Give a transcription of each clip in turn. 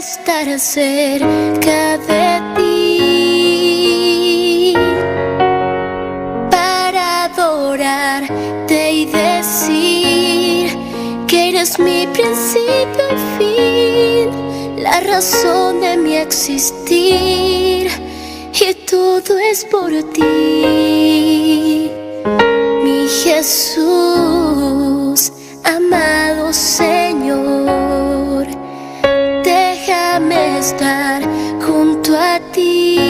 estar cerca de ti para adorarte y decir que eres mi principio y fin, la razón de mi existir, y todo es por ti, mi Jesús, amado Señor. Déjame estar junto a ti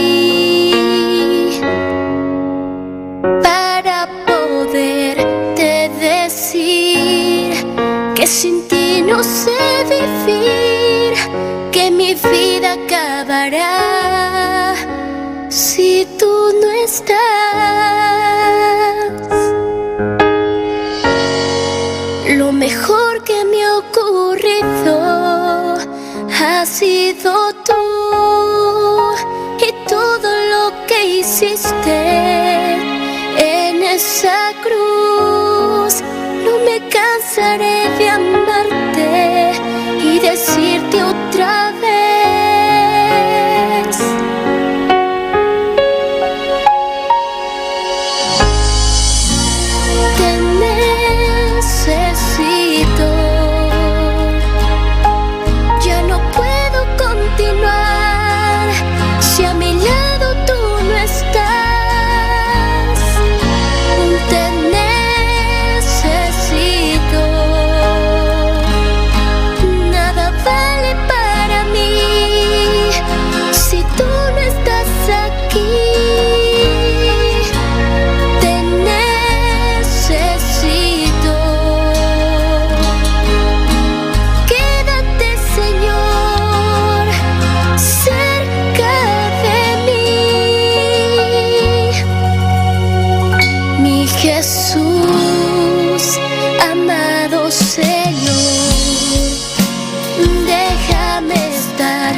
para poderte decir que sin ti no sé vivir, que mi vida acabará si tú no estás. Lo mejor que me ha ocurrido ha sido tú, y todo lo que hiciste en esa cruz. No me cansaré de amarte y decirte otra vez: te necesito. Ya no puedo continuar si a mi lado tú no estás. Te necesito. Nada vale para mí si tú no estás aquí. Te necesito. Quédate, Señor, cerca de mí, mi Jesús, amado Señor. Déjame estar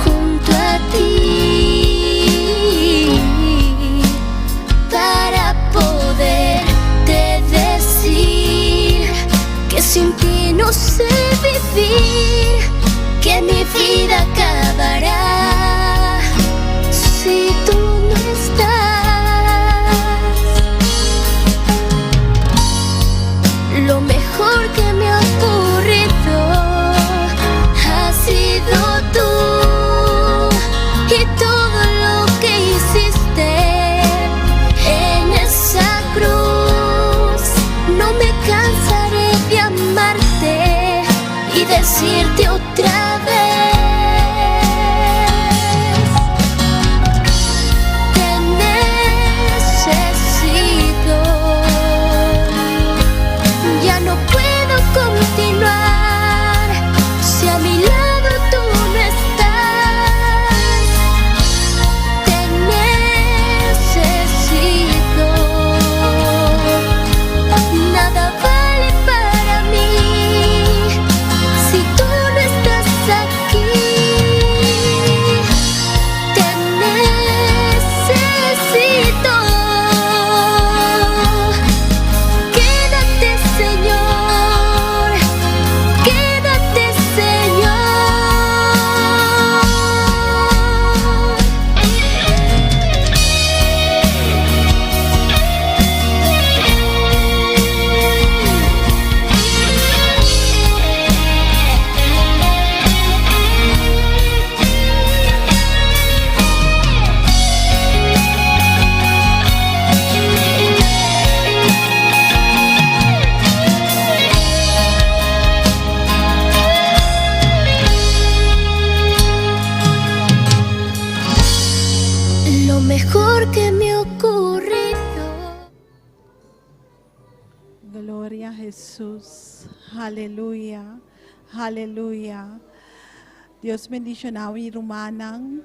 junto a ti para poderte decir que sin ti no sé vivir, que mi vida acabará si tú no estás. Lo mejor que me ha ocurrido ha sido tú, y todo lo que hiciste en esa cruz. No me cansaré de amarte y decirte otra vez: te necesito. Ya no puedo continuar si a mi lado tú no estás. Te necesito. Nada vale para mí si tú no estás aquí. Te necesito. Quédate, Señor, quédate, Señor. Lo mejor que me ha ocurrido. Gloria a Jesús. Hallelujah. Hallelujah. Diyos bendisyon namin rumanang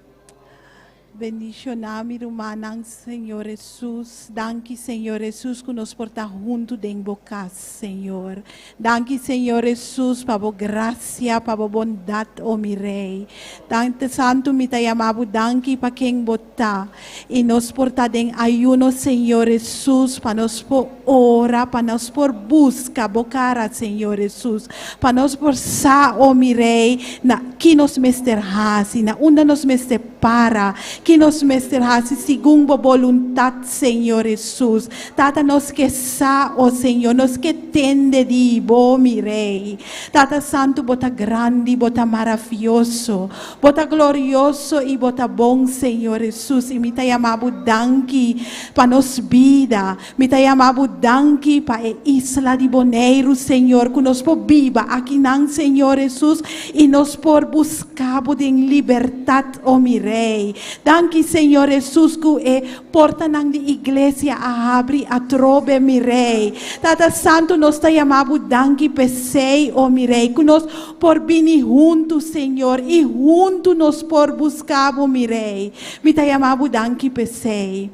Bendición nami rumanang Senhor Jesus. Danke Senhor Jesus que nos porta junto den bocas, Senhor. Danke Senhor Jesus para a graça, para a bondade, oh mi rei. Danke Santo mi tayamabu danke para quem botar e nos porta den ayuno, Senhor Jesus, para nos por ora, para nos por busca bocara, Senhor Jesus, para nos por sa, oh mi rei, na que nos mester hasi, na onda nos mester para, que nos mester hasi segundo a vontade, Senhor Jesus. Tata nos que sa, oh Senhor, nos que tende di, oh mi rei. Tata Santo, bota grande, bota maravilhoso, bota glorioso e bota bom, Senhor Jesus. E me tayamabu danke para nos vida, me tayamabu danke para a isla de Bonaire, Senhor, que nos por viva aqui não, Senhor Jesus, e nos por buscar em liberdade, oh mi rei. Danke, Senhor Jesus, que é porta nang de igreja a abrir a trobe, mi rei. Tata Santo, nos tayamabu danke pesei, oh mi rei, que nos por vir juntos, Senhor, e juntos nos por buscar, oh mi rei. Me tayamabu danke pesei.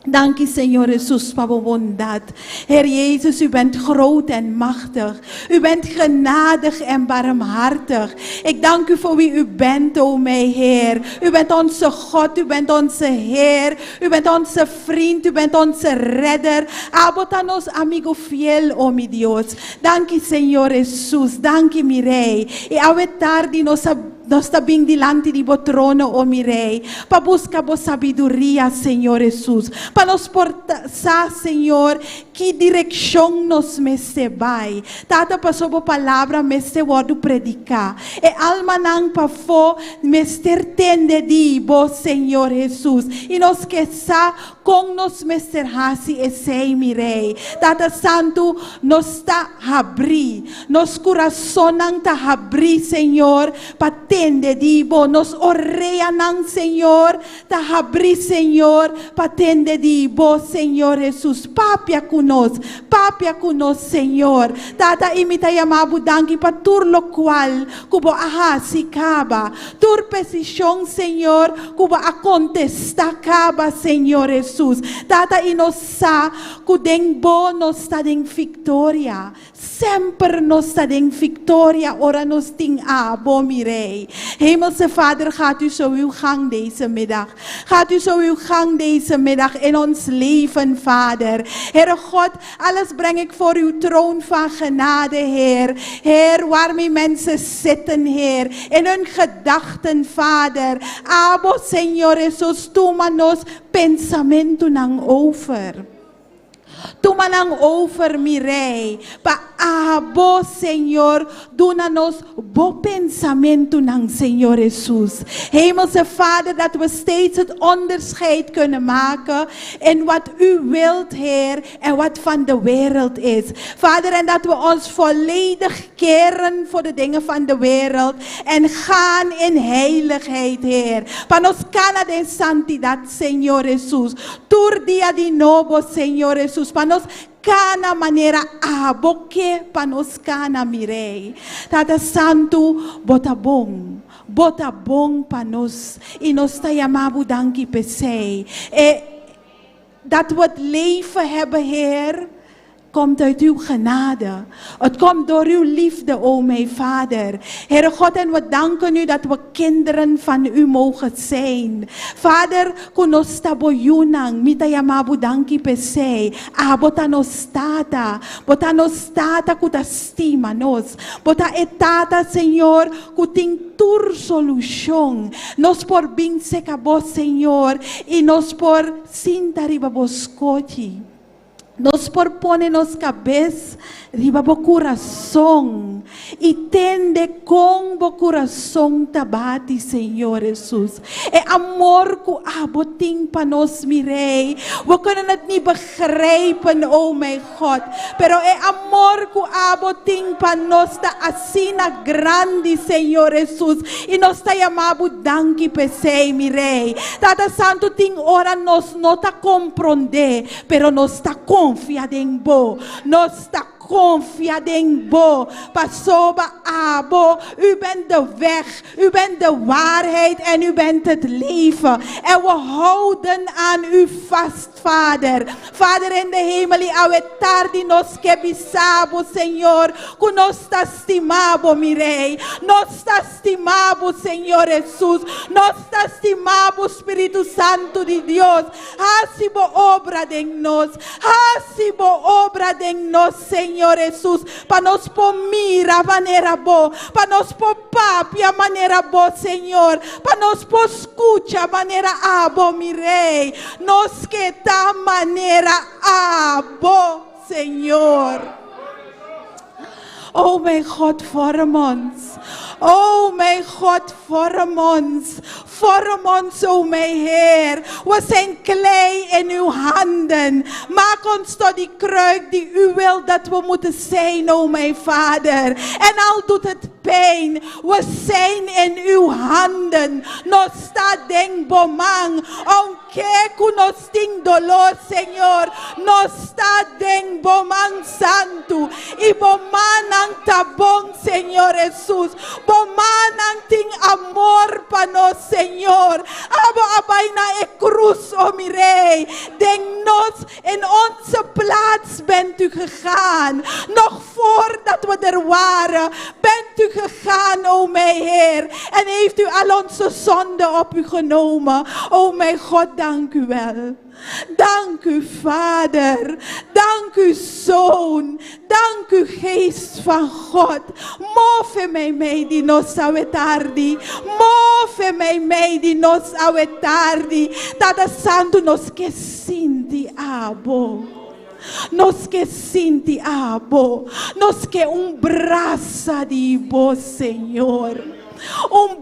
Dank u, Senhor Jesus, voor uw bondad. Heer Jezus, u bent groot en machtig. U bent genadig en barmhartig. Ik dank u voor wie u bent, o mijn Heer. U bent onze God, u bent onze Heer. U bent onze vriend, u bent onze redder. Abotanos amigo fiel, o mi Dios. Dank u, Senhor Jesus. Dank u, mi Rei. E ao tarde nós também delante de trono, oh mi rei, para buscar a sabedoria, Senhor Jesus, para nos portar, Senhor, que direção nos meste vai. Tata passou a palavra, meste word predicar. E alma não para fo, mester tende di, bo Senhor Jesus. E nos que com nos mester hasi e sei, mi rei. Tata Santo, nos está abrir, nos coração não está abrir, Senhor, para tende dibo, nos orreia não, Senhor, ta abrir, Senhor, para tende dibo, Senhor Jesus, papia conosco, Senhor, tata imita yamabu danki para tur lo qual, kubo aha si caba, tur posição, Senhor, kubo a contestar caba, Senhor Jesus, tata inosa, kudeng bo nos ta deng victoria, sempre nos ta deng victoria, ora nos ting bo mi rei. Hemelse Vader, gaat u zo uw gang deze middag. Gaat u zo uw gang deze middag in ons leven, Vader. Heere God, alles breng ik voor uw troon van genade, Heer. Heer, waarmee mensen zitten, Heer. In hun gedachten, Vader. Abo, Senhor Jesus, toma nos pensamento nang over. Toma lang over, mi rei. Abo, Senhor, dona-nos bo pensamento ng Senhor Jesus. Hemelse Vader, dat we steeds het onderscheid kunnen maken in wat u wilt, Heer, en wat van de wereld is. Vader, en dat we ons volledig keren voor de dingen van de wereld en gaan in heiligheid, Heer. Panos cana de santidad, Senhor Jesus. Tur dia di novo, Senhor Jesus. Panos cana maneira aboque panos cana mirei. Tata Santo, bota bom panos. E nos tayamabu danki pesei. E dat we het leven hebben, Heer, komt uit uw genade. Het komt door uw liefde, o mijn Vader. Heere God, en we danken u dat we kinderen van u mogen zijn. Vader, kunosta boyunang, mitayamabu danki pesei, bota nos tata kuta stima nos, bota etata, Senhor, kuting tur solução, nos por bing secabo, Senhor, e nos por sintariba boscoti. Nos por pone nos cabeça, riba bo coração, e tende com bo coração tabati, Senhor Jesus. É amor que aboting pa nos, mi rei. We kunnen het niet begrijpen, oh mijn God. Pero é amor que aboting pa nos ta asina grande, Senhor Jesus. E nos ta yamabu danki pesei, mi rei. Tata Santo ting ora nos nota compreender, pero nos ta confiado em bo. Nos ta confia den bo. Pasoba abo. U bent de weg. U bent de waarheid en u bent het leven. En we houden aan u vast, Vader. Vader in de hemel, awe tardi nos kebisabo, Señor. Kunos tastimabo, mirei. Nos tastimabo, Señor Jesús. Nos tastimabo, Espíritu Santo de Dios. Hasibo obra de nos. Hasibo obra de nos, Señor Jesús. Pa nos po mira manera bo. Pa nos po papia manera bo, Señor. Pa nos po escucha manera abo, mi rey. Nos que ta manera abo, Señor. Oh, mijn God, vorm ons. Oh, mijn God, vorm ons. Vorm ons, oh mijn Heer. We zijn klei in uw handen. Maak ons tot die kruik die u wil dat we moeten zijn, oh mijn Vader. En al doet het pijn, we zijn in uw handen. Nos sta ding bomang. Aunque nos ding dolor, Señor. Nos sta ding bomang santo. Y bomanang tabong, Señor Jesús. Bomanang ting amor pa nos, Señor. Abo abay na e cruz, o mi rey. Den nos in onze plaats bent u gegaan. Nog voordat we er waren, bent u gegaan, o mijn Heer. En heeft u al onze zonden op u genomen. O mijn God, dank u wel. Dank u, Vader. Dank u, Zoon. Dank u, Geest van God. Move mij mee die nos awetardi. Move mij mee die nos awetardi. Tata Santo nos que sinti abo. Nos que sinti abo. Nos que braça de bo, Senhor.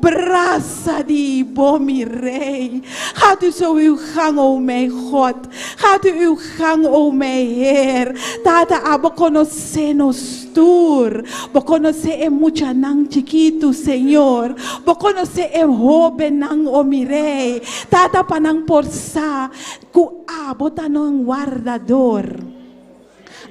Braça de bo, mi rei. Gaat u zo uw gang, o mijn God. Gaat u uw gang, o mijn Heer. Tata abo conocenos tur. Bo conoce e mucha nang chiquito, Señor. Bo conoce e joven nang, o mi rei. Tata panang porsa. Ku abo tanong guardador.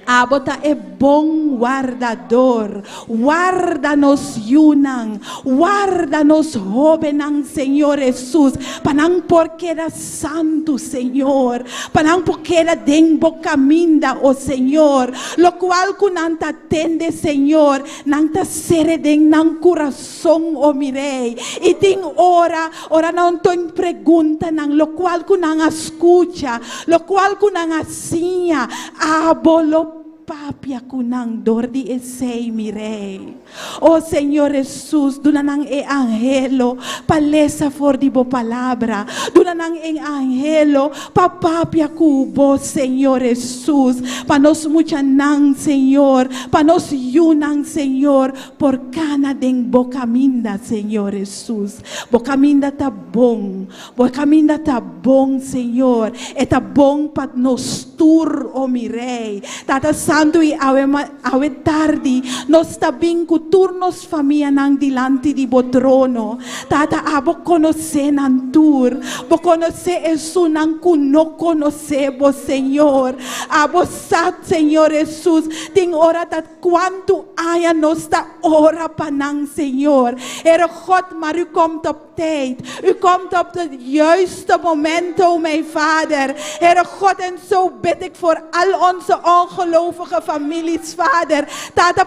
Abota é bom guardador. Guarda-nos yunang. Guarda-nos jovenang, Senhor Jesus. Panang porquera santo, Senhor. Panang porquera denbo caminda, oh Senhor. Lo cual kunanta tende, Senhor. Nanta sere den nang coração, oh mi rei. E tem ora não tem pergunta nang. Lo cual kunang escucha. Lo cual kunang asinha. Abolo papia kunang dordi esei mi rei. Oh Senhor Jesus, dunanang e angelo palesa for di bo palabra. Dunanang e angelo papapia kubo, Senhor Jesus. Panos mucha nang, Senhor. Panos yunang, Senhor. Por cana den bocaminda, Senhor Jesus. Bocaminda ta bom. Bocaminda ta bom, Senhor. Eta bom pat nos tur, o mi rei. Tata Santo e awe tardi nos tabing kuturnos famia nang dilanti di botrono. Tata abo conoce nan tur. Bo conoce esu nang kuno conoce bo, Senhor. Abo sat, Senhor Jesus. Ting ora dat quanto aya nos ta ora panang, Senhor. Heere God, maar u komt op tijd. U komt op het juiste moment, o mijn Vader. Heere God, en zo bid ik voor al onze ongelovige families, Vader. Tata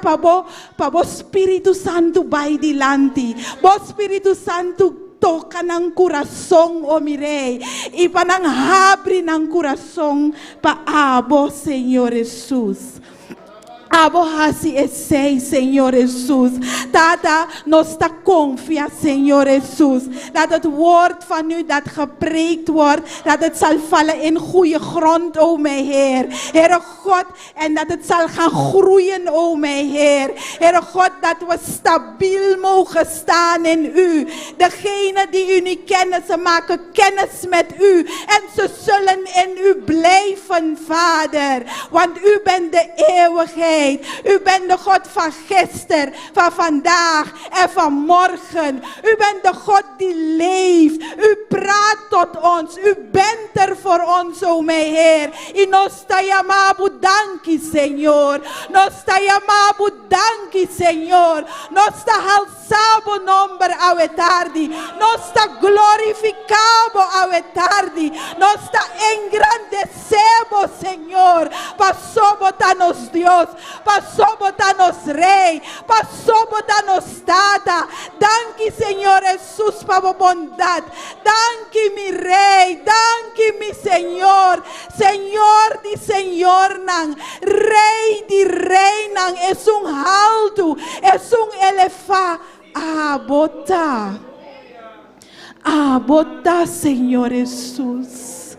pabo Spiritu Santo bij die lanti. Bo Spiritu Santo toca ng coração, o mi rei. Ipa nang habri ng coração pa abo, Senhor Jesus. Abo hasi esei, Senhor Jesus. Tata, nos ta confia, Senhor Jesus. Dat het woord van u dat gepreekt wordt, dat het zal vallen in goede grond, o mijn Heer. Heere God, en dat het zal gaan groeien, o mijn Heer. Heere God, dat we stabiel mogen staan in u. Degene die u niet kennen, ze maken kennis met u. En ze zullen in u blijven, Vader. Want u bent de eeuwigheid. tijd. U bent de God van gisteren, van vandaag en van morgen. U bent de God die leeft. U praat tot ons. U bent er voor ons, o mijn Heer. Y nos llamamos, danki, Señor. Nos llamamos, danki, Señor. Nos alzamos nombre a tarde. Nos glorificamos a tarde. Nos engrandecemos, Señor. Pasamos danos Dios. Pasamos danos Rey. Pasamos danos Tata. Danki, Señor Jesús, para bondad. Danki, mi Rey. Danki, mi Señor. Señor di Señor nan. Rey di Rey nan. Es un alto. Es un elefante. Abota, Señor Jesús.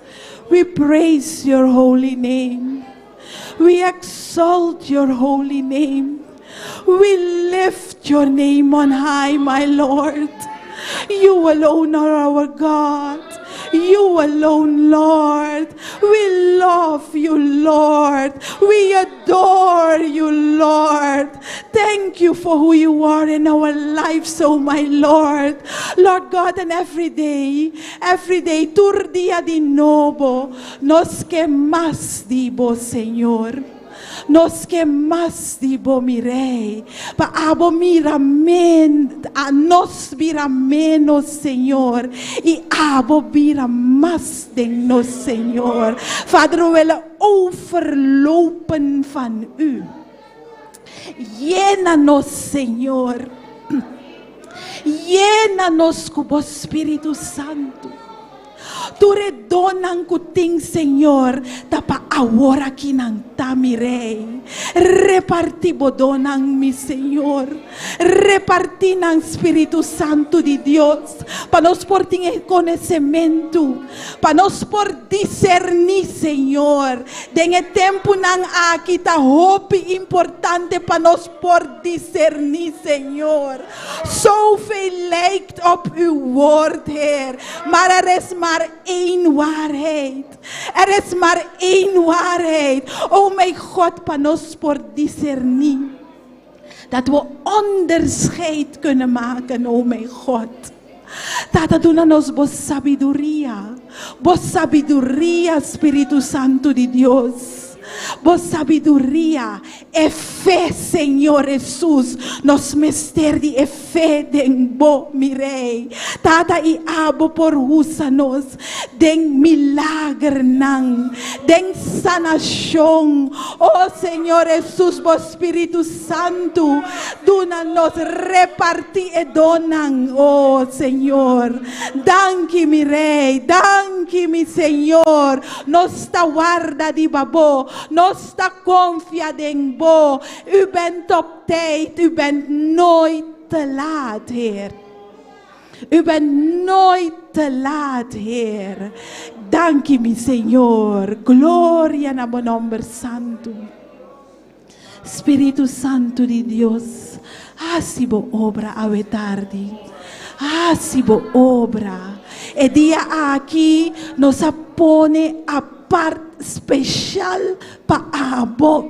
We praise your holy name. We exalt your holy name. We lift your name on high, my Lord. You alone are our God. You alone, Lord. We love you, Lord. We adore you, Lord. Thank you for who you are in our lives, oh my Lord. Lord God, and every day, tur día de nuevo, nos que más dibo, Señor. Nos que más dibo, mi Rey. Pa abo mira a nos mira menos, Señor. Y abo mira más de nos, Señor. Vader, we willen overlopen van u. Llena-nos, Señor. Llena-nos con tu Espíritu Santo. Tu redonan kuting, Señor, tapa ahora kinang tami Rey. Reparti bodonang mi Señor. Reparti ng Espíritu Santo de Dios. Panos por ting conhecimento. Panos por discernir, Señor. Dengue tempo nang akita hopi importante panos por discernir, Señor. Zoveel lijkt op uw woord, Heer. Maar er is maar één waarheid. Er is maar één waarheid. Oh mijn God, panos por discernir. Dat we onderscheid kunnen maken, oh mijn God. Tata, donanos vos sabiduría. Vos sabiduría, Espíritu Santo de Dios. Vos sabiduría, e fe, Señor Jesús, nos mester di e fe den bo, mi Rey. Tata i abo por husanos, den milagre nang, den sanación. Oh Señor Jesús, vos Espíritu Santo, donanos reparti e donan, oh Señor. Danki, mi Rey, danki, mi Señor. Nos ta guarda di babo. Nos sta confiad in bo. U bent op tijd. U bent nooit te laat, Heer. U bent nooit te laat, Heer. Dank je, mi Señor. Gloria na bon nombre santo. Espíritu Santo de Dios. Hasibo obra ave tarde. Hasibo obra. E dia aqui nos pone a parte special pa abo.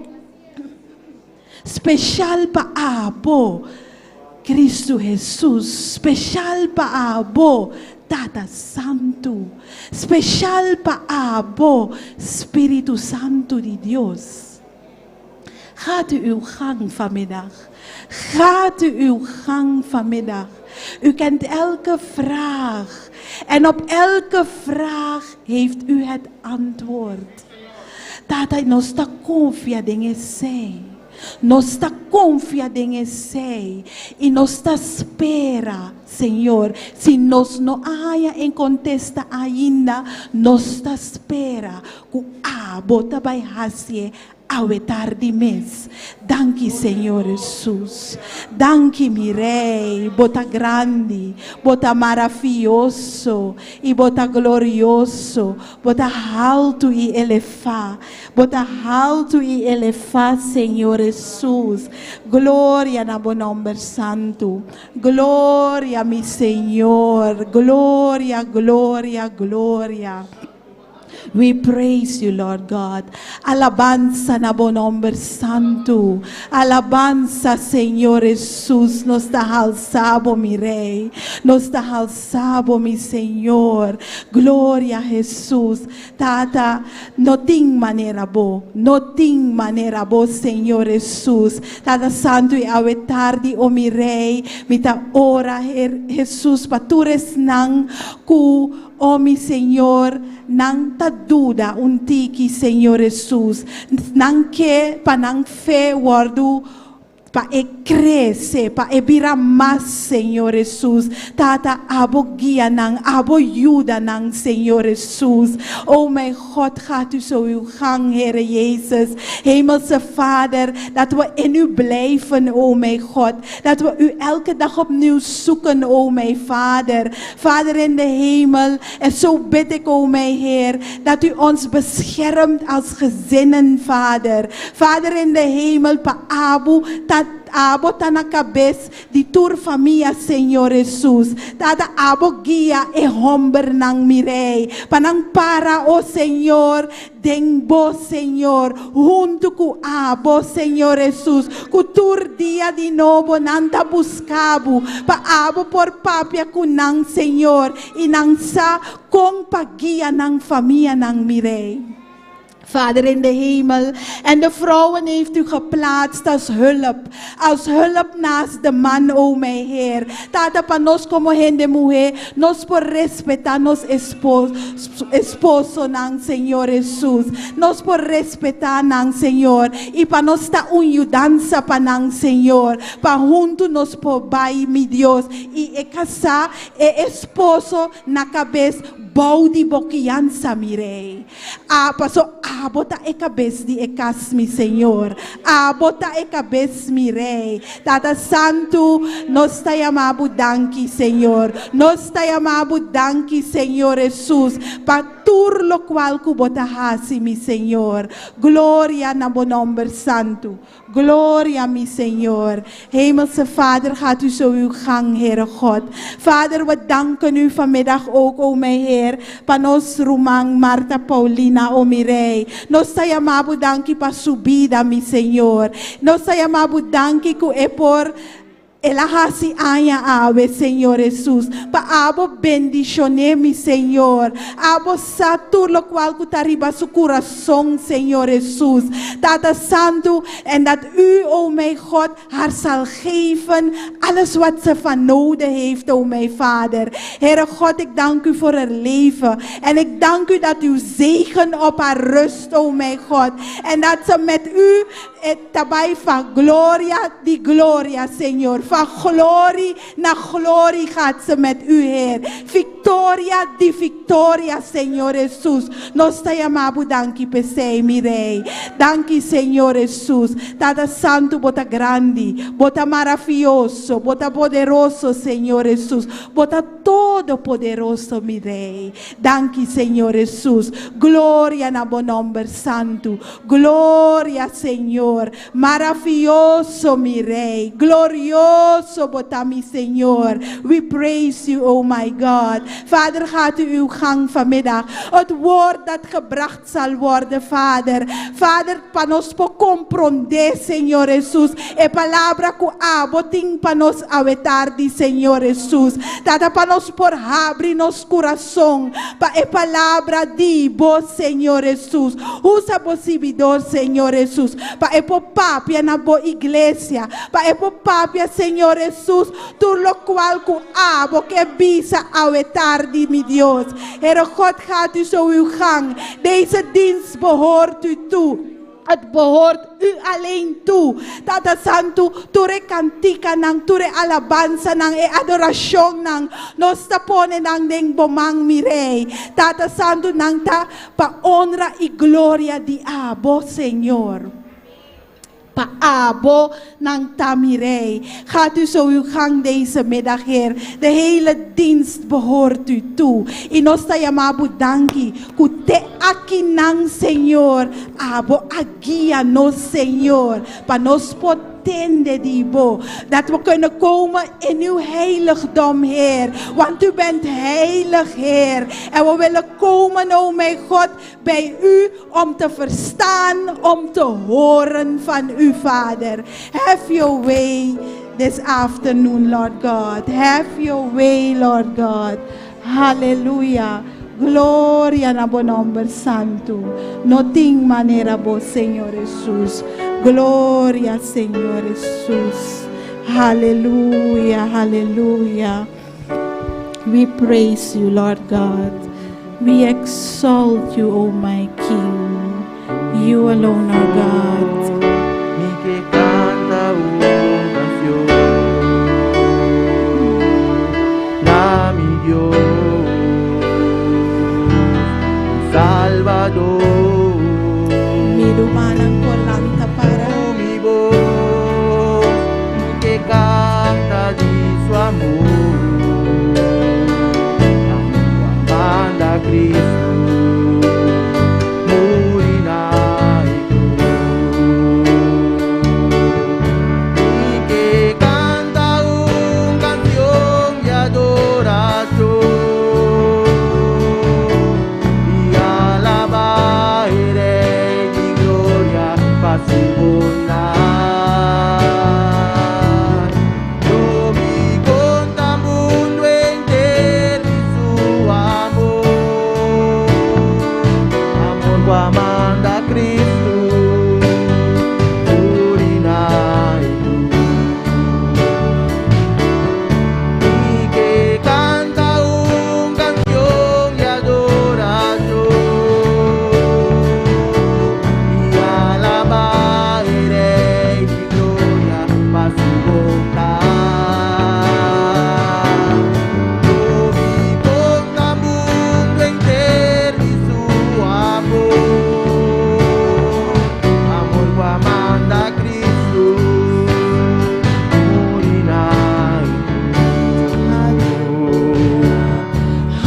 Special pa abo. Cristo Jesus. Special pa abo. Tata Santo. Special pa abo. Espíritu Santo de Dios. Gaat u uw gang vanmiddag. Gaat u uw gang vanmiddag. U kent elke vraag. En op elke vraag heeft u het antwoord. Tata, nos sta confia dinge sei. Nos sta confia dinge sei. E nos sta spera, Senhor. Se nos não haya em contesta ainda, nos sta spera. Ku bota by hasie. Awe tarde mes. Danke, Senhor Jesus. Danke, mi Rei. Bota grande, bota maravilhoso e bota glorioso. Bota alto e elevado. Bota alto e elevado, Senhor Jesus. Glória na bom nome santo. Glória, mi Senhor. Glória, glória, glória. We praise you, Lord God. Alabanza na bon nombre santo. Alabanza, Señor Jesús. Nos da alzabo, mi Rey. Nos da alzabo, mi Señor. Gloria a Jesús. Tata, no ting manera bo. No ting manera bo, Señor Jesús. Tata santo y awe tardi, o mi Rey. Mita ora, Jesús, patures nang ku, oh mi Señor, nang taduda untiki, Señor Jesús, nang ke panang fe wardu pa crece, pa bira mas, Señor Jesús. Tata, abo guia nang, abo yuda nang, Señor Jesús. Oh mijn God, gaat u zo uw gang, Heere Jezus. Hemelse Vader, dat we in u blijven, oh mijn God. Dat we u elke dag opnieuw zoeken, oh mijn Vader. Vader in de hemel, en zo bid ik, oh mijn Heer, dat u ons beschermt als gezinnen, Vader. Vader in de hemel, pa abu, abo tanakabes di tur familia, Señor Jesús. Tada abo guia e homber nang mirei. Panang para, oh Señor, dengbo, Señor, junto ku abo, Señor Jesús. Kutur dia di novo nanta buscabu. Pa abo por papia kunang, Señor. Inang sa kong pagia nang familia nang mirei. Vader in de hemel, en de vrouwen heeft u geplaatst als hulp naast de man, o mijn Heer. Tata pa nos como gente mujer, nos por respetar nos esposo nang, Señor Jesús. Nos por respetar nang, Señor. Y pa nos ta ayudanza pa nang, Señor. Pa junto nos por bai, mi Dios. Y casa esposo na cabeza. Baudi boquianza, mi Rey. Paso abota e cabez di ekas, mi Señor. Abota e cabez, mi Rey. Tata Santo, nos ta llamamos danki, Señor. Nos ta llamamos danki, Señor Jesús. Patur lo cual kubota hasi, mi Señor. Gloria na bon nombre santo. Gloria, mi Señor. Hemelse Vader, gaat u zo uw gang, Heere God. Vader, we danken u vanmiddag ook, o mijn Heer. Panos Rumang, Marta, Paulina, o mi Rey. Nos sayamabu danki pa subida, mi Señor. Nos sayamabu danki ku por elahasi aya ave, Señor Jesús. Pa abo bendicioné, mi Señor. Abo satur lo cual kutariba su corazón, Señor Jesús. Tata Santo, en dat u, o mijn God, haar zal geven. Alles wat ze van nodig heeft, o mijn Vader. Heere God, ik dank u voor haar leven. En ik dank u dat uw zegen op haar rust, o mijn God. En dat ze met u tabay van gloria di gloria, Señor. Van glorie naar glorie gaat ze met u, Heer. Victoria di victoria, Señor Jesús. Nos te llamamos danki pesei, mi Rey. Danki, Señor Jesús. Tata Santo, bota grande, bota maravilloso, bota poderoso, Señor Jesús. Bota todo poderoso, mi Rey. Danki, Señor Jesús. Gloria na bon nombre santo. Gloria, Señor. Maravilloso, mi Rey. Glorioso, bota mi Señor. We praise you, oh my God. Vader, gaat u uw gang vanmiddag. Het woord dat gebracht zal worden, Vader. Vader, panos po comprender, Señor Jesús. E palabra ku aboting panos awetardi, Señor Jesús. Tata panos por abrir nos corazón. Pa e palabra di vos, Señor Jesús. Usa posibilidad, Señor Jesús. Pa e po papia na bo iglesia. Pa e po papia, Señor Jesús. Tú lo cual ku abo que bisa awetardi, mi Dios. Heere God, gaat u zo uw gang. Deze dienst behoort u toe. Het behoort u alleen toe. Tata Santo, ture cantica nang, ture alabanza nang, e adoración nang, nos tapone nang deng bomang mi Rey. Tata Santo nang ta pa honra y gloria di abo, Señor. Paabo ng tamirei. Gaat u zo uw gang deze middag, Heer. De hele dienst behoort u toe. Inos tayamabu danki. Kute akinang, Señor. Abo agia nos, Señor. Panos pot tende dibo. Dat we kunnen komen in uw heiligdom, Heer. Want u bent heilig, Heer. En we willen komen, o mijn God, bij u om te verstaan, om te horen van u, Vader. Have your way this afternoon, Lord God. Have your way, Lord God. Hallelujah. Gloria na bo nombre santo. No ting manera bo, Señor Jesús. Gloria, Señor Jesús. Hallelujah, hallelujah. We praise you, Lord God. We exalt you, O my King. You alone are God. Mi que canta una canción a mi Dios, mi Salvador. Mi rumanang kolanta para Mi voz que canta de su amor, amanda a Cristo.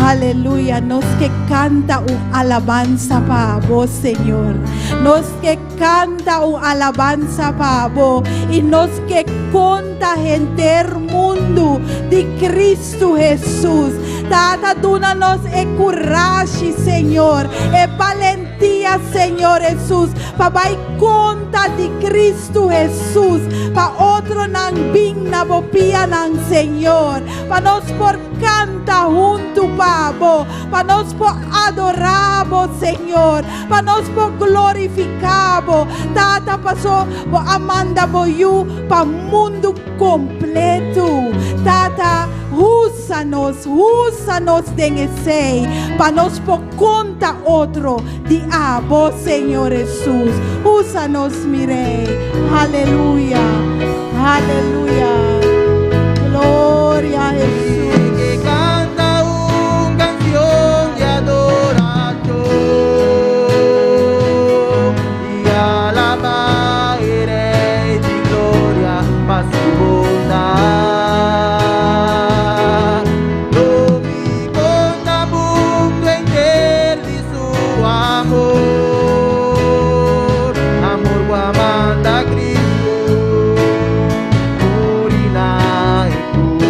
Aleluya, nos que canta un alabanza para vos, Señor. Nos que canta un alabanza para vos y nos que conta gente mundo de Cristo Jesús. Tata, dúnanos e coraje, Señor, e valentía, Señor Jesús, para conta de Cristo Jesús, para otro nan bigna bopia nan Señor, para nos por canta junto, Pabo, para nos por adorabo, Señor, para nos por glorificabo. Tata pasó por amanda boyu para mundo completo. Tata, úsanos den ese, para nos por conta otro de abo, Señor Jesús. Úsanos, mi Rey. Aleluya, aleluya. Gloria a Jesús. Que canta una canción de adoración y alaba el Rey de gloria para su bondad. Lo vi con el mundo entero de su amor, amor guamanda a Cristo, morina y cruz.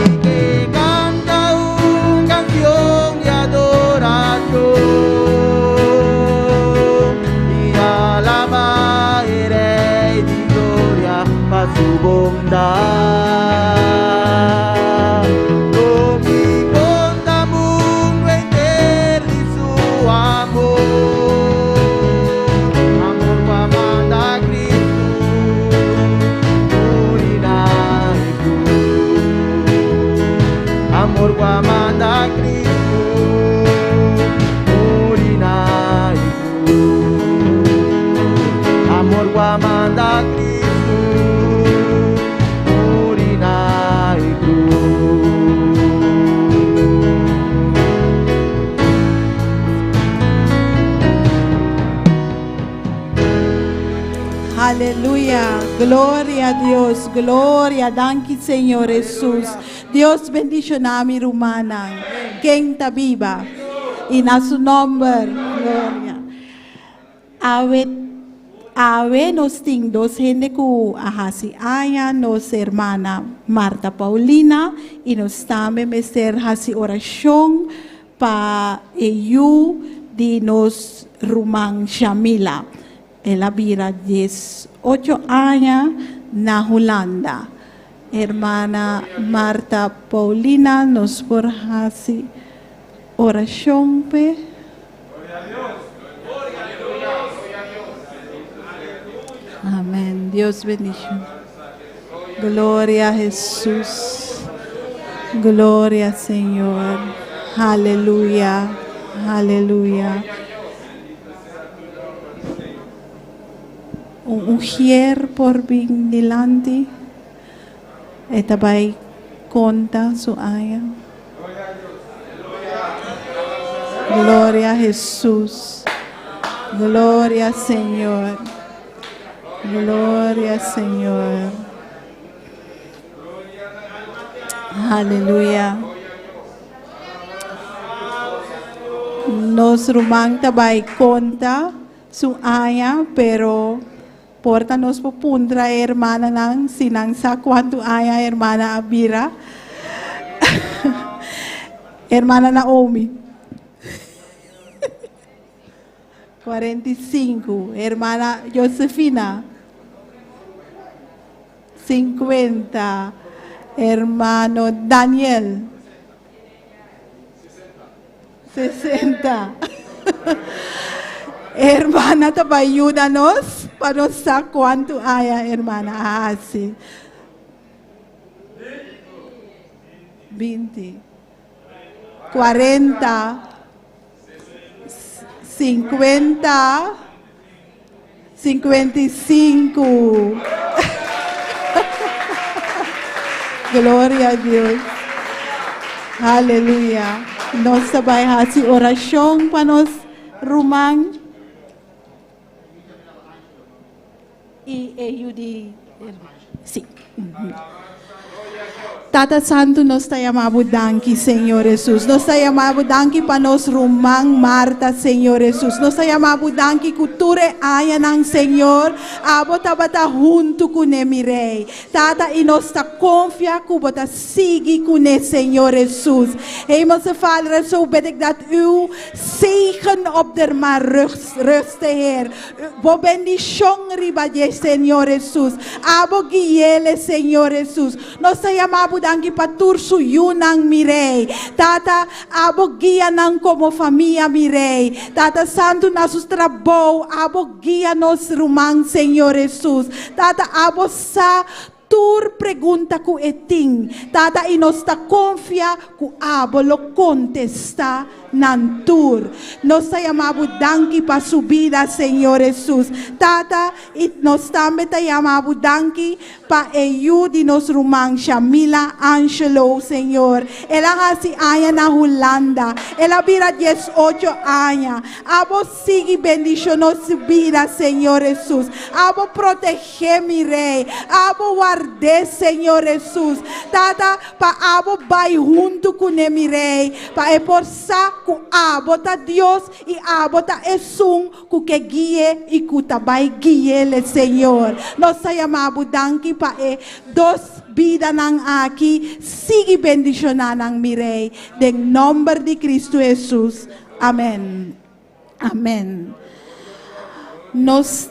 Y que canta una canción de adoración y alaba el Rey de gloria para su bondad. Lo vi con el mundo entero de su amor, amor guamanda a Cristo, morina y cruz. Amor guamanda a Cristo, morina y cruz. Amor guamanda a Cristo, morina y cruz. Aleluya, gloria a Dios, gloria, danke Señor Jesús. Dios bendicionar a mi rumana, quien está viva, y a su nombre, gloria. Ave nos ting dos gente ku ahasi aya nos hermana Marta Paulina y nos también meter hasi oración pa ello di nos rumang Shamila. Ela vira 18 años na Holanda. Hermana Marta Paulina nos por hasi oración pe. Amén. Dios bendiga. Gloria a Jesús. Gloria Señor. Aleluya. Aleluya. Ujier por bien delante. Esta vai conta su aya. Gloria a Jesús. Gloria Señor. Gloria Señor. Aleluya. Nos rumang tabay conta su aya, pero porta-nos po pundra hermana ng sinangsa kwanto aya hermana Abira. Hermana Naomi. 45. Hermana Josefina. 50. Hermano Daniel. 60. Hermana, ayúdanos para sa cuánto haya, hermana. Así. 20. 40. 50. 55. Gloria a Dios. Aleluya. Nos sabay hasi oración para nos rumang. Y ayudi. Sí. Tata Santo, nos te llamamos danki, Señor Jesús. Nos te llamamos danki para nos rumang Marta, Señor Jesús. Nos te llamamos danki kuture ayanang, Señor. Abo tabata junto kune mirei. Tata y nos ta confia kubota sigi kune, Señor Jesús. Hemelse Vader, zo bid ik dat uw zegen op der maar ruste, Heer. Bo ben die shongri badje, Señor Jesús. Abo guiele, Señor Jesús. Nos te llamamos danki patur su yunang mirei. Tata, abo guia nang como familia mirei. Tata Santo, nasus trabalho, abo guia nos rumang, Senhor Jesus. Tata, abo sa tur pergunta ku eting. Tata, inosta confia ku abo lo contesta nan tur. Nos llamamos danki pa su vida, Señor Jesús. Tata, nos tambe te llamamos danki pa ayudi nos rumang Shamila Angelo, Señor. Ela hasi aya na Holanda. Ela vira 18 años. Abo sigue bendicionando su vida, Señor Jesús. Abo protege mi rey. Abo guarde, Señor Jesús. Tata, pa abo vai junto con mi rey. Pa eporsa ku abota Dios y abota Esun ku que guíe y ku tabay guíe le Señor. Nos llamamos danki pa dos vida nang aquí sigue bendicionando mi rey. En nombre de Cristo Jesús. Amén. Amén. Nos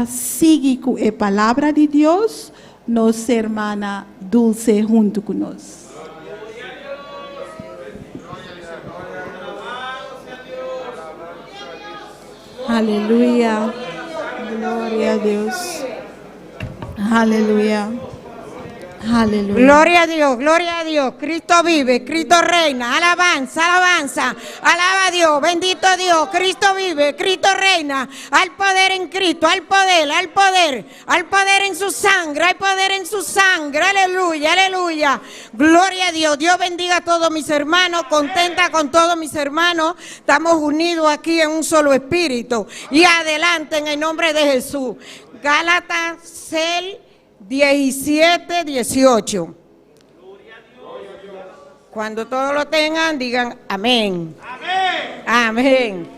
sigue ku palabra de Dios. Nos hermana Dulce junto con nos. Aleluya. Gloria a Dios. Aleluya. Aleluya. Gloria a Dios, gloria a Dios. Cristo vive, Cristo reina. Alabanza, alabanza. Alaba a Dios, bendito Dios. Cristo vive, Cristo reina. Hay poder en Cristo, hay poder, hay poder. Hay poder en su sangre, hay poder en su sangre. Aleluya, aleluya. Gloria a Dios. Dios bendiga a todos mis hermanos. Contenta con todos mis hermanos. Estamos unidos aquí en un solo espíritu. Y adelante en el nombre de Jesús. Gálatas 6. 17, 18. Cuando todos lo tengan, digan amén. Amén. Amén.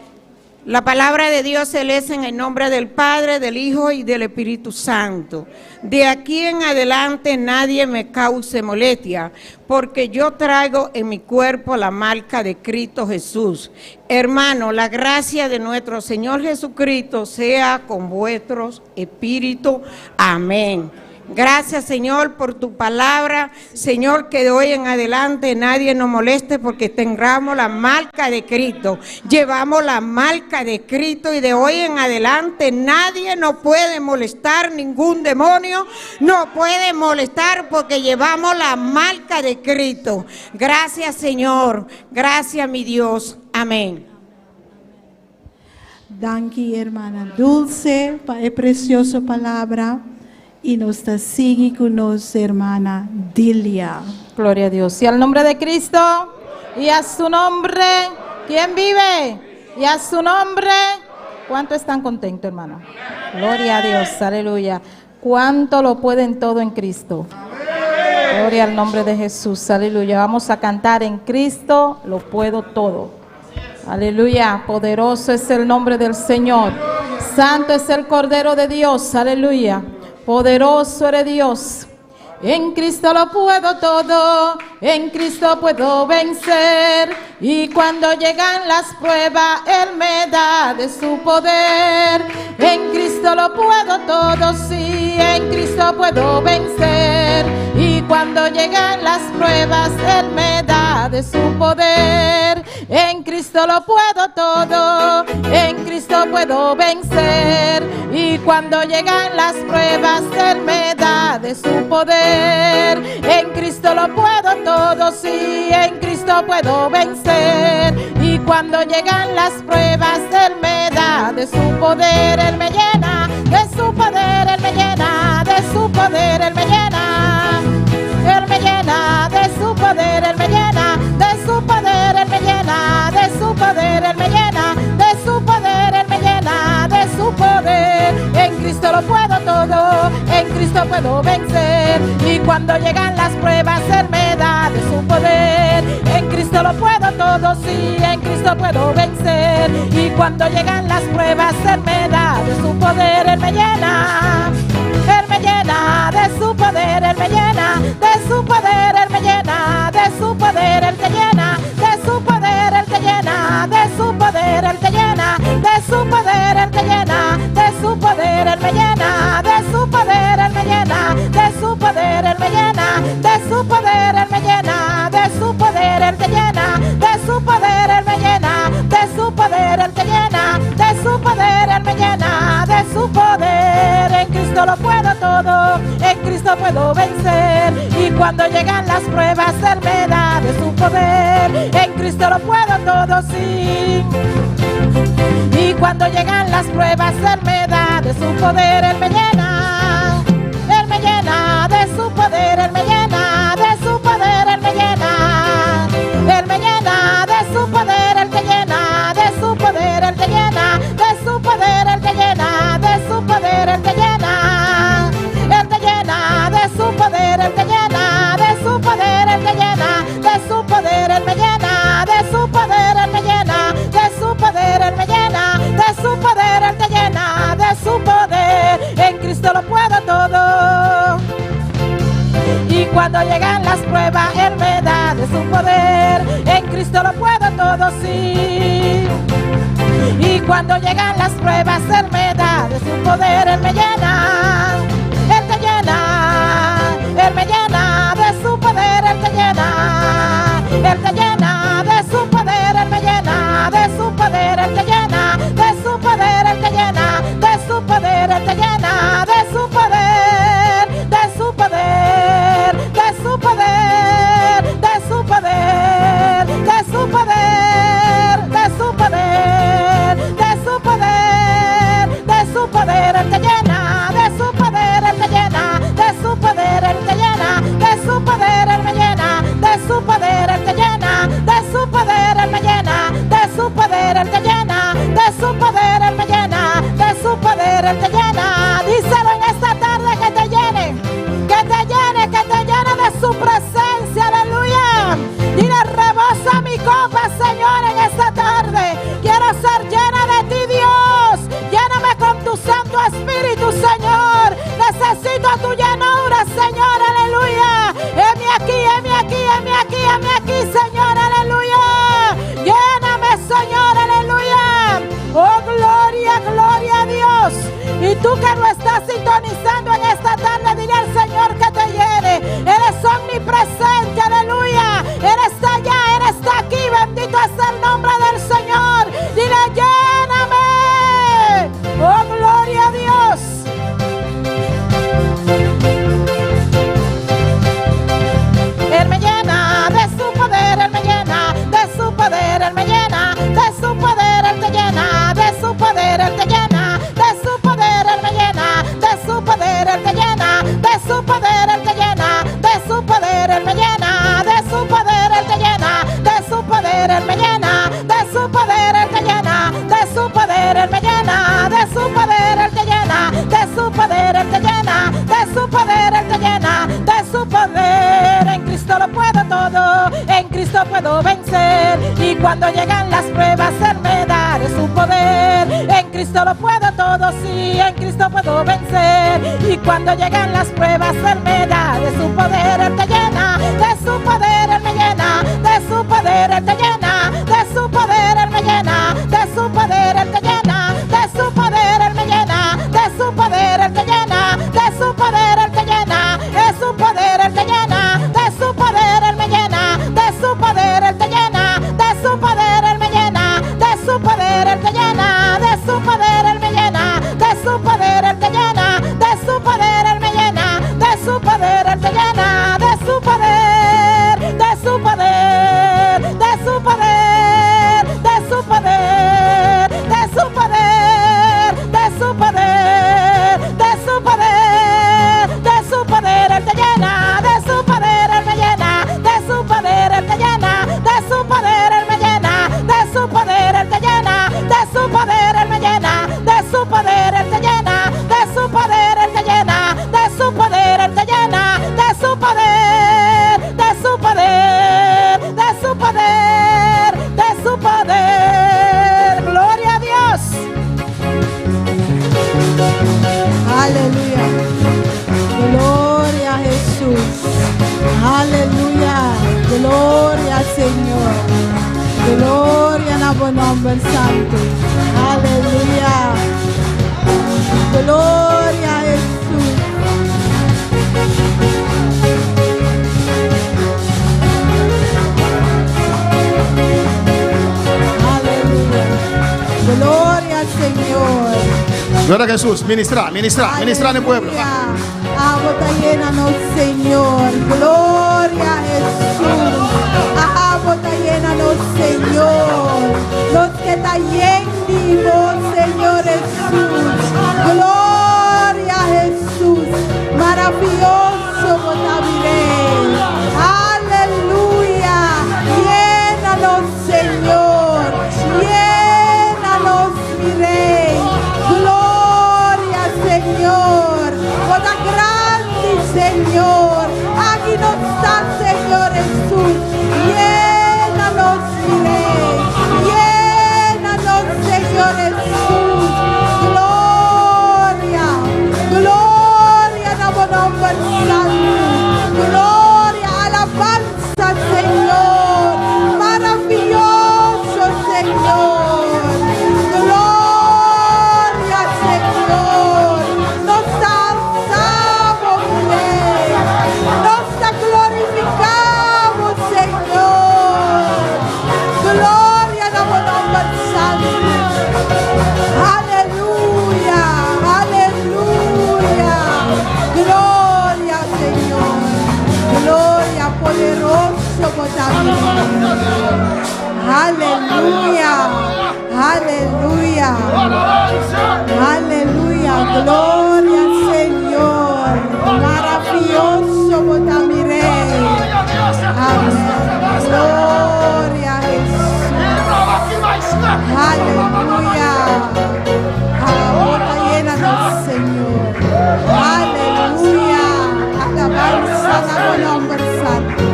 La palabra de Dios se lee en el nombre del Padre, del Hijo y del Espíritu Santo. De aquí en adelante nadie me cause molestia, porque yo traigo en mi cuerpo la marca de Cristo Jesús. Hermano, la gracia de nuestro Señor Jesucristo sea con vuestros espíritus. Amén. Gracias, Señor, por tu palabra. Señor, que de hoy en adelante nadie nos moleste porque tengamos la marca de Cristo. Llevamos la marca de Cristo y de hoy en adelante nadie nos puede molestar, ningún demonio nos puede molestar porque llevamos la marca de Cristo. Gracias, Señor. Gracias, mi Dios. Amén. Danke, hermana Dulce, es preciosa palabra. Y nos sigue con nos, hermana Dilia. Gloria a Dios. Y al nombre de Cristo, y a su nombre, ¿quién vive? Y a su nombre, ¿cuánto están contentos, hermano? Gloria a Dios, aleluya. ¿Cuánto lo pueden todo en Cristo? Gloria al nombre de Jesús, aleluya. Vamos a cantar: en Cristo lo puedo todo. Aleluya, poderoso es el nombre del Señor. Santo es el Cordero de Dios, aleluya. Poderoso eres Dios. En Cristo lo puedo todo, en Cristo puedo vencer. Y cuando llegan las pruebas, Él me da de su poder. En Cristo lo puedo todo, sí, en Cristo puedo vencer. Y cuando llegan las pruebas, Él me da de su poder. En Cristo lo puedo todo, en Cristo puedo vencer. Y cuando llegan las pruebas, Él me da de su poder. En Cristo lo puedo todo, sí, en Cristo puedo vencer. Y cuando llegan las pruebas, Él me da de su poder. Él me llena de su poder, Él me llena de su poder, Él me llena. Él me llena de su poder, Él me llena de su poder, Él me llena de su poder, Él me llena de su poder, Él me llena de su poder. En Cristo lo puedo todo, en Cristo puedo vencer. Y cuando llegan las pruebas, Él me da de su poder. En Cristo lo puedo todo, sí, en Cristo puedo vencer. Y cuando llegan las pruebas, Él me da de su poder, Él me llena. Él me llena de su poder, Él me llena de su poder, Él me llena de su poder, Él te llena de su poder, Él te llena de su poder, Él te llena de su poder, Él te llena de su poder, Él me llena de su poder, Él me llena de su poder, Él me llena de su poder, Él me llena de su poder, Él te llena de su poder, Él me llena de su poder, Él te llena de su poder, Él me llena de su poder. En Cristo lo puedo todo, en Cristo puedo vencer. Y cuando llegan las pruebas, Él me da de su poder. En Cristo lo puedo todo, sí. Y cuando llegan las pruebas, Él me da de su poder. Él me llena de su poder, Él me llena de su poder, Él me llena. Él me llena de su poder, Él te llena de su poder, Él te llena de su poder, Él te llena de su poder, Él te llena. Él te llena de su poder, Él te llena de su poder, Él te llena de su poder, Él me llena de su poder, Él me llena de su poder, Él me llena de su poder, Él te llena de su poder. En Cristo lo puedo todo. Y cuando llegan las pruebas, Él me da de su poder. En Cristo lo puedo todo, sí. Y cuando llegan las pruebas, Él me da de su poder. Él me llena, Él te llena. Él me llena de su poder, Él te llena. Él te llena de su poder, Él me llena de su poder. Él te llena de su poder, Él te llena de su poder. Él te llena de su poder, de su poder, de su poder, de su poder, de su poder, de su poder, de su poder, de su poder. Él te llena de su poder, Él te llena de su poder, Él te llena de su poder, Él me llena de su poder, Él te llena Señor, aleluya. Heme aquí, Señor, aleluya. Lléname, Señor, aleluya. Oh, gloria, gloria a Dios. Y tú que lo estás sintonizando en esta tarde, dile al Señor que te llene. Él es omnipresente, aleluya. Él está allá, Él está aquí. Bendito es el nombre del Señor. Dile, lléname. Oh, gloria a Dios. Él me llena de su poder, Él me llena de su poder, Él me llena de su poder, Él te llena de su poder, Él te llena de su poder, Él me llena de su poder, Él te llena de su poder, Él te llena de su poder, Él me llena de su poder, Él te llena de su poder, Él me llena de su poder, Él te llena de su poder, Él me llena de su poder, Él te llena de su poder, Él te llena de su poder, Él te llena de su poder. En Cristo lo puedo todo, en Cristo puedo vencer. Y cuando llegan las pruebas, Él me da de su poder. En Cristo lo puedo todo, sí, en Cristo puedo vencer. Y cuando llegan las pruebas, Él me da de su poder. Él te llena de su poder, Él me llena de su poder, Él te llena de su poder, Él me llena de su poder, Él te llena de su poder, Él me llena de su poder, Él te llena de su poder, Él te llena de su poder, Él te llena de su poder, Él me llena de su poder, Él te llena de su poder, Él me llena de su poder, Él te llena de su poder, Él me llena de su poder, Él te llena de su poder, Él me llena de su poder, Él te llena de su poder, de su poder, de su poder, de su poder, de su poder, de su poder, de su poder, de su poder, Él te llena de su poder, Él me llena de su poder, Él te llena de su poder, Él me llena de su poder, Él te llena de su poder, Él me llena de su poder, Él te llena de su poder, Él te llena de su poder, Él te llena de su poder, de su poder, de su poder, de su poder. Gloria a Dios. Aleluya. Gloria a Jesús. Aleluya. Gloria al Señor. Gloria al buen nombre santo. Aleluya. Gloria a Jesús. Aleluya. Gloria al Señor. Gloria a Jesús. Ministra en el pueblo. Agua llénanos, Señor. Gloria a Jesús. Agua llénanos, Señor. Los que están llenos, Señor Jesús. Gloria a Jesús. Maravilloso, Botavirey. Aleluya. Llénanos, Señor. Llénanos, mi Rey. Gloria, Señor. Boda grande, Señor. Aquí no está, Señor Jesús. Llénanos, mi Rey. Llénanos, Señor Jesús. Gloria. Gloria a tu nombre santo. Gloria, alabanza, Señor. Maravilloso, Señor. Gloria, Señor. Nos alzamos, Rey. Nos glorificamos, Señor. Gloria a tu nombre santo. Aleluya, aleluya. Gloria, Señor. Gloria, poderoso, aleluya, aleluya, aleluya. Gloria, Señor. Maravilloso, Botamirey. Amén. Gloria a Jesús. Aleluya. Ahora llénanos, Señor. Aleluya. Alabanza a tu nombre santo.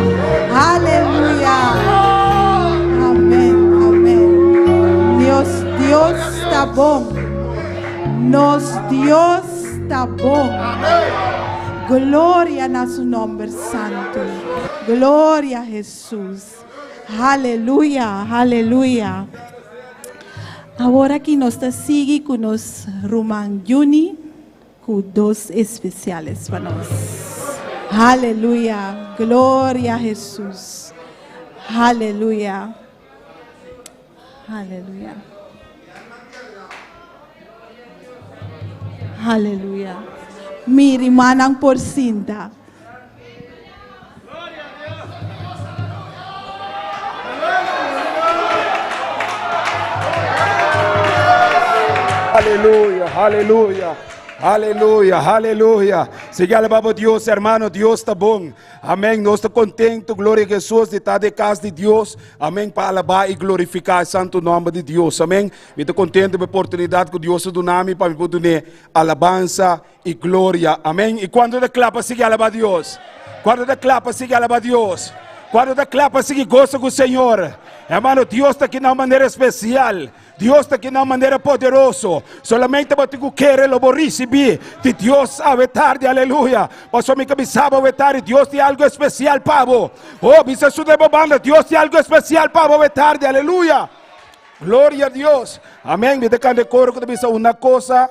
Aleluya. Amén, amén. Dios está bom. Dios está bom. Gloria a su nombre santo. Gloria a Jesús. Aleluya, aleluya. Agora que nós está sigue com nos Roman Juni, com dois especiais para nós. Aleluia, glória a Jesus. Aleluia, aleluia, aleluia. Minha irmã não por cinta. Aleluya, aleluya, aleluya, aleluya. Siga alabando a Dios, hermano, Dios está bom. Amém, nós estamos contentos, glória a Jesus, de estar de casa de Deus. Amém, para alabar e glorificar o santo nome de Deus. Amém, eu estou contente pela oportunidade que Deus nos dá para poder alabança e glória. Amém, e quando declara, siga alabar a Deus. Quando declara, siga alabar a Deus. Quando declara, siga gosta com o Senhor. Hermano, Deus está aqui de uma maneira especial. Deus está aqui de uma maneira poderosa. Solamente para tu querer lo receber de Deus a tarde, aleluia. Pastor mi cabizaba a tarde, Deus tem algo especial para vos. Oh, viste su de banda, Deus tem algo especial para vos a tarde, aleluia. Glória a Deus. Amém. Me decan de coro que te dice una cosa.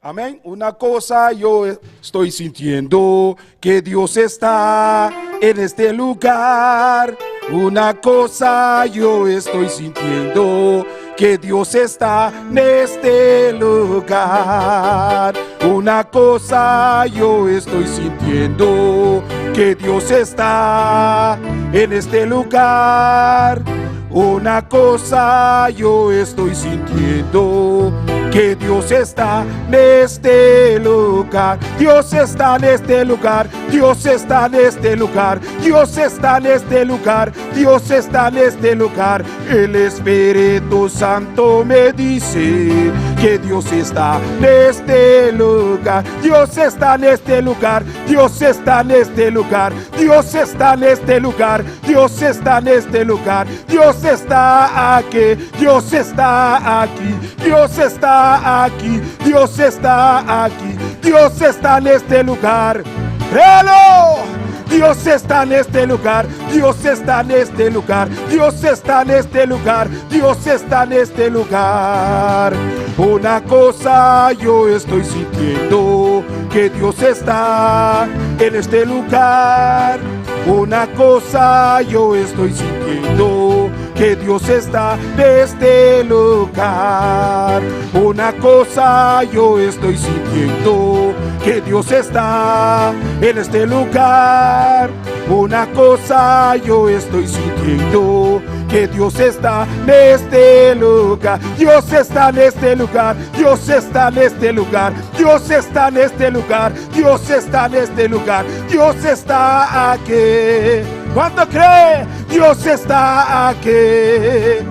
Amén. Una cosa yo estoy sintiendo que Dios está en este lugar. Una cosa yo estoy sintiendo que Dios está en este lugar. Una cosa yo estoy sintiendo que Dios está en este lugar. Una cosa yo estoy sintiendo que Dios está en este lugar. Dios está en este lugar. Dios está en este lugar. Dios está en este lugar. Dios está en este lugar. El Espíritu Santo me dice que Dios está en este lugar. Dios está en este lugar. Dios está en este lugar. Dios está en este lugar. Dios está en este lugar. Dios está aquí. Dios está aquí. Dios está aquí. Dios está aquí. Dios está en este lugar. ¡Créelo! Dios está en este lugar, Dios está en este lugar, Dios está en este lugar, Dios está en este lugar. Una cosa yo estoy sintiendo, que Dios está en este lugar. Una cosa yo estoy sintiendo, que Dios está en este lugar. Una cosa yo estoy sintiendo, que Dios está en este lugar. Una cosa yo estoy sintiendo, que Dios está en este lugar. Dios está en este lugar. Dios está en este lugar. Dios está en este lugar. Dios está en este lugar. Dios está aquí. ¿Cuánto cree? Dios está aquí.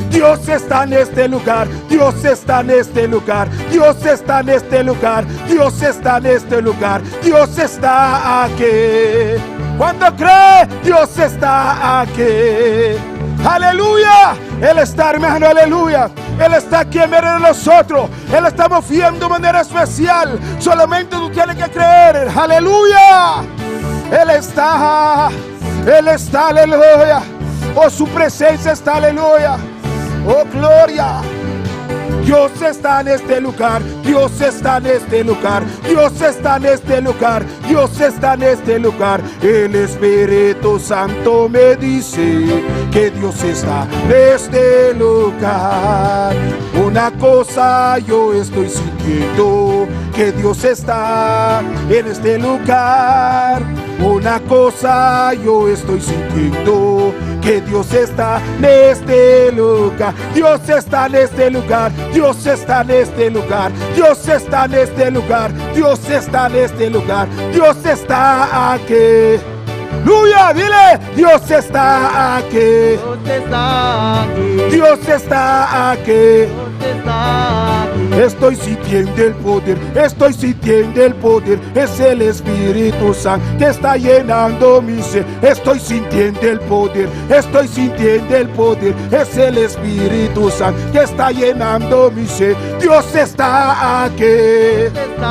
Dios está en este lugar, Dios está en este lugar, Dios está en este lugar, Dios está en este lugar, Dios está aquí. ¿Cuánto cree? Dios está aquí. Aleluya, Él está, hermano, aleluya. Él está aquí en medio de nosotros. Él está moviendo de manera especial. Solamente tú tienes que creer. Aleluya. Él está, aleluya. Oh, su presencia está, aleluya. Oh, gloria. Dios está en este lugar, Dios está en este lugar, Dios está en este lugar, Dios está en este lugar. El Espíritu Santo me dice que Dios está en este lugar. Una cosa yo estoy sintiendo, que Dios está en este lugar. Una cosa yo estoy sintiendo, que Dios está en este lugar. Dios está en este lugar. Dios está en este lugar. Dios está en este lugar. Dios está en este lugar. Dios está aquí. Aleluya, dile, Dios está aquí. Dios está aquí. Dios está aquí. está aquí. Estoy sintiendo el poder, estoy sintiendo el poder. Es el Espíritu Santo que está llenando mi ser. Estoy sintiendo el poder, estoy sintiendo el poder. Es el Espíritu Santo que está llenando mi ser. Dios está aquí.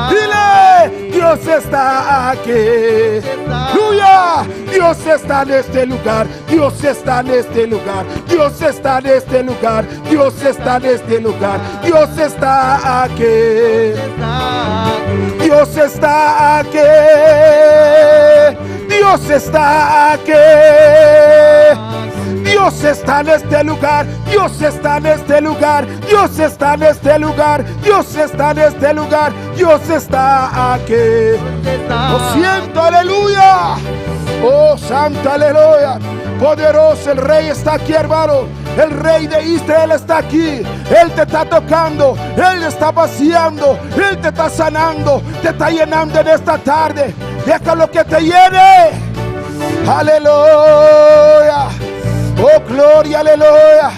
Dile, Dios está aquí. Aleluya. Dios está en este lugar, Dios está en este lugar, Dios está en este lugar, Dios está en este lugar, Dios está aquí. Dios está aquí. Dios está aquí. Dios está en este lugar, Dios está en este lugar, Dios está en este lugar, Dios está en este lugar, Dios está aquí. Lo siento, aleluya. Oh, santo, aleluya. Poderoso, el Rey está aquí, hermano. El Rey de Israel está aquí. Él te está tocando, Él está vaciando, Él te está sanando, te está llenando en esta tarde. Déjalo que te llene. Aleluya. Oh, gloria, aleluya.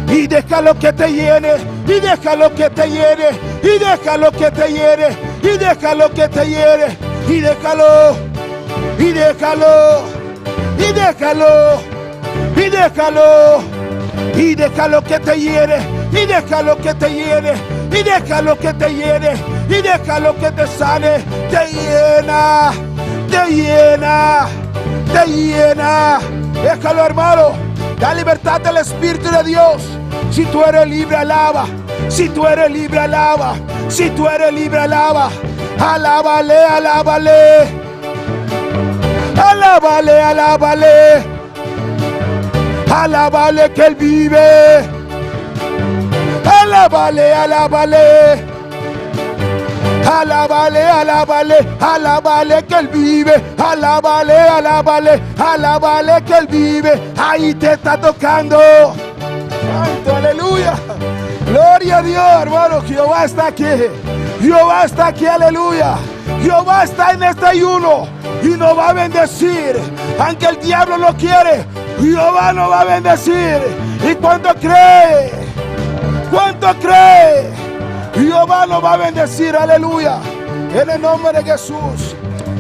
Y déjalo que te llene, y déjalo que te llene, y déjalo que te llene, y déjalo que te llene, y déjalo, y déjalo, y déjalo, y déjalo, y déjalo que te llene, y déjalo que te llene, y déjalo que te llene, y déjalo que te sane. Te llena, te llena, te llena. Déjalo, hermano. La libertad del Espíritu de Dios. Si tú eres libre, alaba. Si tú eres libre, alaba. Si tú eres libre, alaba. Alábale, alábale. Alábale, alábale. Alábale que Él vive. Alábale, alábale. Alábale, alábale, alábale que Él vive. Alábale, alábale, alábale que Él vive. Ahí te está tocando. Santo, aleluya. Gloria a Dios, hermano. Jehová está aquí. Jehová está aquí, aleluya. Jehová está en este ayuno y nos va a bendecir. Aunque el diablo lo quiere, Jehová nos va a bendecir. ¿Y cuánto cree? ¿Cuánto cree? Jehová nos va a bendecir, aleluya. En el nombre de Jesús.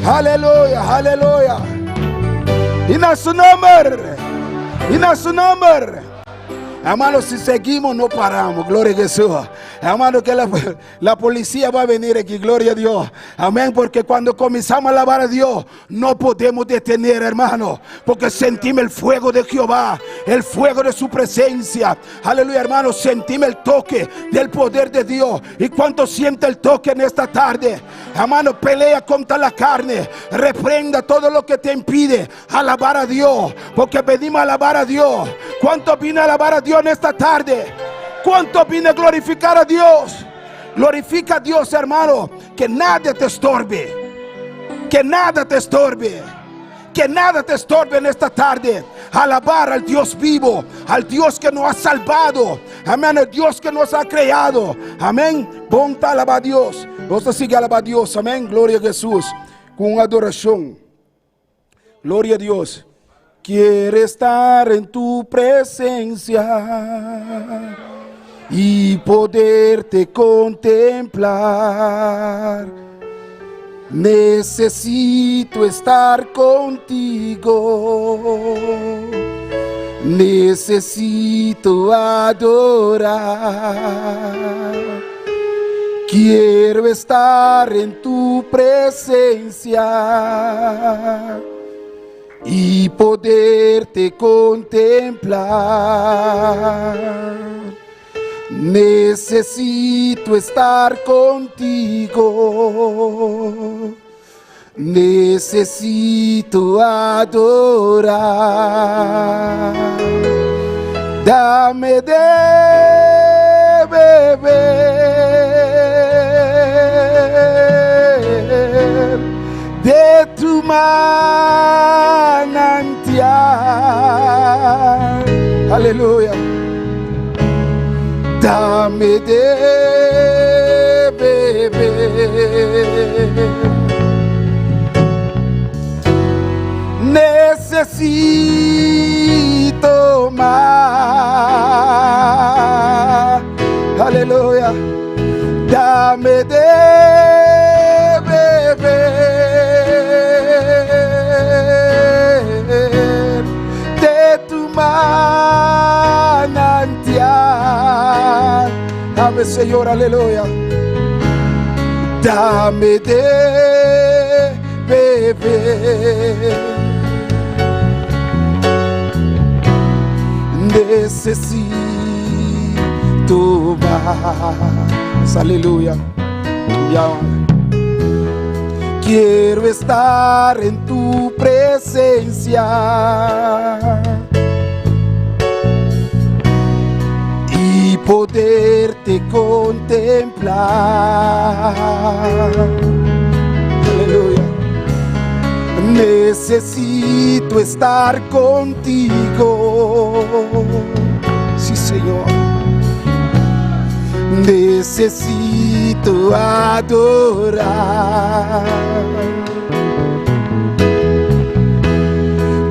Aleluya, aleluya. Y en su nombre. Y en su nombre. Hermanos, si seguimos no paramos, gloria a Jesús. Hermano, que la policía va a venir aquí, gloria a Dios. Amén, porque cuando comenzamos a alabar a Dios, no podemos detener, hermano, porque sentimos el fuego de Jehová, el fuego de su presencia. Aleluya, hermano, sentimos el toque del poder de Dios. ¿Y cuánto siente el toque en esta tarde? Hermano, pelea contra la carne, reprenda todo lo que te impide alabar a Dios, porque venimos a alabar a Dios. ¿Cuánto vino a alabar a Dios en esta tarde? ¿Cuánto vine a glorificar a Dios? Glorifica a Dios, hermano. Que nada te estorbe. Que nada te estorbe. Que nada te estorbe en esta tarde. Alabar al Dios vivo, al Dios que nos ha salvado. Amén, al Dios que nos ha creado. Amén. Ponte a alabar a Dios. Vamos a seguir a alabar a Dios. Amén. Gloria a Jesús. Con adoración. Gloria a Dios. Quiero estar en tu presencia y poderte contemplar. Necesito estar contigo. Necesito adorar. Quiero estar en tu presencia y poderte contemplar. Necesito estar contigo. Necesito adorar. Dame de beber de tu manantial. Aleluya. Dame de beber. Necesito más. Aleluya. dame de beber de tu manantial. Dame, Señor, aleluya. Dame de beber. Necesito más. Aleluya. Ya. Quiero estar en tu presencia y poderte contemplar. Aleluya. Necesito estar contigo. Sí, Señor. Necesito adorar.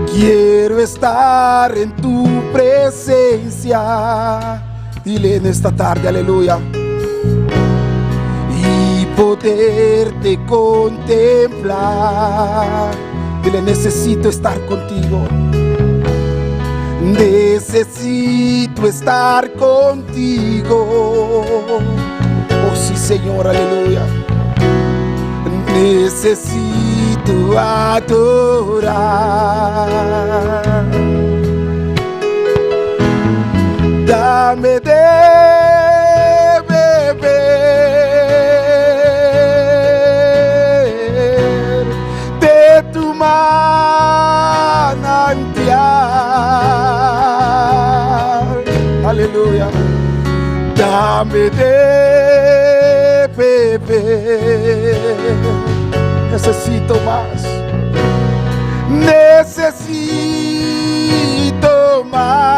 Quiero estar en tu presencia. Dile en esta tarde, aleluya. Y poderte contemplar. Dile, necesito estar contigo. Necesito estar contigo. Oh sí, Señor, aleluya. Necesito adorar. Dame de beber de tu manantial. Aleluya. Dame de beber. Necesito más. Necesito más.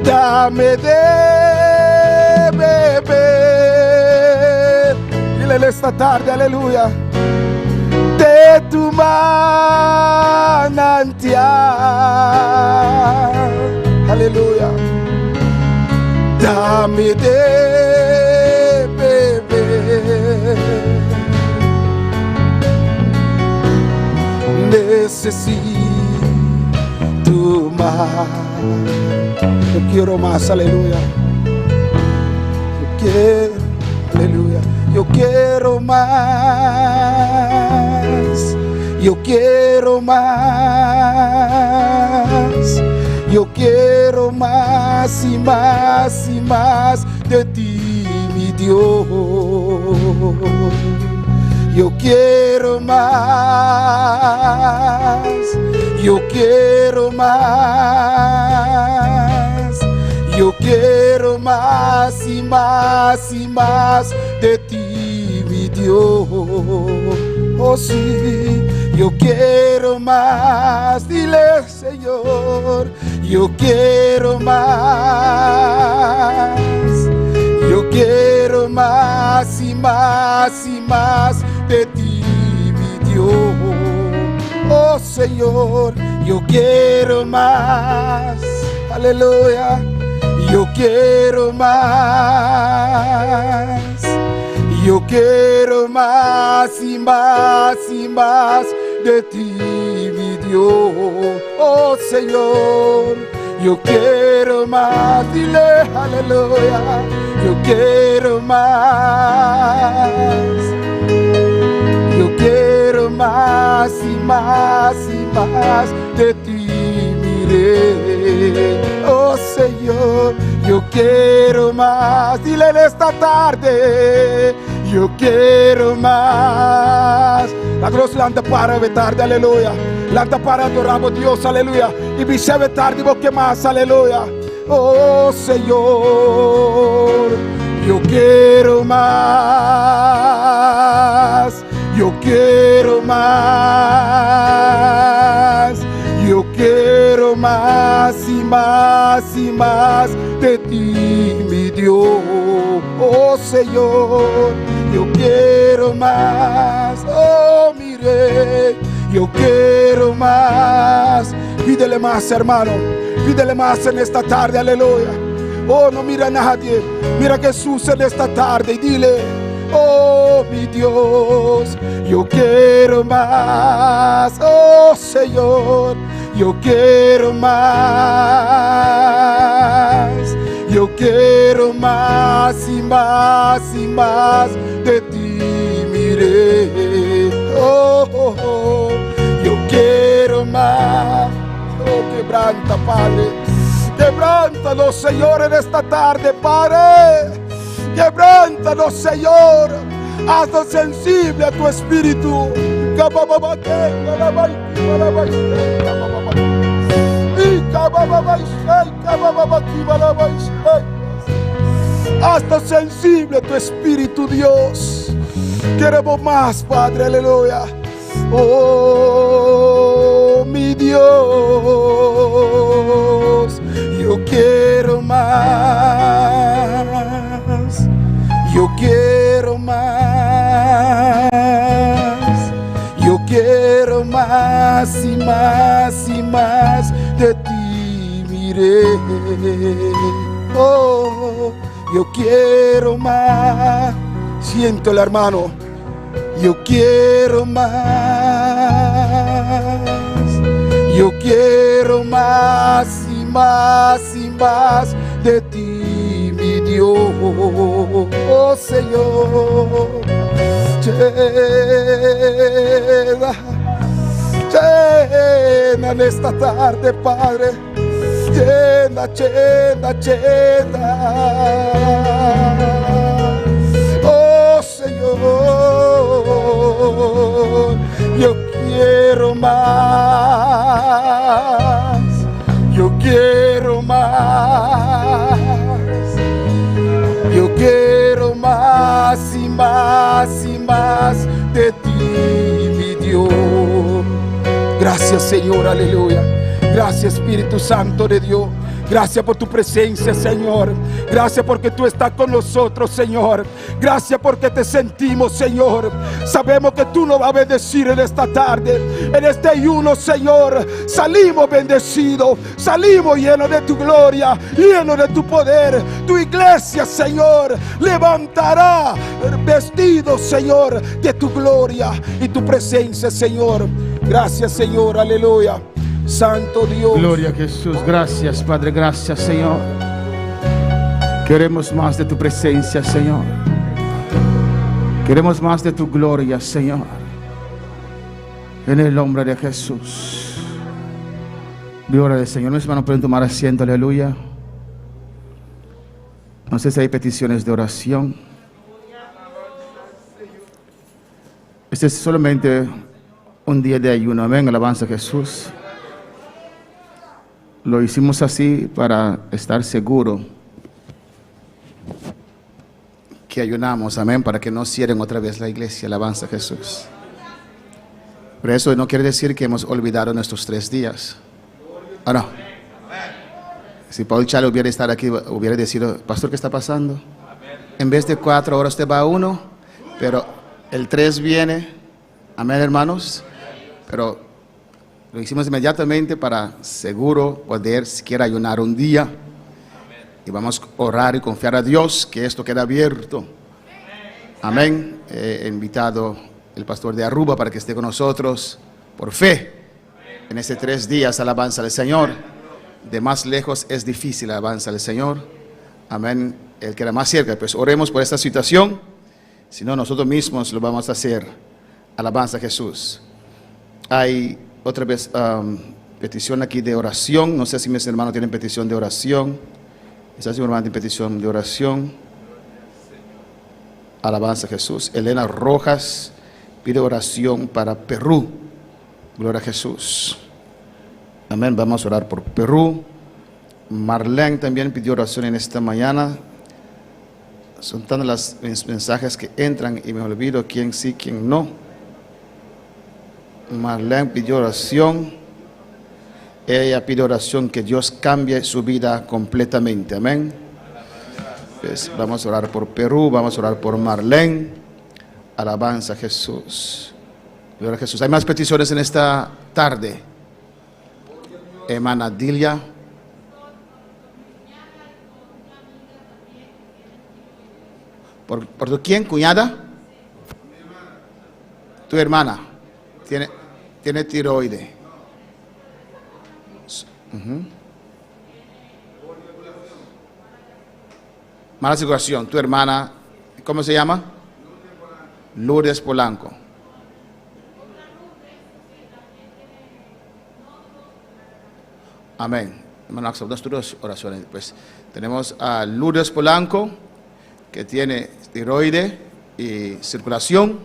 Dame de beber. Dile en esta tarde, aleluya. De tu manantial. Aleluya. Dame de beber. Necesito más. Yo quiero más, aleluya. Yo quiero, aleluya. Yo quiero más. Yo quiero más. Yo quiero más y más y más de ti, mi Dios. Yo quiero más. Yo quiero más. Yo quiero más y más y más de ti, mi Dios. Oh sí, yo quiero más. Dile, Señor, yo quiero más. Yo quiero más y más y más de ti, mi Dios. Oh Señor, yo quiero más. Aleluya. Yo quiero más. Yo quiero más y más y más de ti, mi Dios. Oh Señor, yo quiero más. Dile, aleluya. Yo quiero más. Yo quiero más y más y más de ti, mi Rey. Oh Señor, yo quiero más. Dile en esta tarde, yo quiero más. La cruz lanta para ver tarde, aleluya. Lanta para adorar a Dios, aleluya. Y bisebe tarde, porque más, aleluya. Oh Señor, yo quiero más. Yo quiero más. Yo quiero más y más y más de ti, mi Dios. Oh Señor, yo quiero más. Oh mi Rey, yo quiero más. Pídele más, hermano. Pídele más en esta tarde, aleluya. Oh, no mira a nadie. Mira a Jesús en esta tarde y dile: oh, mi Dios, yo quiero más. Oh, Señor, yo quiero más. Yo quiero más y más y más de ti, mire. Oh, oh, oh, yo quiero más. Oh, quebranta, Padre. Quebrántanos, Señor, en esta tarde, Padre. Quebrántanos, Señor. Haznos sensible a tu espíritu. Haznos sensible a tu espíritu, Dios. Queremos más, Padre, aleluya. Oh, mi Dios, yo quiero más. Yo quiero más. Yo quiero más y más y más de ti, mire. Oh, yo quiero más. Siento el hermano. Yo quiero más. Yo quiero más y más y más de ti, mi Dios. Oh, Señor. Llena en esta tarde, Padre. Llena, llena, llena. Oh, Señor, yo quiero más. Yo quiero más. Yo quiero más y más y más de ti, mi Dios. Gracias, Señor, aleluya. Gracias, Espíritu Santo de Dios. Gracias por tu presencia, Señor. Gracias porque tú estás con nosotros, Señor. Gracias porque te sentimos, Señor. Sabemos que tú nos vas a bendecir en esta tarde. En este ayuno, Señor, salimos bendecidos. Salimos llenos de tu gloria, llenos de tu poder. Tu iglesia, Señor, levantará vestidos, Señor, de tu gloria y tu presencia, Señor. Gracias, Señor, aleluya. Santo Dios. Gloria a Jesús. Gracias, Padre. Gracias, Señor. Queremos más de tu presencia, Señor. Queremos más de tu gloria, Señor. En el nombre de Jesús. Gloria al Señor. Mis hermanos pueden tomar asiento. Aleluya. No sé si hay peticiones de oración. Este es solamente un día de ayuno. Amén. Alabanza a Jesús. Lo hicimos así para estar seguro que ayunamos, amén, para que no cierren otra vez la iglesia. Alabanza a Jesús. Pero eso no quiere decir que hemos olvidado nuestros 3 días. ¿O no? Si Paul Chale hubiera estado aquí, hubiera dicho: pastor, ¿qué está pasando? En vez de 4 horas usted va a 1, pero el 3 viene. Amén, hermanos. Pero lo hicimos inmediatamente para seguro poder siquiera ayunar un día. Y vamos a orar y confiar a Dios que esto quede abierto. Amén. He invitado el pastor de Aruba para que esté con nosotros por fe en este 3 días. Alabanza al Señor. De más lejos es difícil, alabanza al Señor. Amén. El que era más cerca, pues oremos por esta situación. Si no, nosotros mismos lo vamos a hacer. Alabanza a Jesús. Hay otra vez petición aquí de oración. No sé si mis hermanos tienen petición de oración. ¿Está mi hermano tiene petición de oración? Alabanza a Jesús. Elena Rojas pide oración para Perú. Gloria a Jesús. Amén. Vamos a orar por Perú. Marlene también pidió oración en esta mañana. Son tantos los mensajes que entran y me olvido quién sí, quién no. Marlene pidió oración. Ella pide oración que Dios cambie su vida completamente. Amén. Pues vamos a orar por Perú. Vamos a orar por Marlene. Alabanza a Jesús. Gloria a Jesús. Hay más peticiones en esta tarde. Hermana Dilia. ¿Por tu quién? ¿Cuñada? Tu hermana. Tiene tiroides. Mala circulación. Tu hermana, ¿cómo se llama? Lourdes Polanco. Amén. Hermano, aceptamos tus oraciones. Pues tenemos a Lourdes Polanco, que tiene tiroides y circulación.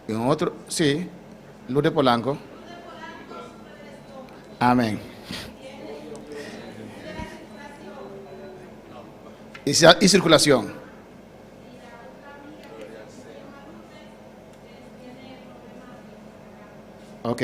Y un otro, sí, Lourdes Polanco. Amén. Y circulación. Ok.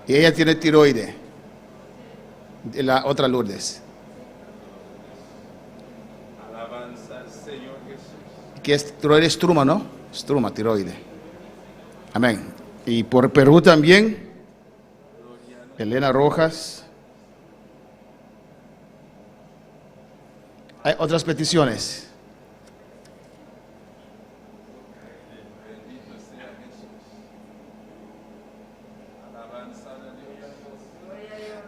Y ella tiene tiroides. La otra Lourdes. Alabanza al Señor Jesús. Que es tiroides struma, ¿no? Struma, tiroides. Amén. Y por Perú también, Elena Rojas. Hay otras peticiones.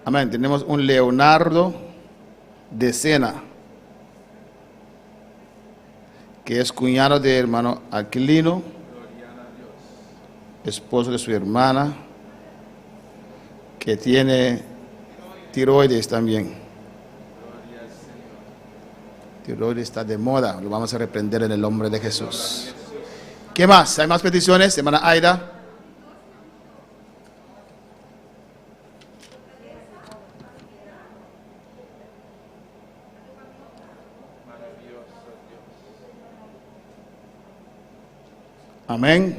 Amén. Tenemos un Leonardo de Sena, que es cuñado de hermano Aquilino, esposo de su hermana, que tiene tiroides también. Tiroides está de moda, lo vamos a reprender en el nombre de Jesús. ¿Qué más? ¿Hay más peticiones, hermana Aida? Amén.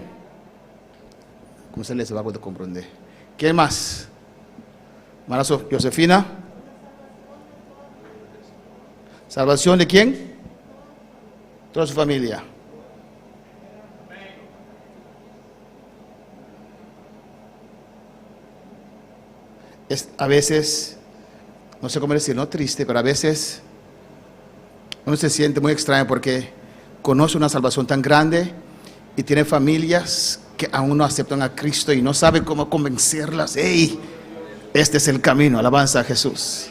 ¿Cómo se les va a poder comprender? ¿Quién más? Hermana Josefina. ¿Salvación de quién? Toda su familia. A veces, no sé cómo decir, no triste, pero a veces uno se siente muy extraño porque conoce una salvación tan grande y tiene familias que aún no aceptan a Cristo y no sabe cómo convencerlas. ¡Ey! Este es el camino, alabanza a Jesús.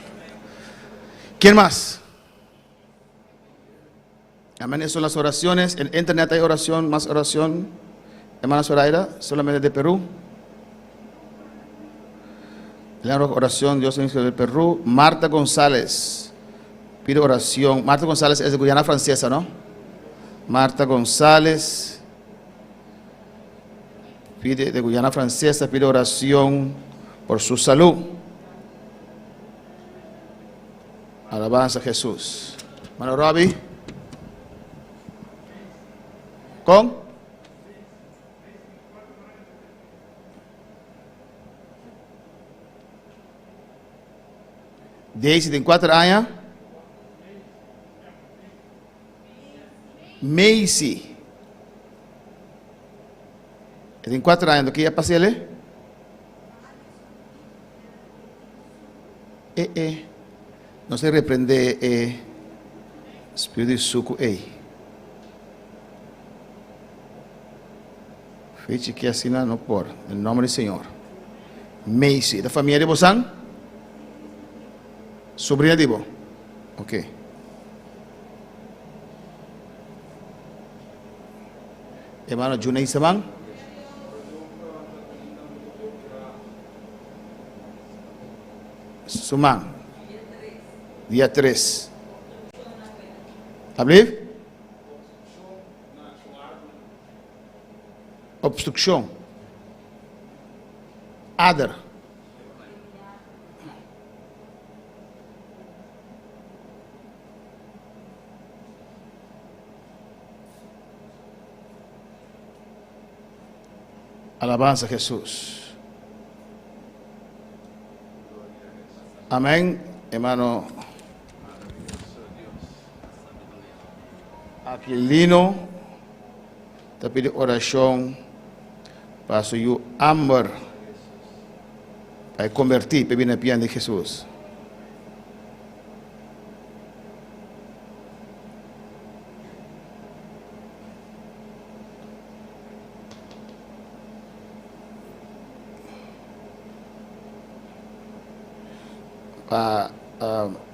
¿Quién más? Amén, esas son las oraciones. En internet hay oración, más oración. Hermana Zoraida, solamente de Perú. La oración, Dios es del Perú. Marta González, pide oración. Marta González es de Guyana Francesa, ¿no? Marta González pide de Guyana Francesa, pide oración por su salud. Alabanza a Jesús. Hermano Robbie. ¿Con? Daisy, tem 4 años. Macy. Tem 4 anos. O que ia passar ele? Não se repreende espírito de suco. Feite que assina não por. Em nome do Senhor. Macy. Da família de Bosan? Sobrinha de Bo. Ok. Hermano Junei Saman. Suman. Dia 3. Abrir? Obstrução. Adder. Alabanza a Jesús. Amén, hermano Aquilino, te pide oración para su amor, para convertir, para venir a pian de Jesús.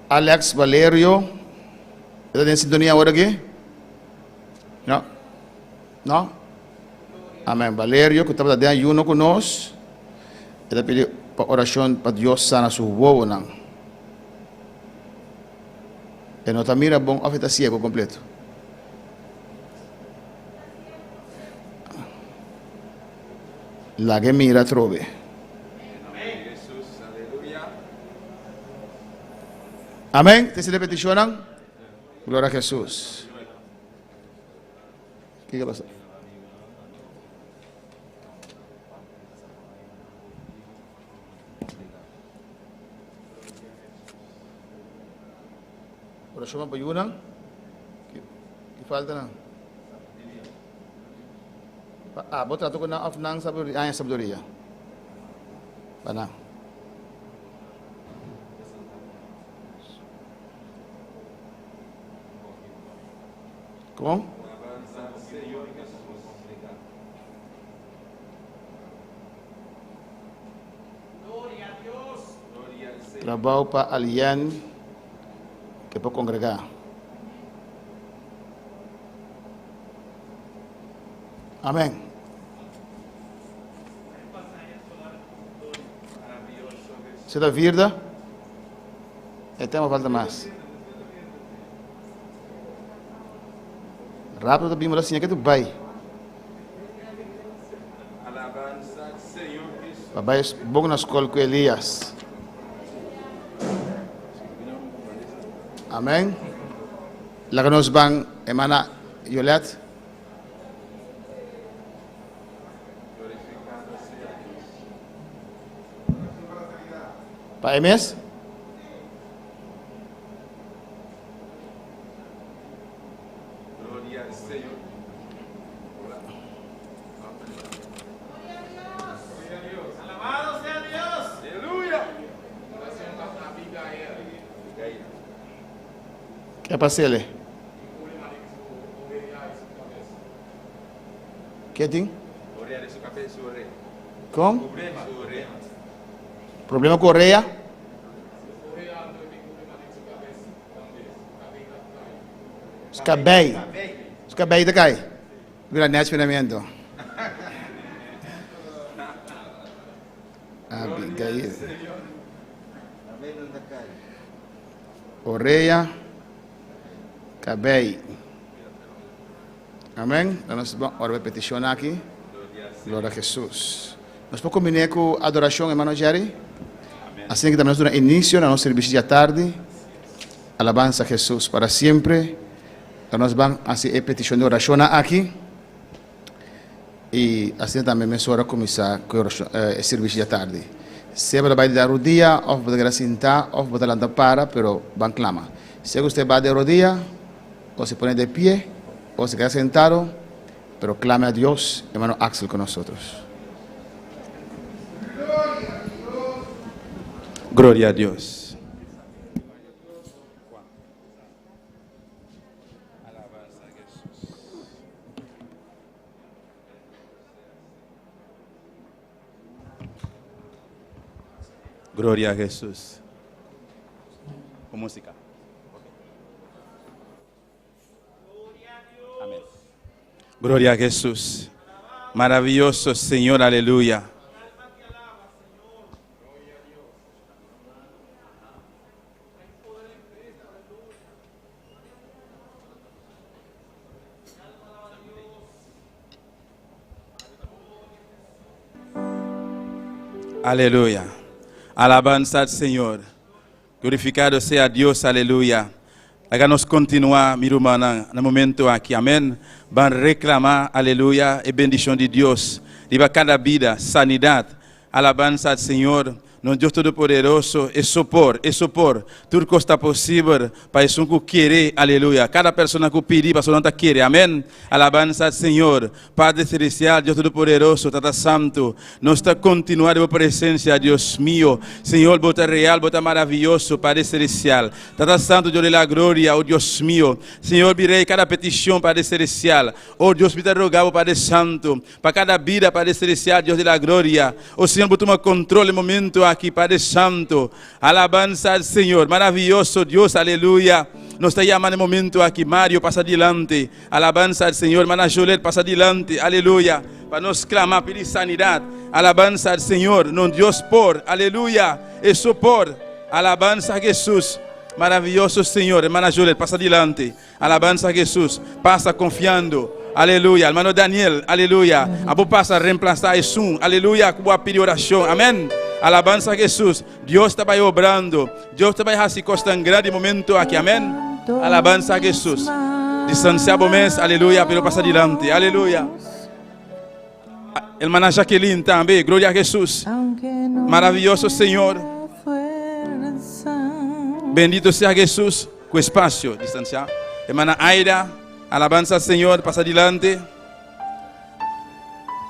Alex Valerio, ¿está en sintonía ahora aquí? No. ¿No? Amén. Valerio, que estaba de ayuno con nosotros, él pide oración para Dios sana su huevo. Él no está mira, bon, está ciego completo. La que mira trove. Amén. ¿Te se peticionan? Gloria a Jesús. ¿Qué pasa? Oración para ayunan. ¿Qué falta? Vos trato con la sabiduría. Para. ¿Cómo? Trabajo para alguien que puede congregar. Amén. ¿Se da vida? Tenemos falta más. Rápido da Bíblia assim, aqui tu vai. Papai, bom na escola com Elias. Amém. Lá que nós vamos, emana Yolete. Para MS? ¿Qué pasa, ele? ¿Qué tiene? ¿Cómo? ¿Problema con orella? Os cabellos de cair. Mira, nesse finamento. Abigail. Orella. Cabello. Amém? Nós vamos orar petição aqui. Glória a Jesus. Nós podemos combinar com a adoração, irmão Jerry? Assim que também nós damos início no nosso serviço de tarde. Alabança a Jesus para sempre. Nós vamos fazer a petição de oração aqui. E assim também nós vamos começar com o serviço de tarde. Se você vai dar o dia, ou vai sentar, ou vai levantar para, pero van clama. Se você vai dar o dia, ou se pone de pie, ou se queda sentado, pero clame a Dios, hermano Axel, con nosotros. Gloria a Dios. Gloria a Jesús. Con música. Amén. Gloria a Jesús. Maravilloso Señor, aleluya. Aleluya. Alabanza al Señor. Glorificado sea Dios, aleluya. Háganos continuar, mi hermana, en el momento aquí, amén. Van a reclamar, aleluya, y bendición de Dios. Viva cada vida, sanidad. Alabanza al Señor. No Dios Todo-Poderoso, es sopor. Tudo que está possível para isso que querer, aleluia. Cada pessoa que pedir, para não querer, amém. Alabança ao Senhor, Padre Celestial, Deus Todo-Poderoso, Tata Santo. Nós está continuando a presença, Deus mío. Senhor, bota real, bota maravilhoso, Padre Celestial. Tata Santo, Deus da glória, oh Deus mío. Senhor, virei cada petição, Padre Celestial. Oh Deus, me rogava, Padre Santo, para cada vida, Padre Celestial, Deus da glória. Oh Senhor, toma controle no momento aqui, Padre Santo. Alabanza al Señor, maravilloso Dios, aleluya. Nos está llamando en el momento aquí, Mario, pasa adelante. Alabanza al Señor, Mana Jolet, pasa adelante, aleluya. Para nos clamar, pedir sanidad. Alabanza al Señor, no Dios por, aleluya. Eso por, alabanza a Jesús. Maravilloso Señor, hermana Jolet, pasa adelante. Alabanza a Jesús, pasa confiando. Aleluya, hermano Daniel, aleluya. Abu pasa a reemplazar eso, aleluya, como a pedir oración, amén. Alabanza a Jesús, Dios está ahí obrando, Dios está ahí así tan grande momento aquí, amén. Alabanza a Jesús. Distanciado mes, aleluya, pero pasa adelante, aleluya. Hermana Jacqueline también, gloria a Jesús. Maravilloso Señor. Bendito sea Jesús, con espacio, distanciado. Hermana Aida, alabanza al Señor, pasa adelante.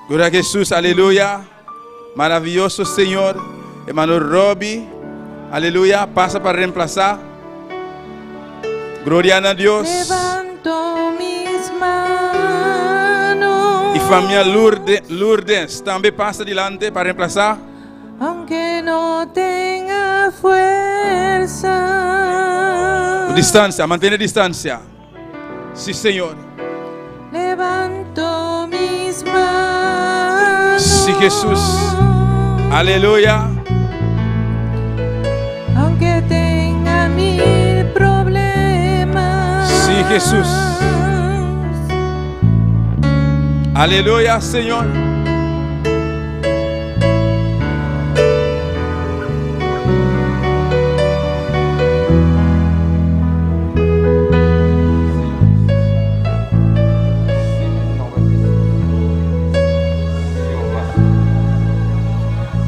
Gloria a Jesús, aleluya. Maravilloso Señor. Hermano Robbie, aleluya, pasa para reemplazar. Gloria a Dios. Levanto mis manos. Y familia Lourdes también pasa adelante para reemplazar. Aunque no tenga fuerza. Distancia, mantiene distancia. Sí, Señor. Levanto mis manos. Sí, Jesús. Aleluya. Aunque tenga 1000 problemas. Sí, Jesús. Aleluya, Señor.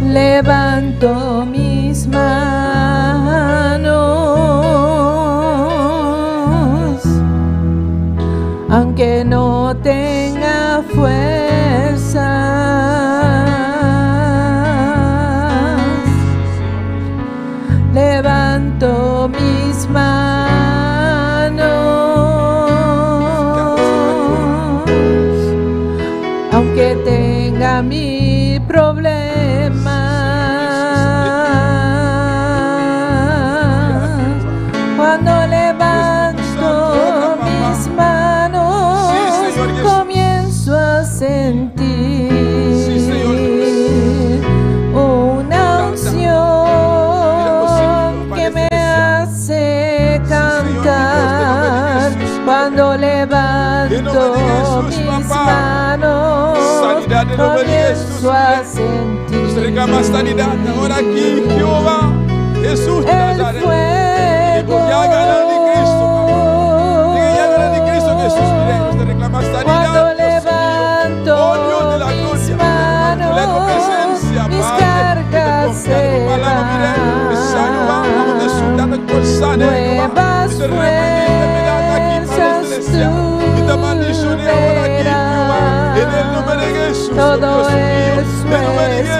Levanto mis manos, aunque no tenga fuerza. Levanto mis manos, aunque tenga 1000 problemas. Cuando levanto mis manos, comienzo a sentir una unción que me hace cantar. Cuando levanto mis manos, comienzo a sentir Jesús de Nazaret. Cuando levanto mis manos, mis cargas se van. Nuevas fuerzas tú verás. Todo eso es posible.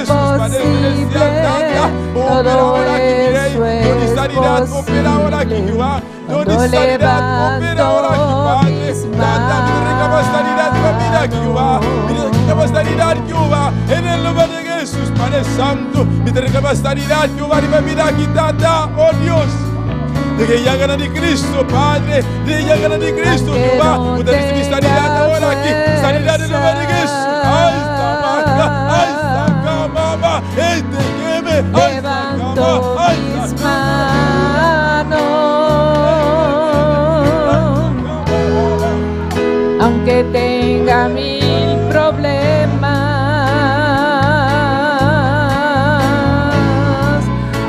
Todo eso es posible. Cuando levanto mis manos, en el nombre de Jesús, Padre Santo, mi sanidad, Jehová, y mira aquí, tata, oh Dios. De que ya gana de Cristo, Padre, de que ya gana de Cristo, Jehová, usted mi sanidad ahora aquí, sanidad en el nombre de Jesús. Ay, está mamá, este que me levanto mis manos, aunque tenga 1000 problemas.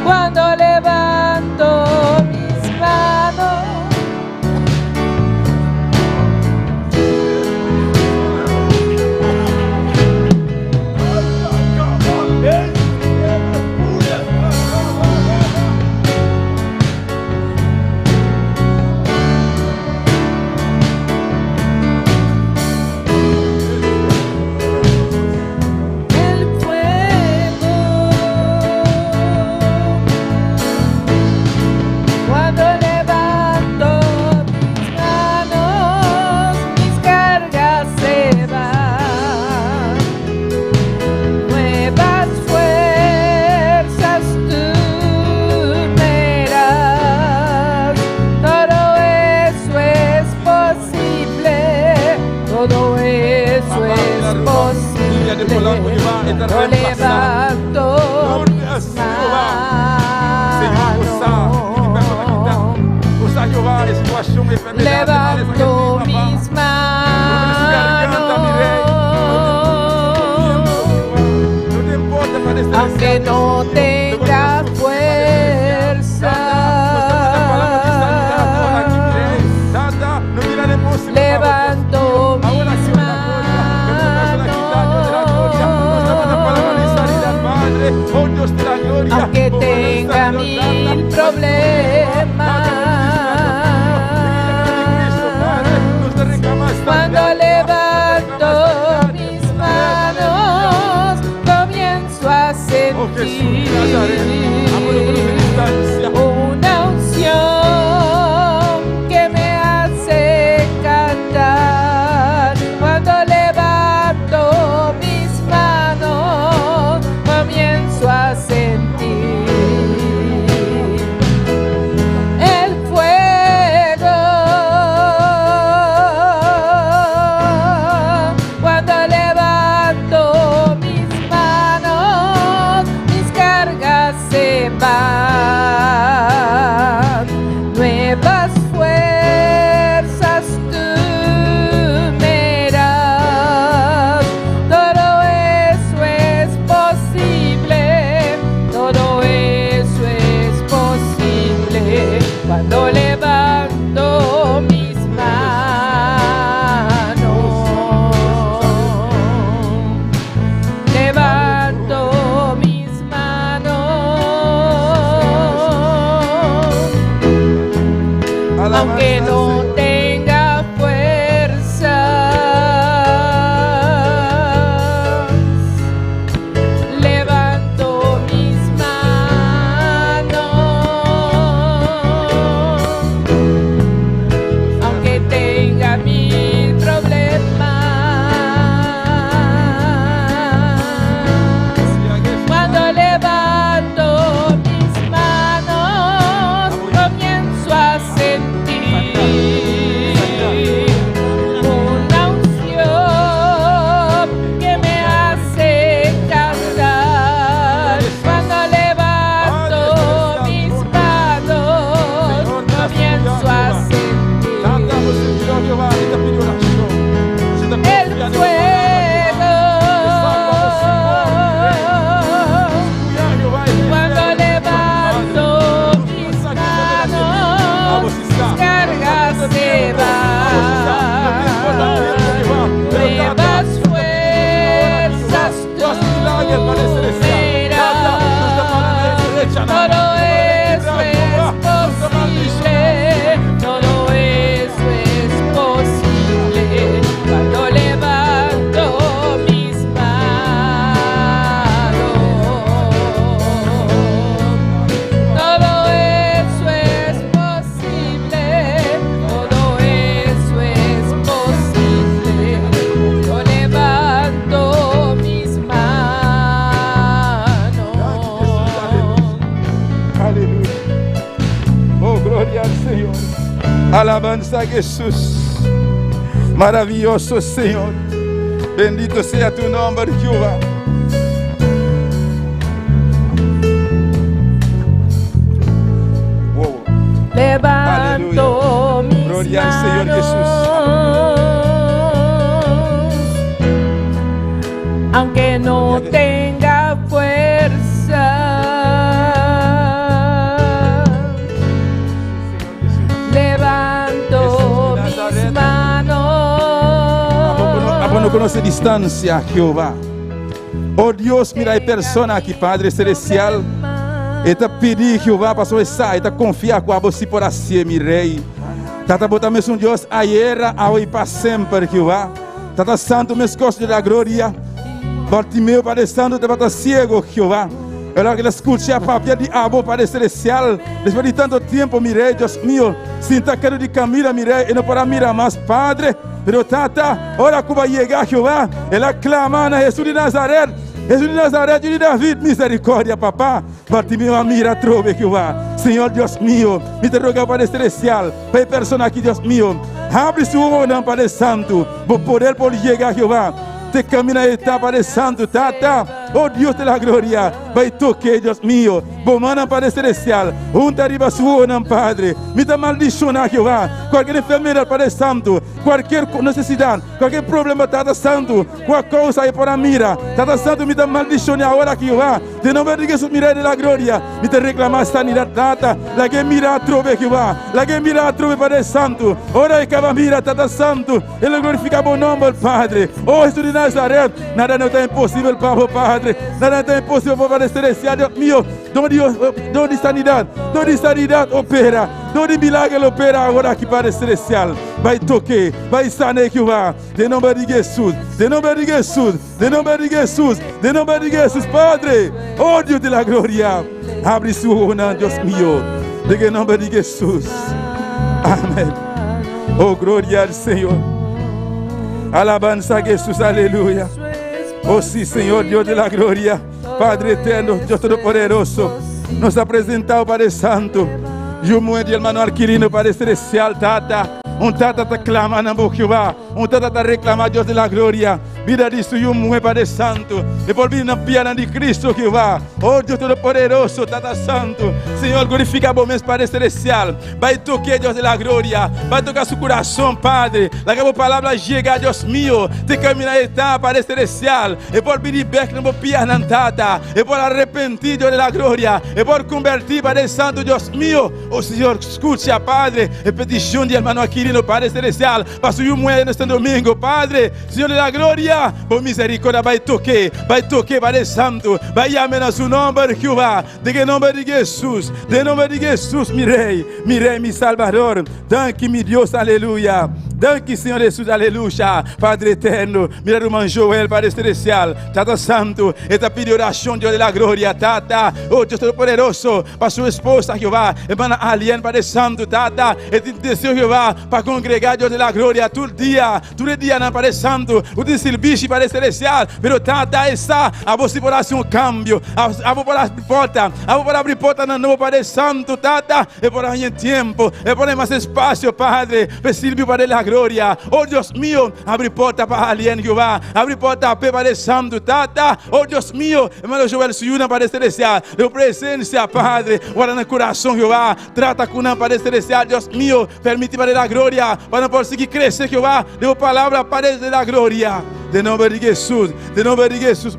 Cuando levanto mis manos, posible. Yo levanto mis manos. Levanto mis manos. Aunque no tenga fuerza, levanto mis manos. Aunque tenga mil problemas, cuando levanto mis manos, comienzo a sentir una unción que me hace cantar. Cuando levanto mis manos, comienzo a sentir el fuego. Cuando levanto mis manos, mis cargas se van. Nuevas fuerzas tú me das. Todo eso es posible. Todo eso es posible. Cuando levanto mis manos, levanto mis manos, aunque no tenga fuerzas. Levanto mis manos, aunque tenga mil problemas. Cuando levanto mis manos, comienzo a sentir una unción que me hace cantar. Cuando levanto mis manos, comienzo a sentir el fuego. Cuando levanto mis manos, mis cargas se van. Nuevas fuerzas tú me das. Todo eso es posible. Todo eso es posible. Cuando levanto mis manos, todo eso es posible. Todo eso es posible. Yo levanto mis manos. Aleluya. Oh, gloria al Señor. Alabanza a Jesús. Maravilloso Señor. Bendito sea tu nombre, Jehová. Wow. Levanto mis Gloria al Señor Jesús. manos, aunque no tenga fuerza. Levanto mis manos. No conoce distancia, Jehová. Oh Dios, mira, hay personas aquí, Padre Celestial. Eta pedir, Jehová, para conversar, eta confiar com você por assim, meu rei. Tata botar mesmo Deus ayer, hoje e para sempre, Jehová. Tata santo, meus costos da glória. Bartimeu, Padre Santo, te bata ciego, Jehová. Eu que escute a papel de abo, Padre Celestial. Después de tanto tempo, meu rei, Deus meu. Sinta quero de caminho, meu rei, e não para mirar mais, Padre. Pero tata, ora como vai chegar, Jehová. Ela clama na Jesus de Nazaré. Jesus de Nazaré, de David, misericórdia, papá. Bartimeu, a mira, trove, Jehová. Senhor, Deus meu, me te roga, Padre Celestial. Pai, persona aqui, Deus meu. Abre seu olho, Padre Santo. Vou poder por chegar, Jehová. te camina y está, Padre Santo, tata. Oh Dios de la gloria, vai toque, Dios mío. Bomana, Padre Celestial, junta arriba su honra, Padre. Mita maldicionar, Jehová. Qualquer enfermedade, Padre Santo, qualquer necessidade, qualquer problema, Tata Santo, qual causa aí para mira. Tata Santo, mita maldicionar agora, Jehová. De nome de Jesus, mira de la gloria. Mita reclamar sanidade, Tata. La que mira trove, Jehová. La que mira trove, Padre Santo. Ora e cava mira, Tata Santo. Ele glorifica bom nome, Padre. Oh, Jesus de Nazaré, nada não está impossível para o Padre. Nada está impossível para o Celestial, Deus meu. Dom de sanidade, opera. Dom de milagre opera agora aqui, Padre Celestial. Vai toque, vai sanar, Jehová. De nome de Jesus, de nome de Jesus, de nome de Jesus, de nome de Jesus, Padre. Oh, Deus de la gloria. Abre su honra, Deus meu. De nome de Jesus. Amém. Oh, glória ao Senhor. Alabanza a Jesus, aleluya. Oh sí, Señor, Dios de la gloria, Padre eterno, Dios todopoderoso, nos ha presentado, Padre Santo, yo muero, hermano Alquilino, Padre Celestial, Tata. Un tata te clama, Nambo Jehová. Un tata te reclama, Dios de la gloria. Vida de su mujer, Padre Santo. Y por vida piana de Cristo, Jehová. Oh, Dios Todopoderoso, Tata Santo. Señor, glorifica vos, Padre Celestial. Vai tocar, Dios de la gloria. Vai tocar su corazón, Padre. La que palabra llega, Dios mío. Te camina está, Padre Celestial. Y por vida back, Nambo piana, Tata. Y por arrepentir, Dios de la gloria. Y por convertir, Padre Santo, Dios mío. Oh, Señor, escucha, Padre. Y petición de hermano aquí. Padre Celestial, para su mujer en este domingo, Padre, Señor de la gloria, por misericordia, vai toque, Padre Santo, vai llamar a su nombre, Jehová, de nombre de Jesús, mi Rey, mi Salvador, danke, mi Dios, aleluya, danke, Señor Jesús, aleluya, Padre eterno, mira hermano Joel, Padre Celestial, Tata Santo, esta pide oración, Dios de la gloria, Tata, oh Dios Todopoderoso, para su esposa, Jehová, hermana Alien, Padre Santo, Tata, esta intención, Jehová, para congregar, Dios de la gloria, todo el día, no, Padre Santo, o servicio, Padre Celestial, pero Tata está, a vos por hacer un cambio, a vos por abrir porta, no, Padre Santo, Tata, es por ahí en tiempo, es por más espacio, Padre, sirve para la gloria, oh Dios mío, abre porta para alguien, Jehová, abre porta para Padre Santo, Tata, oh Dios mío, hermano Joel, soy una, Padre Celestial, de presencia, Padre, guarda en el corazón, Jehová, trata con una, Padre Celestial, Dios mío, permite para la gloria, para por seguir crecer, Jehová, de palabra, Padre de la gloria, de nombre de Jesús,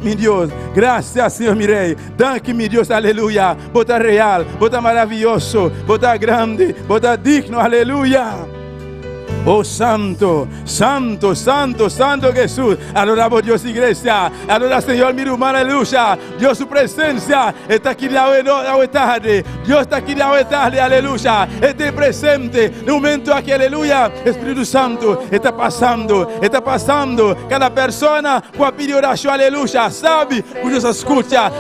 mi Dios, gracias, Señor, mi Rey, danke, mi Dios, aleluya, bota real, bota maravilloso, bota grande, bota digno, aleluya. Oh Santo, Santo, Santo, Santo Jesús. Adoramos Dios, iglesia. Adora Señor, mi hermano, aleluya. Dios, su presencia está aquí de hoy tarde. Dios está aquí de hoy tarde, aleluya. Esté presente. En un momento aquí, aleluya. Espíritu Santo está pasando. Cada persona puede pedir oración, aleluya. Sabe, Dios escucha,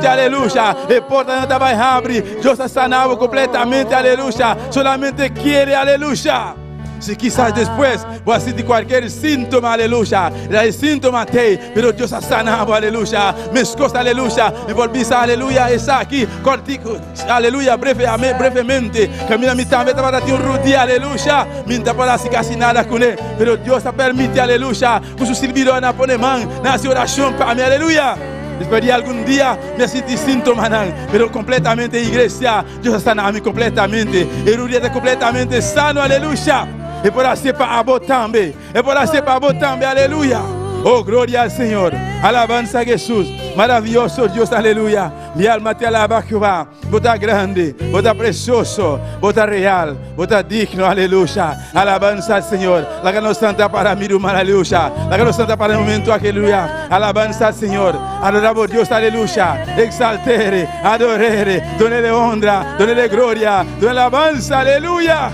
aleluya. La puerta no va a abrir. Dios está sanado completamente, aleluya. Solamente quiere, aleluya. Si quizás después voy a sentir cualquier síntoma, aleluya. El síntoma pero Dios ha sanado, aleluya. Me escosta, aleluya. Me volví, aleluya. Está aquí, cortico, aleluya, brevemente. Camina mi también para ti un rodillo, aleluya. Mientras para así casi nada con él. Pero Dios ha permitido, aleluya. Con su servidor en pone man, nace oración para mí, aleluya. Espero algún día me sentí síntomas, pero completamente, iglesia. Dios ha sanado a mí completamente. El día está completamente sano, aleluya. E por assim para vos também. Aleluya. Oh, gloria al Señor. Alabanza a Jesús. Maravilloso Dios, aleluya. Mi alma te alaba, Jehová. Vos estás grande, vos estás precioso, vos estás real, vos estás digno, aleluya. Alabanza al Señor. La que nos santa para mí, aleluya. La que nos santa para el momento, aleluya. Alabanza al Señor. Adoramos Dios, aleluya. Exaltere, adorere, donele honra, donele gloria, donele alabanza, aleluya.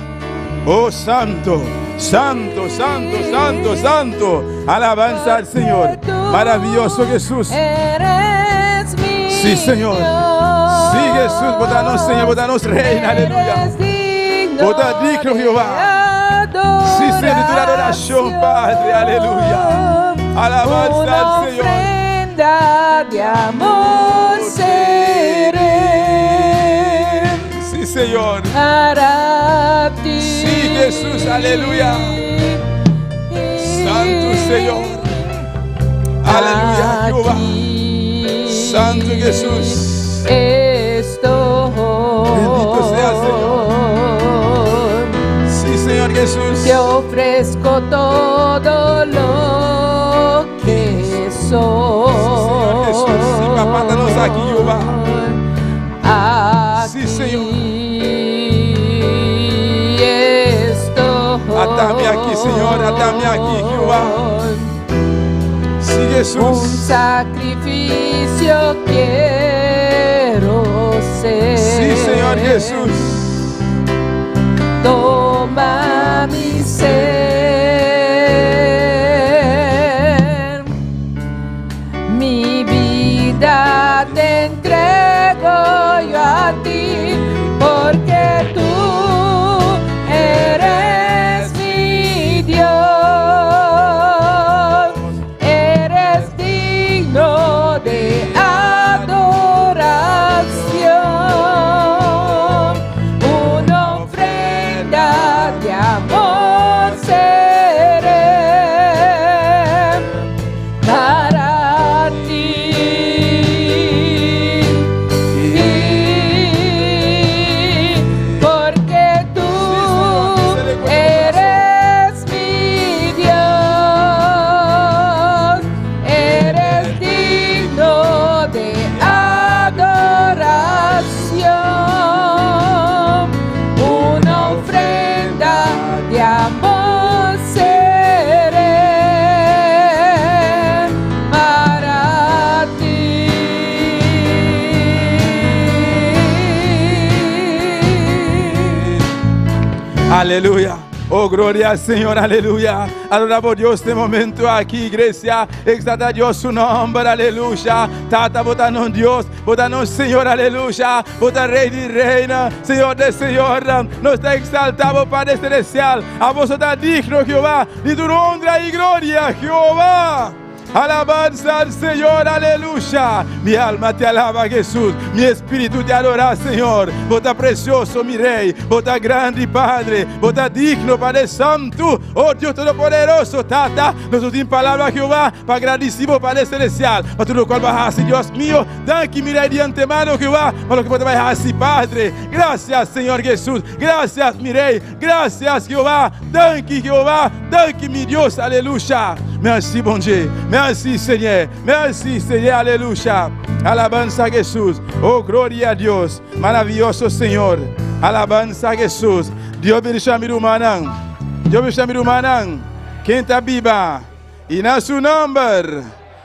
Oh Santo, Santo, Santo, Santo, Santo. Alabanza al Señor. Maravilloso Jesús. Sí, Señor. Sí, Jesús. Botanos, Señor. Botanos, Reina. Aleluya. Bota digno, Jehová. Sí, Señor. De tu adoración, Padre. Aleluya. Alabanza al Señor. Ofrenda de amor seré. Sí, Señor. Para ti. Sí, Jesús, aleluya. Santo Señor. Aleluya, Jehová. Aquí Santo Jesús. estoy. Bendito sea, Señor. Sí, Señor Jesús. Te ofrezco todo lo que soy. Señor Jesús. Sí, papá, danos aquí, Jehová. Aquí Sí, Señor. estoy. Atame aquí, Señor, atame aquí, Jehová. Sí, Un Jesús. sacrificio quiero ser. Sí, Señor Jesús. Toma mi ser, mi vida te entrego yo a ti, porque tú eres mi Dios, eres digno de adoración, una ofrenda de amor seré para ti. Porque tú eres mi Dios, eres digno de adoración, una ofrenda de amor seré para ti. Aleluya. Oh, gloria al Señor, aleluya. Adoramos a Dios este momento aquí, iglesia. Exalta a Dios su nombre, aleluya. Tata, votanos Dios, votanos Señor, aleluya. Vota Rey y Reina, Señor de Señor. Nos está exaltado, Padre Celestial. A vos está digno, Jehová, de tu honra y gloria, Jehová. Alabanza al Señor, aleluya. Mi alma te alaba, Jesús. Mi espíritu te adora, Señor. Vota precioso, mi Rey. Vota grande, Padre. Vota digno, Padre Santo. Oh Dios Todopoderoso, Tata. Nosotros en palabra, Jehová, para agradecimos, Padre Celestial. Para todo lo cual bajaste, Dios mío. Danke, mi Rey, de antemano, Jehová. Para lo que puede bajar así, Padre. Gracias, Señor Jesús. Gracias, mi Rey. Gracias, Jehová. Danke, Jehová. Danke, mi Dios, aleluya. Merci, bon Dieu. Merci, Seigneur. Merci, Seigneur. Aleluya. Alabanza a Jesús. Oh, gloria a Dios. Maravilloso, Señor. Alabanza a Jesús. Dios bendiga a mi hermano. Dios bendiga a mi hermano. Quem está viva. E na su nombre.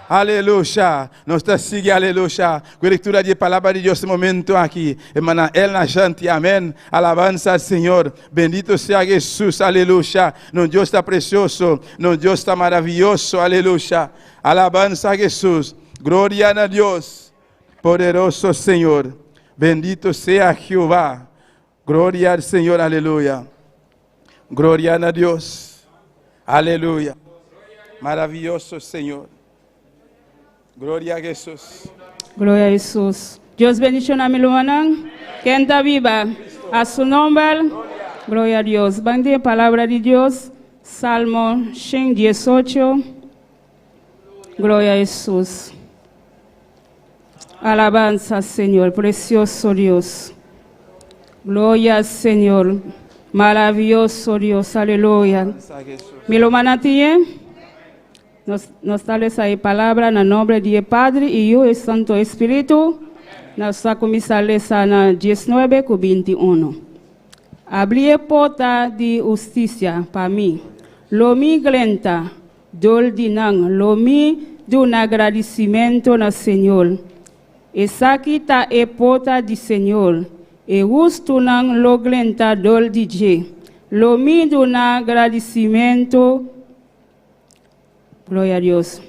Aleluya. Nos está sigue, aleluya. Con lectura de palabra de Dios este momento aquí. Hermana Elna Shanti, amén. Alabanza al Señor. Bendito sea Jesús, aleluya. Nuestro Dios está precioso. Nuestro Dios está maravilloso, aleluya. Alabanza a Jesús. Gloria a Dios. Poderoso Señor. Bendito sea Jehová. Gloria al Señor, aleluya. Gloria a Dios. Aleluya. Maravilloso Señor. Gloria a Jesús. Gloria a Jesús. Dios bendiga a mi hermana. Quien está viva. A su nombre. Gloria a Dios. Bendiga palabra de Dios. Salmo 118. Gloria a Jesús. Alabanza, Señor. Precioso Dios. Gloria al Señor. Maravilloso Dios. Aleluya. Mi hermana tiene. Nos dales ahí palabra en el nombre de Padre y Hijo y Santo Espíritu. Nos comenzamos en 19 con 21. Abrí porta de justicia para mí. Lo mi glenta, dol dinan, lo mi de un agradecimiento al Señor. Esa quita e porta de Señor. E gusto nan lo glenta dol DJ. Lo mi de un agradecimiento. Glória a Deus.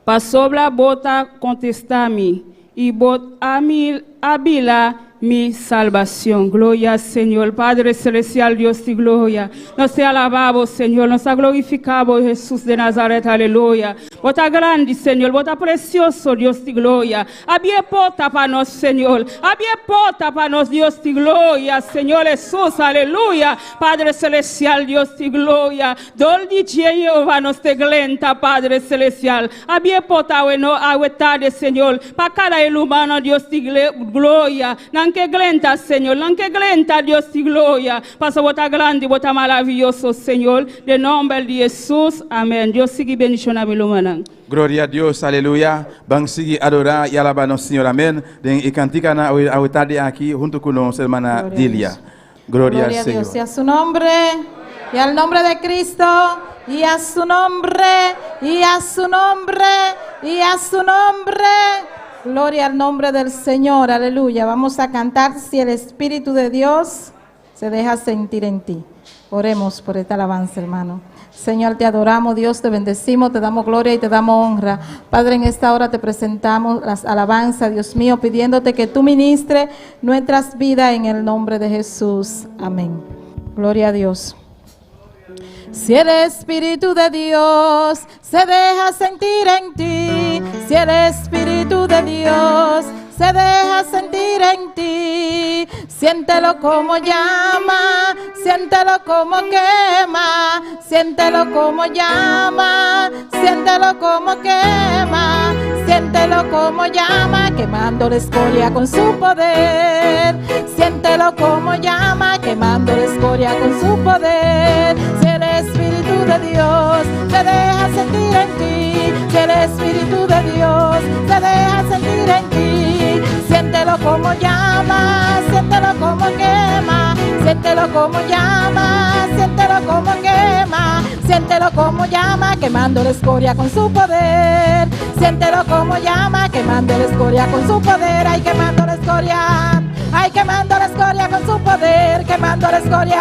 Pasó la bota contestar-me e bot a mim abila mi salvación. Gloria al Señor, Padre celestial, Dios de gloria. Nos te alabamos, Señor, nos glorificamos, Jesús de Nazaret, aleluya. Bota grande, Señor, bota precioso, Dios de gloria. Abie porta para nos, Señor. Abie porta para nos, Dios de gloria, Señor Jesús, aleluya. Padre celestial, Dios de gloria. Doldi Jehová nos te glenta, Padre celestial. Abie porta a tarde, Señor, para cada el humano, Dios de gloria. Que glenta, Señor, que glenta, Dios de gloria. Pasa bota grande, bota maravilloso, Señor, de nombre de Jesús, amén. Dios sigue bendición a mi lumana. Gloria a Dios, aleluya. Vamos a seguir adorar y alabar Señor, amén. Y cantican a tarde aquí junto con nuestra hermana Dilia. Gloria al a Señor. Dios y a su nombre, y al nombre de Cristo, y a su nombre, y a su nombre, y a su nombre. Gloria al nombre del Señor, aleluya. Vamos a cantar si el Espíritu de Dios se deja sentir en ti. Oremos por esta alabanza, hermano. Señor, te adoramos, Dios, te bendecimos, te damos gloria y te damos honra. Padre, en esta hora te presentamos las alabanzas, Dios mío, pidiéndote que tú ministres nuestras vidas en el nombre de Jesús. Amén. Gloria a Dios. Si el Espíritu de Dios se deja sentir en ti, si el Espíritu de Dios se deja sentir en ti, siéntelo como llama, siéntelo como quema, siéntelo como llama, siéntelo como quema, siéntelo como llama, quemando la escoria con su poder, siéntelo como llama, quemando la escoria con su poder. Si el Espíritu de Dios se deja sentir en ti, si el Espíritu de Dios se deja sentir en ti, siéntelo como llama, siéntelo como quema, siéntelo como llama, siéntelo como quema, siéntelo como llama, quemando la escoria con su poder, siéntelo como llama, quemando la escoria con su poder, ay, quemando la escoria. Ay, quemando la escoria con su poder, quemando la escoria.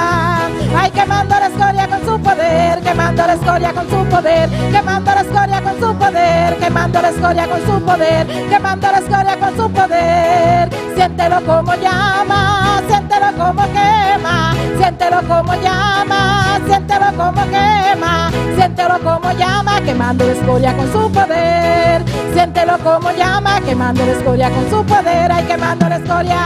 Ay, quemando la escoria con su poder, quemando la escoria con su poder, quemando la escoria con su poder, quemando la escoria con su poder, quemando la escoria con su poder. Siéntelo como llama, siéntelo como quema, siéntelo como llama, siéntelo como quema, siéntelo como llama, quemando la escoria con su poder. Siéntelo como llama, quemando la escoria con su poder, ay, quemando la escoria.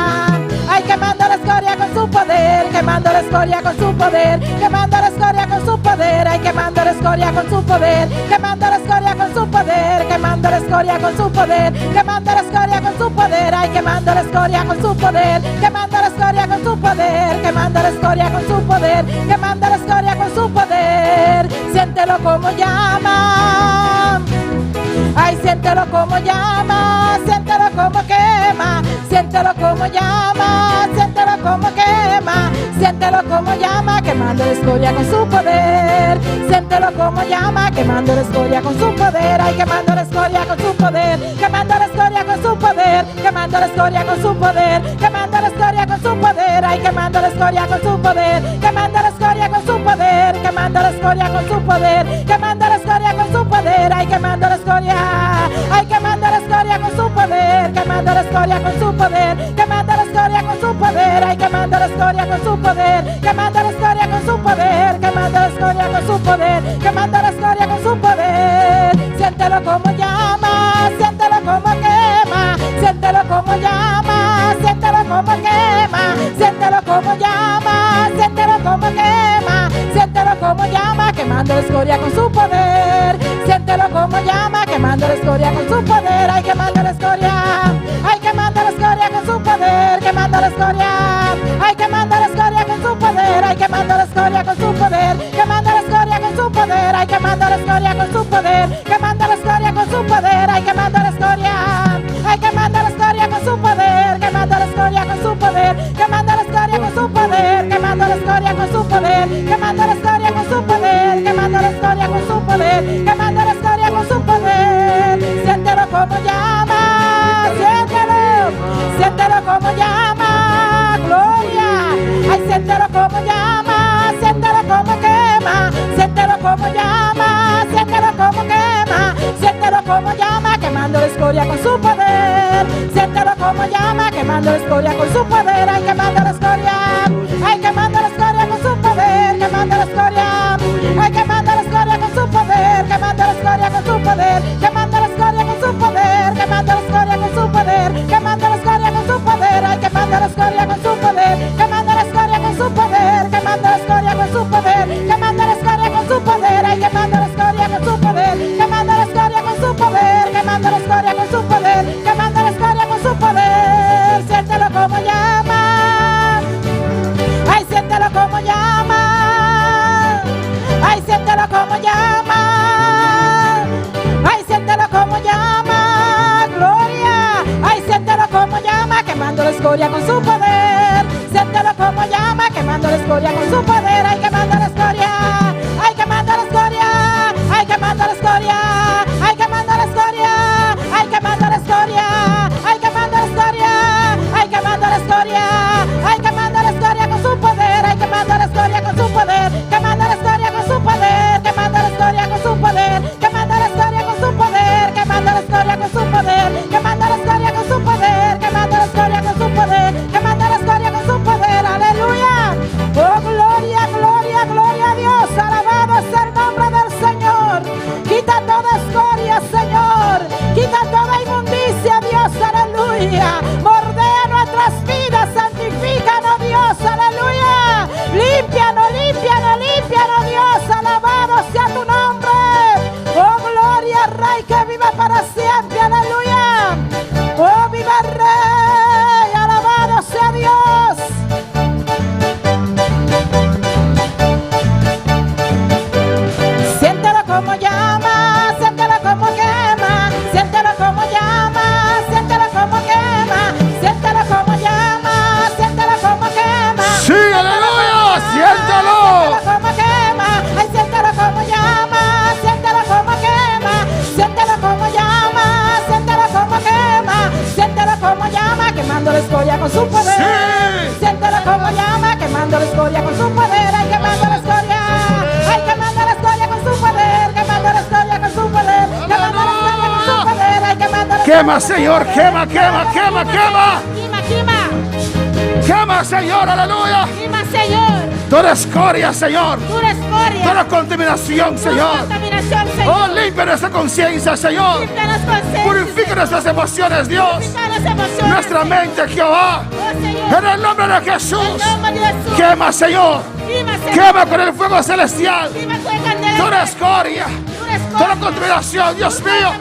Ay, quemando la escoria con su poder, quemando la escoria con su poder, quemando la escoria con su poder, ay, quemando la escoria con su poder, quemando la escoria con su poder, quemando la escoria con su poder, quemando la escoria con su poder, ay, quemando la escoria con su poder, quemando la escoria con su poder, quemando la escoria con su poder, quemando la escoria con su poder. Siéntelo como llama. Ay, siéntelo como llama, siéntelo como quema, siéntelo como llama, siéntelo como quema, siéntelo como llama, quemando la escoria con su poder, siéntelo como llama, quemando la escoria con su poder, ay, quemando la escoria con su poder, quemando la escoria con su poder, quemando la escoria con su poder, quemando la escoria con su poder, ay, quemando la escoria con su poder, quemando la escoria con su poder, quemando la escoria con su poder, quemando la escoria con su poder, ay, quemando la escoria. Ay, quemando la escoria con su poder, quemando la escoria con su poder, quemando la escoria con su poder, ay, quemando la escoria con su poder, quemando la escoria con su poder, quemando la escoria con su poder, quemando la escoria con su poder. Siéntelo como llama, siéntelo como quema, siéntelo como llama, siéntelo como quema, siéntelo como llama, siéntelo como quema, siéntelo como llama, quemando la escoria con su poder, siéntelo como llama, quemando la escoria con su poder, ay, quemando la escoria, ay, quemando la escoria con su poder, quemando la escoria, ay, quemando la escoria con su poder, ay, quemando la escoria con su poder, quemando la escoria con su poder, ay, quemando la escoria con su poder, quemando la escoria con su poder, ay, quemando la escoria, ay, quemando la escoria con su poder, quemando la escoria con su poder, quemando la escoria con su poder, quemando la escoria con su poder, quemando la escoria con su poder, quemando la escoria con su poder, quemando la escoria con su poder. Siéntelo como llama, siéntelo, siéntelo como llama, gloria. Ay, siéntelo como llama, siéntelo como quema, siéntelo como llama, siéntelo como quema, quemando la escoria con su poder, ay, quemando la escoria, ay, quemando la escoria con su poder, quemando la escoria, ay, quemando la escoria con su poder, quemando la escoria con su poder, quemando la escoria con su poder, quemando la escoria con su poder, quemando la escoria con su poder, ay, quemando la escoria con su poder, quemando la escoria con su poder, quemando la escoria con su poder, quemando la escoria con su poder, ay, quemando la escoria con su poder, quemando la escoria con su poder, quemando la escoria con su poder, quemando la escoria con su poder, siéntelo como llama, ay, siéntelo como llama, ay, siéntelo como llama, ay, siéntelo como llama, gloria, ay, siéntelo como llama, quemando la escoria con su poder, siéntelo como llama, quemando la escoria con su poder, ay, quemando la escoria, ay, quemando la escoria, ay, quemando la escoria, ay, quemando la escoria, ay, quemando la escoria, ay, quemando la escoria, ay, quemando la escoria, ay, quemando la escoria con su poder, ay, quemando la escoria con su poder, quemando la escoria con su poder, quemando la escoria con su poder, quemando la escoria con su poder, quemando la escoria con su poder, quemando la escoria con su poder, quemando la escoria con su poder, quemando la escoria con su poder, aleluya, oh gloria, gloria, gloria a Dios, alabado es el nombre del Señor, quita toda escoria, Señor, quita toda inmundicia, Dios, aleluya, mordea nuestras vidas, santifícanos, Dios, aleluya, límpianos, límpianos, límpianos, Dios, alabado sea tu nombre, oh gloria, Rey que viva para siempre, aleluya, oh viva el Rey, alabado sea Dios. Siéntelo como llama, siéntelo como quema, siéntelo como llama, siéntelo como quema, siéntelo como llama, siéntelo como quema. Sí, aleluya, siéntelo. Siéntelo como quema, ay, siéntelo como llama, siéntelo como quema, siéntelo como llama, siéntelo como quema, siéntelo como llama, quemando la escoria con su poder. Sí. Siéntelo como llama, quemando la escoria con su poder, ay, quemando la escoria, ay, quemando la escoria con su poder, quemando la escoria con su poder, quemando la escoria con su poder, ay, quemando la Quema, Señor, quema, quema, quema, quema. quema, quema, Quema, Señor, aleluya. quema, Señor, Toda escoria, Señor. pura escoria, Toda contaminación, Señor. contaminación, Señor, Oh, limpia nuestra conciencia, Señor. límpianos conciencia, Purifica nuestras emociones, Dios. purifica las emociones, Nuestra mente, Jehová. oh Señor, En el nombre de Jesús. en nombre de Jesús, Quema, Señor. quema, Señor, Quema con el fuego celestial. quema con el candela, Toda escoria. pura escoria, Toda contaminación, Dios mío.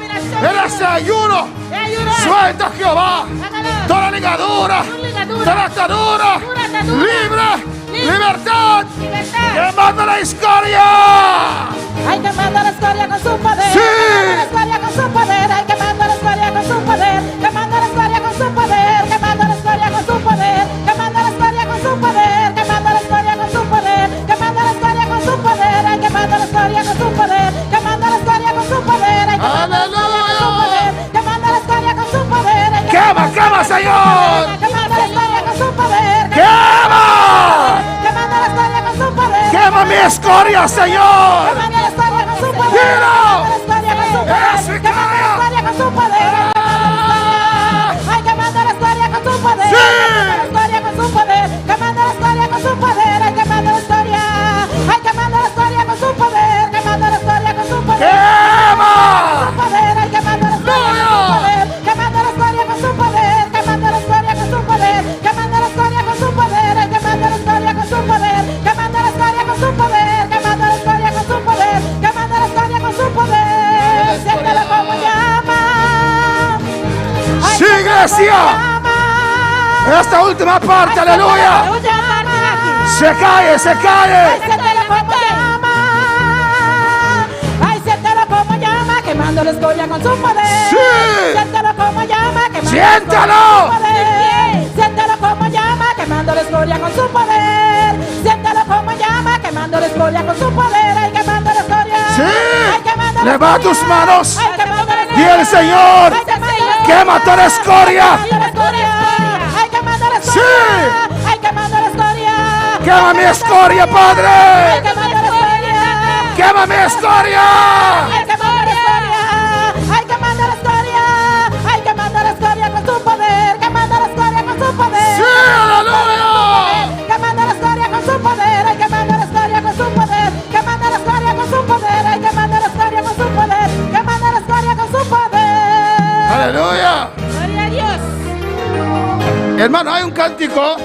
En ese ayuno. ayuda, Suelta, Jehová. hágalo, Toda ligadura. ligadura, Toda atadura. toda atadura, Libre. Libertad. libertad, Quemando la escoria. ay, quemando la escoria con su poder, Sí. quemando la escoria con su poder, ay, quemando la escoria con su poder, quemando la escoria con su poder, quemando la escoria con su poder, quemando la escoria con su poder, quemando la escoria con su poder, quemando la escoria con su poder, ay, quemando la escoria con su poder, quemando la escoria con su poder, ay, quemando la escoria con su poder, quemando la escoria con su poder, ay, Quema, quema, Señor. quemando la escoria con su poder, Quema. quemando la escoria con su poder, Quema mi escoria, Señor. quemando la escoria con su poder, Dilo. quemando la escoria con su poder, Eso, quemando la escoria con su poder, ay, quemando la escoria con su poder, Sí. quemando la escoria con su poder, quemando la escoria con su poder, ay, quemando la escoria, ay, quemando la escoria con su poder, quemando la escoria con su poder, Quema. poder, ay, quemando la escoria con su poder, quemando la escoria con su poder, quemando la escoria con su poder, quemando la escoria con su poder, ay, quemando la escoria con su poder, quemando la escoria con su poder, quemando la escoria con su poder, quemando la escoria con su poder, siéntelo como llama, ay, Sí, siéntelo como iglesia. llama, Esta última parte, aleluya. Se cae, se cae. siéntelo como llama, ay, siéntelo como llama, quemando la escoria con su poder, Sí. siéntelo como llama, quemando Siéntalo. siéntelo como llama, quemando la escoria con su poder, siéntelo como llama, quemando la escoria con su poder, ay, quemando la escoria, Sí. ay, quemando la Levanta escoria, tus manos. ay, quemando la Y el Señor ay, quemando la escoria, quema toda escoria. quemando la escoria, ay, quemando la escoria, Sí. ay, quemando la escoria, Quema mi escoria, ay, Padre. quemando la escoria, Quema mi escoria. ay, quemando la escoria, ay, quemando la escoria, ay, quemando la escoria con su poder, quemando la escoria con su Aleluya. Gloria a Dios. Hermano, hay un cántico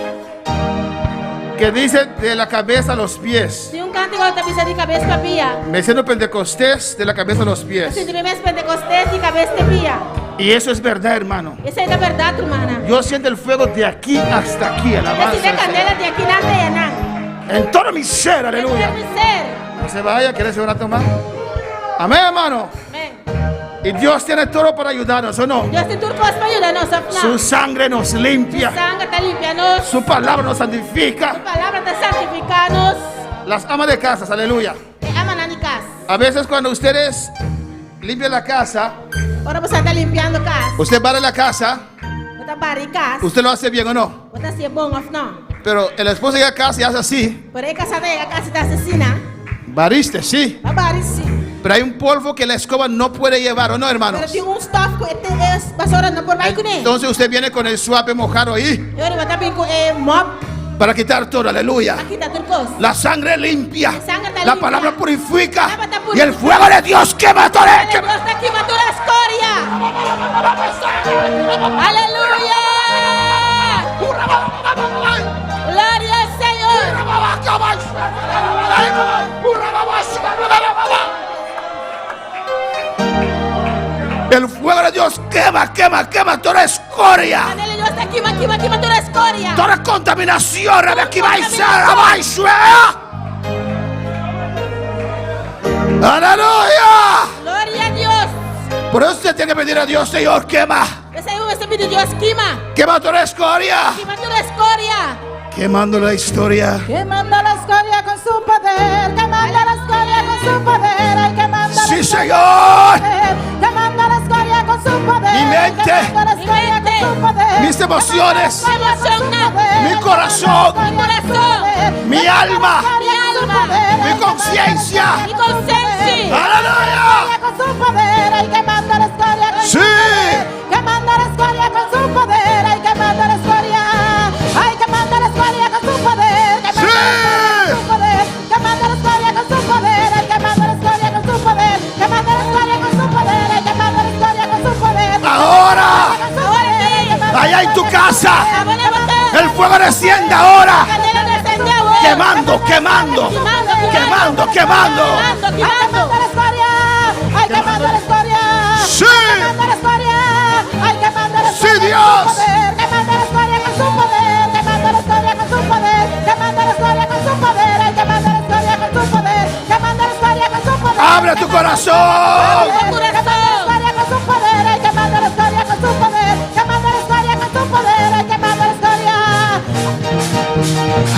que dice de la cabeza a los pies. Tem cântico que bisa de cabeça para pia. Me siento Pentecostés de la cabeza a los pies. Assim, de mes Pentecostés de cabeça de pia. Y eso es verdad, hermano. Essa é a verdade, hermana. Yo siento el fuego de aquí hasta aquí. Alabanza. Assim, de al Señor. candela de aqui na Teanã. En todo mi ser, aleluya. No se vaya, ¿quieres hacer una toma? Amén, hermano. Amém. Y Dios tiene todo para ayudarnos, ¿o no? Deus tem tudo para ajudar nós. Su sangre nos limpia. Sangue está limpiando. Su palabra nos santifica. A palavra está santificando. Las amas de casas, aleluya. Ama na casa. A veces cuando ustedes limpian la casa, Ora você está limpando casa. usted barre la casa, Você está barrando casa. usted lo hace bien o no. Você está bom ou não? Pero el esposo llega a casa y hace así. Por aí casa a casa está assassina. Bariste, sí. A barri sim. Pero hay un polvo que la escoba no puede llevar, ¿o no, hermanos? Pero tem stuff que é vassoura não por vai com ele. Entonces usted viene con el suave mojado ahí Eu vou estar bem com mop. para quitar todo, aleluya. Aqui está tudo coisa. La sangre limpia, sangre está la limpia. palabra purifica La palabra está y el fuego de Dios quema todo. Deus está aqui matando a escória. Aleluia. Glória ao Senhor. El fuego de Dios quema, quema, quema toda escoria, Deus está aqui matando a escória. toda contaminación. Aquí va a ser, aleluya. Glória a Deus. Por eso usted tiene que pedir a Dios, Señor, quema, Esse aí você pediu Deus queima. quema toda escoria, Queima toda a escória. quemando la historia. Quemando la escoria con su poder, quemando la escoria con su poder, ay, quemando la Sí, escoria Señor. con su poder, quemando la escoria con su poder, Mi mente, quemando la escoria con su poder, mis emociones, quemando la escoria con su poder, mi corazón, quemando la escoria con su poder, mi alma, mi ay, conciencia. E consciência. Aleluya. con su poder, ay, quemando la escoria con Sí. su poder, quemando la escoria con su poder, ay, quemando la escoria, ay, quemando la escoria con su poder, quemando Sí. la escoria con su poder, quemando la escoria con su poder, ay, quemando la escoria con su poder, quemando la escoria con su poder, ay, quemando la escoria con su poder, Ahora, con su poder, quemando allá la en tu escoria casa, con su poder, el fuego desciende ahora, Canela descendeu hoje. quemando, quemando, quemando, quemando. ay, quemando la escoria, ay, quemando la escoria, Sí. quemando la escoria, ay, quemando la Sí, escoria Dios. con su poder, quemando la escoria con su poder, quemando la escoria con su poder, quemando la escoria con su poder, ay, quemando la escoria con su poder, quemando la escoria con su poder. Abre tu corazón. Quemando la escoria con su poder, ay, quemando la escoria con su poder, quemando la escoria con su poder, ay, quemando la escoria.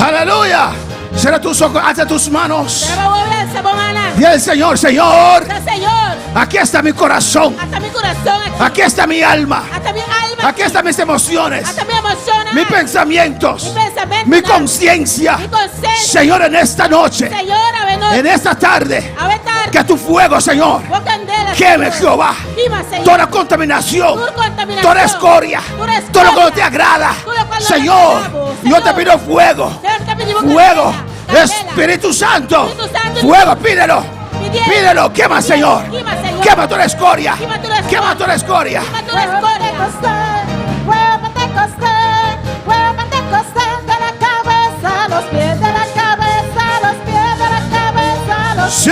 Aleluya. Cierra tus ojos, alza tus manos. Traba o braço, bom Ana. Y el Señor, Señor, Senhor, aquí está mi corazón, hasta mi coração aqui. aquí está mi alma, Hasta mi alma. aquí están mis emociones, Hasta mi emociona. mis pensamientos, Mi pensamento. mi conciencia. Mi conciencia. Señor, en esta noche, Senhor, a ver, en esta tarde, a ver, tarde. que tu fuego, Señor, Vou candela. queme, Senhor. Jehová, Queima, Senhor. toda contaminación, Toda contaminación. toda escoria, Toda escoria. todo lo que no te agrada. Todo lo cual no Señor, te agrada, yo te Señor. pido fuego, Senhor, te pedimos fuego, candela, candela. Espíritu Santo, Espíritu Santo. fuego, pídelo, Pidiendo. pídelo, quema, Señor, Quema, Señor. quema toda escoria, Quema toda escoria. quema toda escoria. Queima toda Fuego escória. Pentecostés, fuego Pentecostés, fuego Pentecostés, de la cabeza a los pies, de la cabeza a los pies, de la cabeza a los Sí,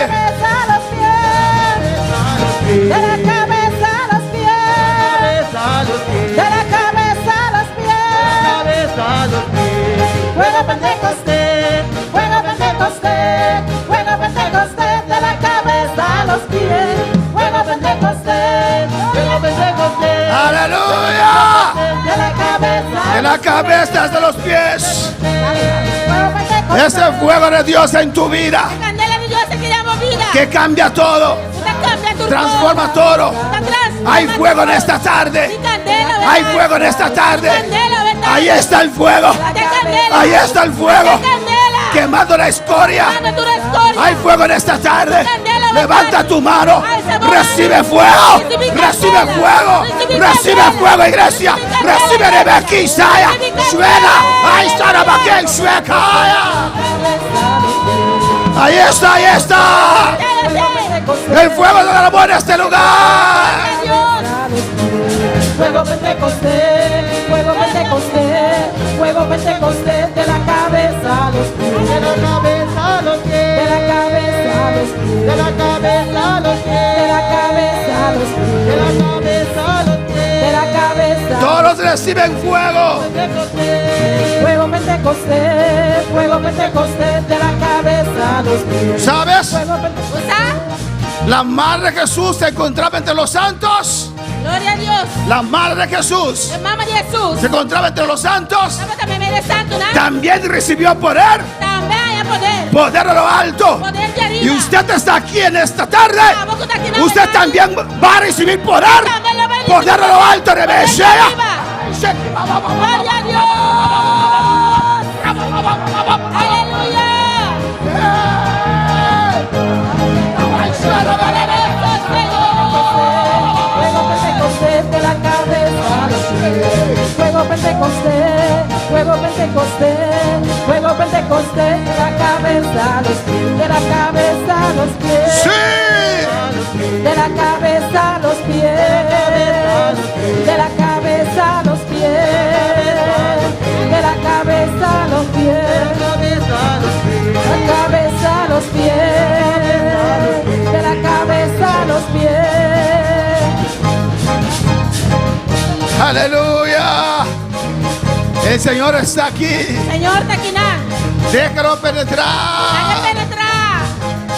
cabeza a los pies, de la cabeza a los pies, de la cabeza a los pies, fuego Pentecostés, fuego Pentecostés, fuego Pentecostés, de la cabeza a los pies, fuego Pentecostés, fuego Pentecostés, aleluya, de la cabeza de la cabeza hasta los pies. fuego Pentecostés, Ese fuego de Dios en tu vida, Candela de Deus que llama vida. que cambia todo, Cambia tu transforma todo. Hay fuego en esta tarde, hay fuego en esta tarde. Ahí está el fuego, ahí está el fuego, quemando la escoria. Hay fuego en esta tarde. Levanta tu mano, recibe fuego, recibe fuego, recibe fuego, iglesia. Recibe Rebeca Isaya, suena, ahí está Rebeca Isaya. Ahí está, ahí está. El fuego de la amor en este lugar. Dios. reciben fuego. Fuego Pentecostés, fuego Pentecostés, de la cabeza a los pies. ¿Sabes? Fuego Pentecostés. La madre de Jesús se encontraba entre los santos. Gloria a Dios. La madre de Jesús La mamá de Jesús. se encontraba entre los santos. Sabe también me de santo, ¿no? También recibió poder. También hay poder. Poder de lo alto. Poder de arriba. Y usted está aquí en esta tarde. Ah, vos estás aquí, Usted mamá. también va a recibir poder. También lo va a recibir. Poder de lo alto. Poder de Rebesea. arriba. Gloria a Dios. Aleluya. Fuego Pentecostés, de la cabeza a los pies. Fuego Pentecostés, fuego Pentecostés, fuego Pentecostés, de la cabeza a los pies, de la cabeza a los pies. Sí. De la cabeza a los pies, de la cabeza a los pies, de la cabeza a los pies, la cabeza a los pies, de la cabeza a los pies. Aleluya. El Señor está aquí. Señor, taquina. Déjalo Dale penetrar. penetrar.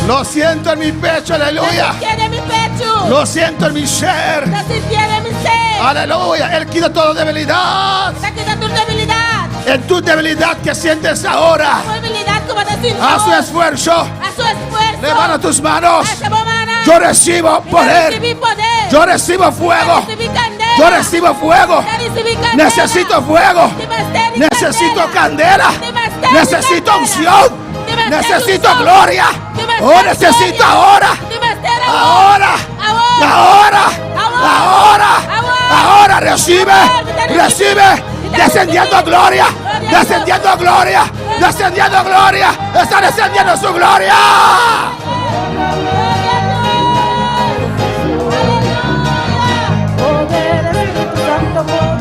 Lo siento en mi pecho. Aleluya. Tiene mi pecho. Lo siento en mi ser. La tiene mi ser. Aleluya. Él quita toda debilidad. Está quitando tu debilidad. En tu debilidad que sientes ahora. Tu debilidad como decir. A su esfuerzo. A su esfuerzo. Levanta tus manos. A su mano. Yo recibo poder. Recibí poder. Yo recibo fuego. Recibí candela. Yo recibo fuego. Recibí candela. Necesito fuego. Necesito candela. Necesito unción. Necesito gloria. Oh, necesito ahora. Ahora. Ahora. Ahora. Ahora recibe. Recibe. Descendiendo gloria. Descendiendo gloria. Descendiendo gloria. Está descendiendo su gloria. Poder, Espíritu Santo, poder.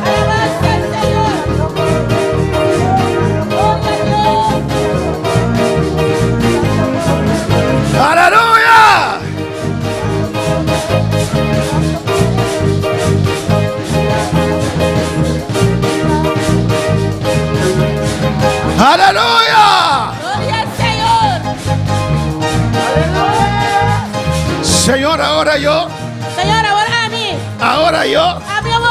Alabanza al Señor. Aleluya. Aleluya. Gloria al Señor. Señor, ahora yo. Señor, ahora a mí. Ahora yo. A mi amor.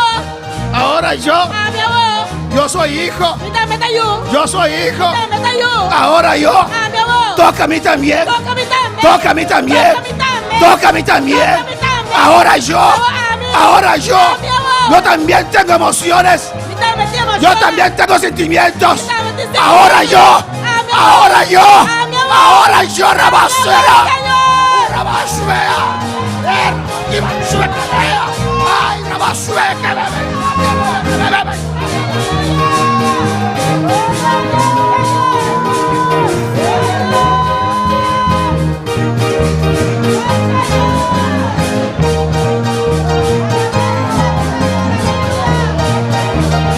Ahora yo. A mi amor. Yo soy hijo. Y también te ayudo. Yo soy hijo. También te ayudo. Ahora yo. A mi amor. Toca a mí también. Toca a mí también. Toca a mí también. Toca a mí también. Toca a mí también. Toca a mí también. Ahora yo. A mí. Ahora yo. A mi amor. Yo también tengo emociones. Y también te emocionas. Yo también tengo sentimientos. Y también te sientes. Ahora yo. A mi amor. Ahora yo. A mi amor. Ahora yo. Rabasera. Señor. Rabasera. Ay, Rabasera.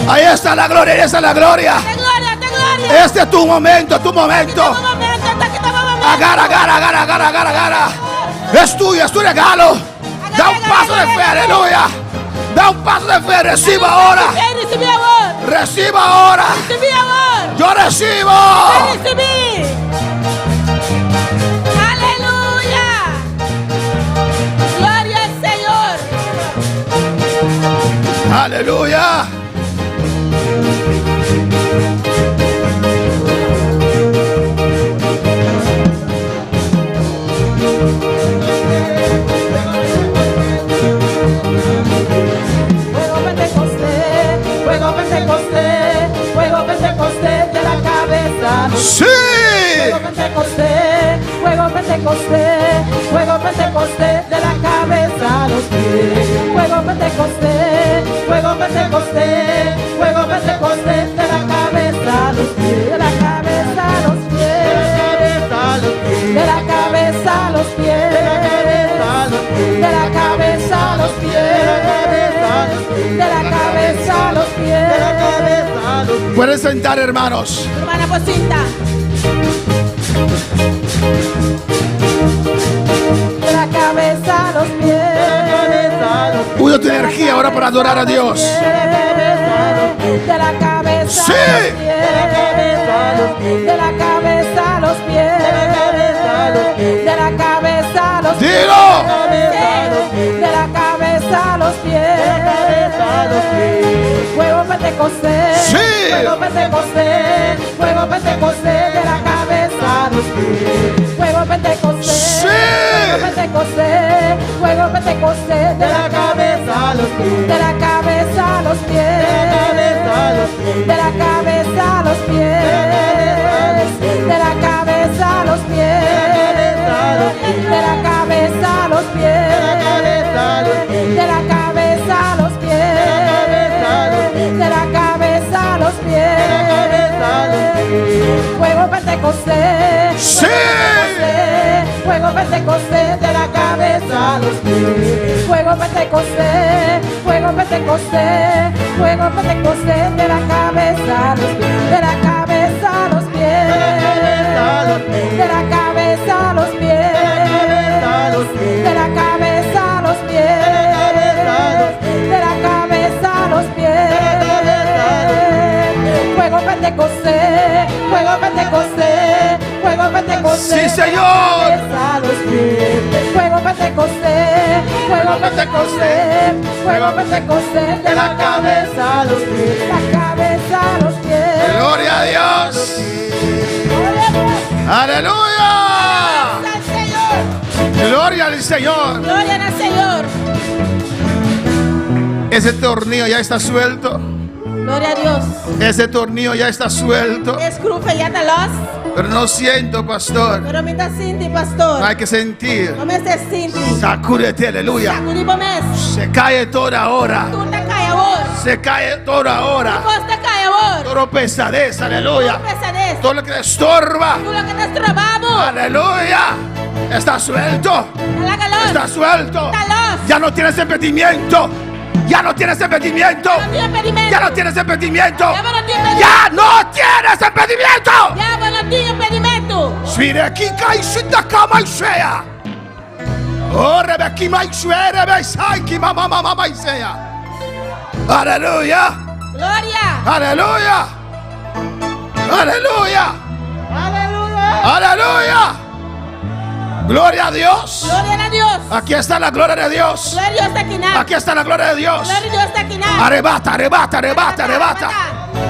Ahí está la gloria, ahí está la gloria. Te gloria, te gloria. Este es tu momento, tu momento. Un momento, hasta que toma un momento. Agarra, agarra, agarra, agarra, agarra, agarra. Es tuyo, es tu regalo. Da un paso de fe, aleluya. Da un paso de fe, reciba ahora. Recibí amor. Reciba ahora. Recibí amor. Yo recibo. Recibí. Aleluya. Gloria al Señor. Aleluya. Fuego Pentecostés, fuego Pentecostés, fuego Pentecostés, de la cabeza a los pies. Sí. Fuego Pentecostés, fuego Pentecostés, fuego Pentecostés, de la cabeza a los pies. Fuego Pentecostés, fuego Pentecostés, fuego Pentecostés, de la cabeza a los pies, de la cabeza a los pies, de la cabeza a los pies, de la cabeza a los pies, de la cabeza a los pies. Pueden sentar, hermanos. Hermana Pocinta. De la cabeza a los pies. Usa tu energía ahora para adorar a Dios. De la cabeza Sí. a los pies, de la cabeza a los pies, de la cabeza a los pies, Dilo. de la cabeza a los pies, fuego pentecostés, Sí. fuego pentecostés, fuego pentecostés, de la cabeza a los pies, fuego pentecostés, Sí. fuego pentecostés, fuego pentecostés, de la cabeza a los pies, de la cabeza a los pies, de la cabeza a los pies, de la cabeza a los pies, de la cabeza a los pies, de la cabeza a los pies, de la cabeza a los pies, fuego pentecostés, Sí. fuego pentecostés, de la cabeza a los pies, fuego pentecostés, fuego pentecostés, fuego pentecostés, de la cabeza a los pies, de la cabeza a los pies, de la cabeza a los pies, de la cabeza a los pies, de la cabeza a los pies, fuego pentecostés, fuego pentecostés, fuego pentecostés, Sí, Señor. de la cabeza a los pies, fuego pentecostés, fuego pentecostés, fuego pentecostés, de la cabeza a los pies, la cabeza a los pies. Gloria a Dios. Aleluya. Gloria al Señor. Gloria al Señor. Ese tornillo ya está suelto. Gloria a Dios. Ese tornillo ya está suelto. Escrufe ya te los. Pero no siento, pastor. Pero me está sinti, pastor. Hay que sentir. No me estés sinti. Sacúdete, aleluya. Sacudi pomes. Se cae toda hora. Tú te cae ahora. Se cae toda hora. Vos te cae ahora. Todo pesadez, aleluya. Tú pesadez. Todo lo que te estorba, Tú lo que te estrobamos. aleluya. Está suelto. La calor. Está suelto. Talos. Ya no tienes impedimento. Ya no tienes impedimento. No tiene impedimento. Ya no tienes impedimento. Ya no tiene impedimento. Ya no tienes impedimento. Ya no tiene impedimento. Svire aquí kaisita kama isea. Oh, rebeki maisue, rebesai ki mama mama maisea. Aleluya. Gloria. Aleluya. Aleluya. Aleluya. Aleluya. Gloria a Dios. Gloria a Dios. Aquí está la gloria de Dios. Gloria a Dios está aquí nada. Aquí está la gloria de Dios. Gloria a Dios está aquí nada. Arrebata, arrebata, arrebata, arrebata.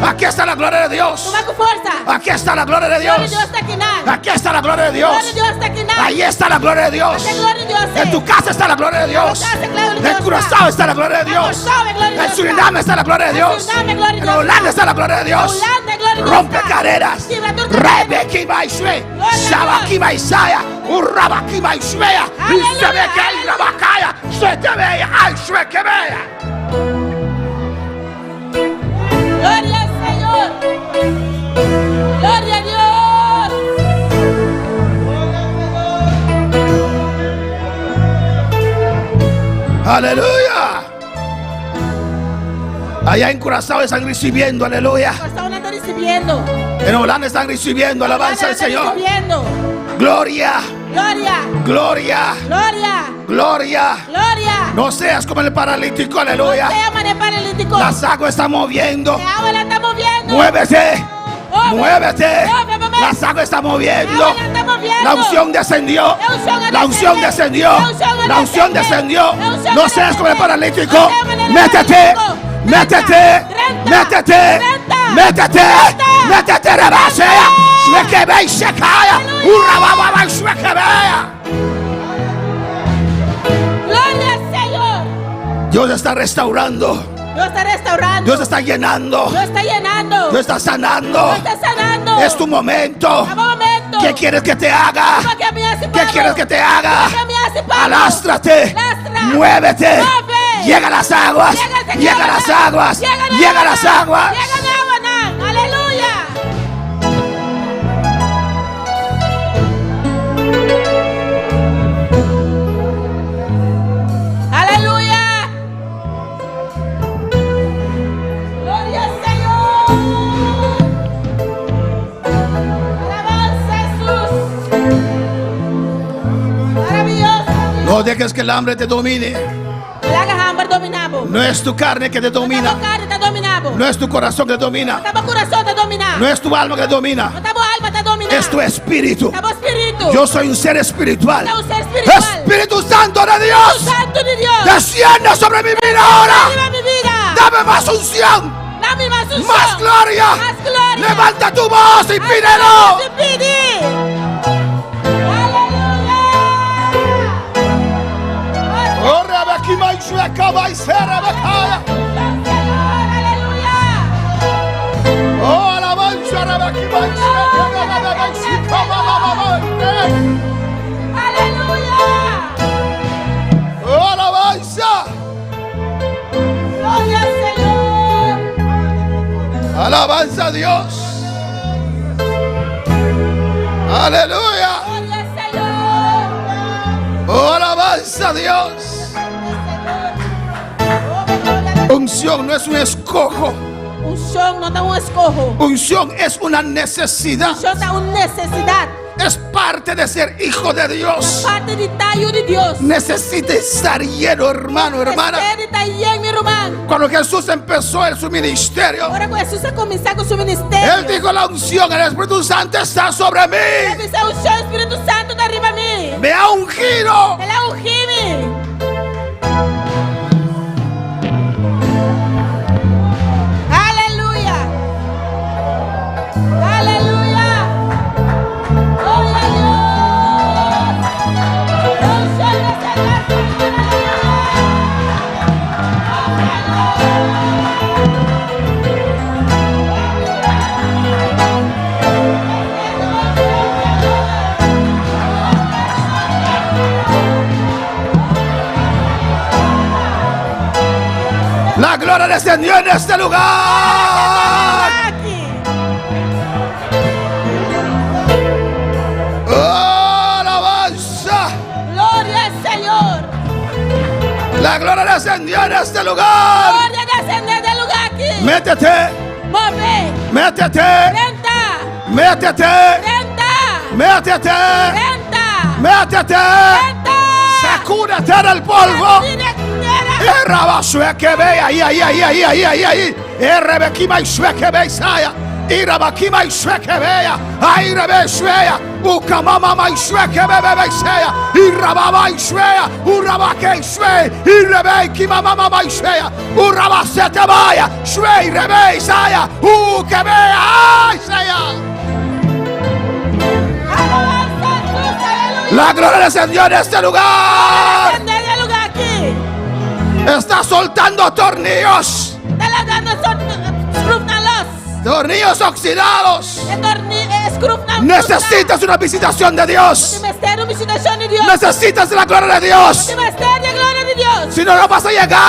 Aquí está la gloria de Dios. Toma con fuerza. Aquí está la gloria de Gloria a Dios. Dios está aquí nada. Aquí está la gloria de Dios. Gloria a Dios está aquí nada. Ahí está la gloria de Dios. Aquí gloria a Dios. En tu casa está la gloria de Dios. En Curazao está la gloria de Dios. En Surinam está la gloria de Dios. En Holanda está la gloria de Dios. Rompe carreras. Rebeki Maisue. Shabaki Maisaya. Urrabaki Maiswea. Y se ve que hay Rabakaya. Se te ve. Ay, se que vea. Gloria al Señor. Gloria a Dios. Aleluya. Allá en Curazao están recibiendo, aleluya. Persona está recibiendo. En Holanda están recibiendo, alabanza al Está Señor. recibiendo. Gloria, Gloria. gloria, Gloria. gloria. Gloria. No seas como el paralítico, Se aleluya. llama el paralítico. Las aguas están moviendo. El agua la está moviendo. Muévete, Oh, muévete. oh, mamá. Las aguas están El moviendo. agua la está moviendo. La unción descendió. La unción descendió. La unción descendió. No seas como el paralítico. Métete, métete, métete, métete, métete, rebasea. Sueque ve y se cae. Urrababa y sueque vea. Gloria al Señor. Dios está restaurando. Dios está restaurando. Dios está llenando. Dios está llenando. Dios está sanando. Dios está sanando. Es tu momento. Es momento. ¿Qué quieres que te haga? Lo que me hace ¿Qué Pablo. quieres que te haga? Lo que me hace Pablo. Alástrate. Lastra. Muévete. Mueve. Llega a las aguas. Señor, Llega a las aguas. Llega Llega a las aguas. Llega de agua, nan. Aleluya. Aleluya. Gloria al Señor. Alabanza a Jesús. Maravilloso. No dejes que el hambre te domine. Talaga hambar dominabo. No es tu carne que te domina. Tabo carne ta dominabo. No es tu corazón que te domina. Tabo corazón ta domina. No es tu alma que te domina. Tabo alma ta domina. Es tu espíritu. Tabo espíritu. Yo soy un ser espiritual. Tabo ser espiritual. Espíritu Santo de Dios. Espíritu Santo de Dios. Desciende sobre mi vida ahora. Viva mi vida. Dame más unción. Dame más unción. Más gloria. Más gloria. Levanta tu voz y pídelo. Te pide. Oh, Rebeki Maishueka Baisera Bekaya. Oh, alabanza Rebeki Maishueka Baisika Mama. Aleluya. Oh, alabanza. Gloria al Señor. Alabanza a Dios. Aleluya. Gloria al Señor. Oh, alabanza a Dios. Unción no es un escojo. Unción no da un escojo. Unción es una necesidad. Unción da una necesidad. Es parte de ser hijo de Dios. Parte de tallo de Dios. Necesita estar lleno, hermano, hermana. Necesita lleno, mi hermano. Cuando Jesús empezó en su ministerio, Ahora cuando Jesús ha comenzado con su ministerio. Él dijo: la unción, el Espíritu Santo está sobre mí. Esa unción, el Espíritu Santo está arriba a mí. Me ha ungido. Él ha ungido. Aleluya. Aleluya. Gloria a Dios. La unción de La gloria descendió en este lugar. Oh, alabanza. Gloria al Señor. La gloria descendió en este lugar. Gloria descender del lugar aquí. Métete. Move. Métete. Renta. Métete. Renta. Métete. Renta. Métete. Renta. Sacúdete del polvo. Rabashue que ve ahí. Rebekima y Shue que ve Isaya. Irabakima y Shue que vea. Ay, Rebe Shwea. Ukamama y Shue que bebe Isaya. Irababa y Shwea. Urabake y Shue. Irebeki mama y Shwea. Urabasete vaya. Shue y Rebe Isaya. Que vea Isaya. La gloria descendió en este lugar. Está soltando tornillos. Tornillos oxidados. Necesitas una visitación de Dios. Necesitas la gloria de Dios. Si no, no vas a llegar.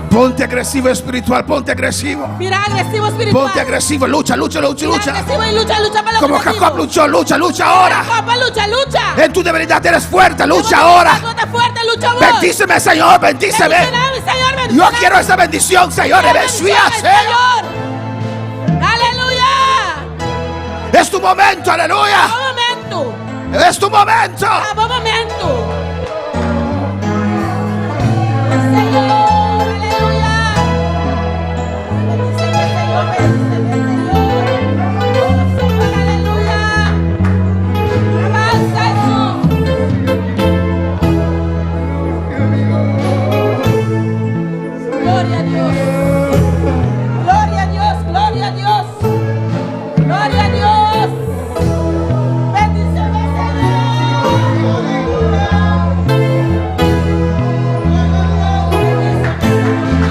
Ponte agresivo espiritual, ponte agresivo. Mira, agresivo espiritual. Ponte agresivo, lucha. Mira, agresivo y lucha para lo Como objetivo. Jacob luchó, lucha ahora. Jacob, lucha. En tu debilidad eres fuerte, lucha ahora. Fuerte, lucha vos. Bendíceme, Señor, bendíceme. Bendicioname, Señor, Yo bendicioname. quiero esa bendición, Señor. Bendicioname, Señor. Aleluya. Es tu momento, aleluya. Un momento. Es tu momento. Un momento. Señor. Gloria a Dios. Gloria a Dios. Gloria a Dios. Gloria a Dios. Bendíceme, Señor.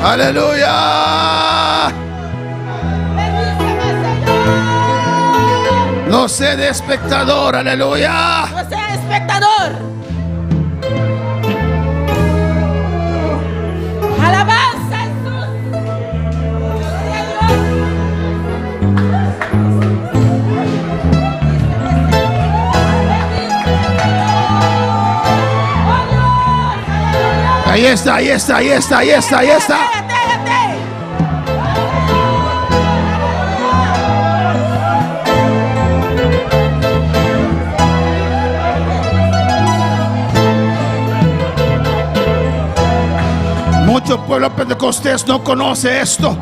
Aleluya. Bendíceme, Señor. No sé de espectador, aleluya. No sea espectador. Alabanza a Jesús. Gloria a Dios. Ahí está. Cállate. Mucho pueblo pentecostés no conoce esto.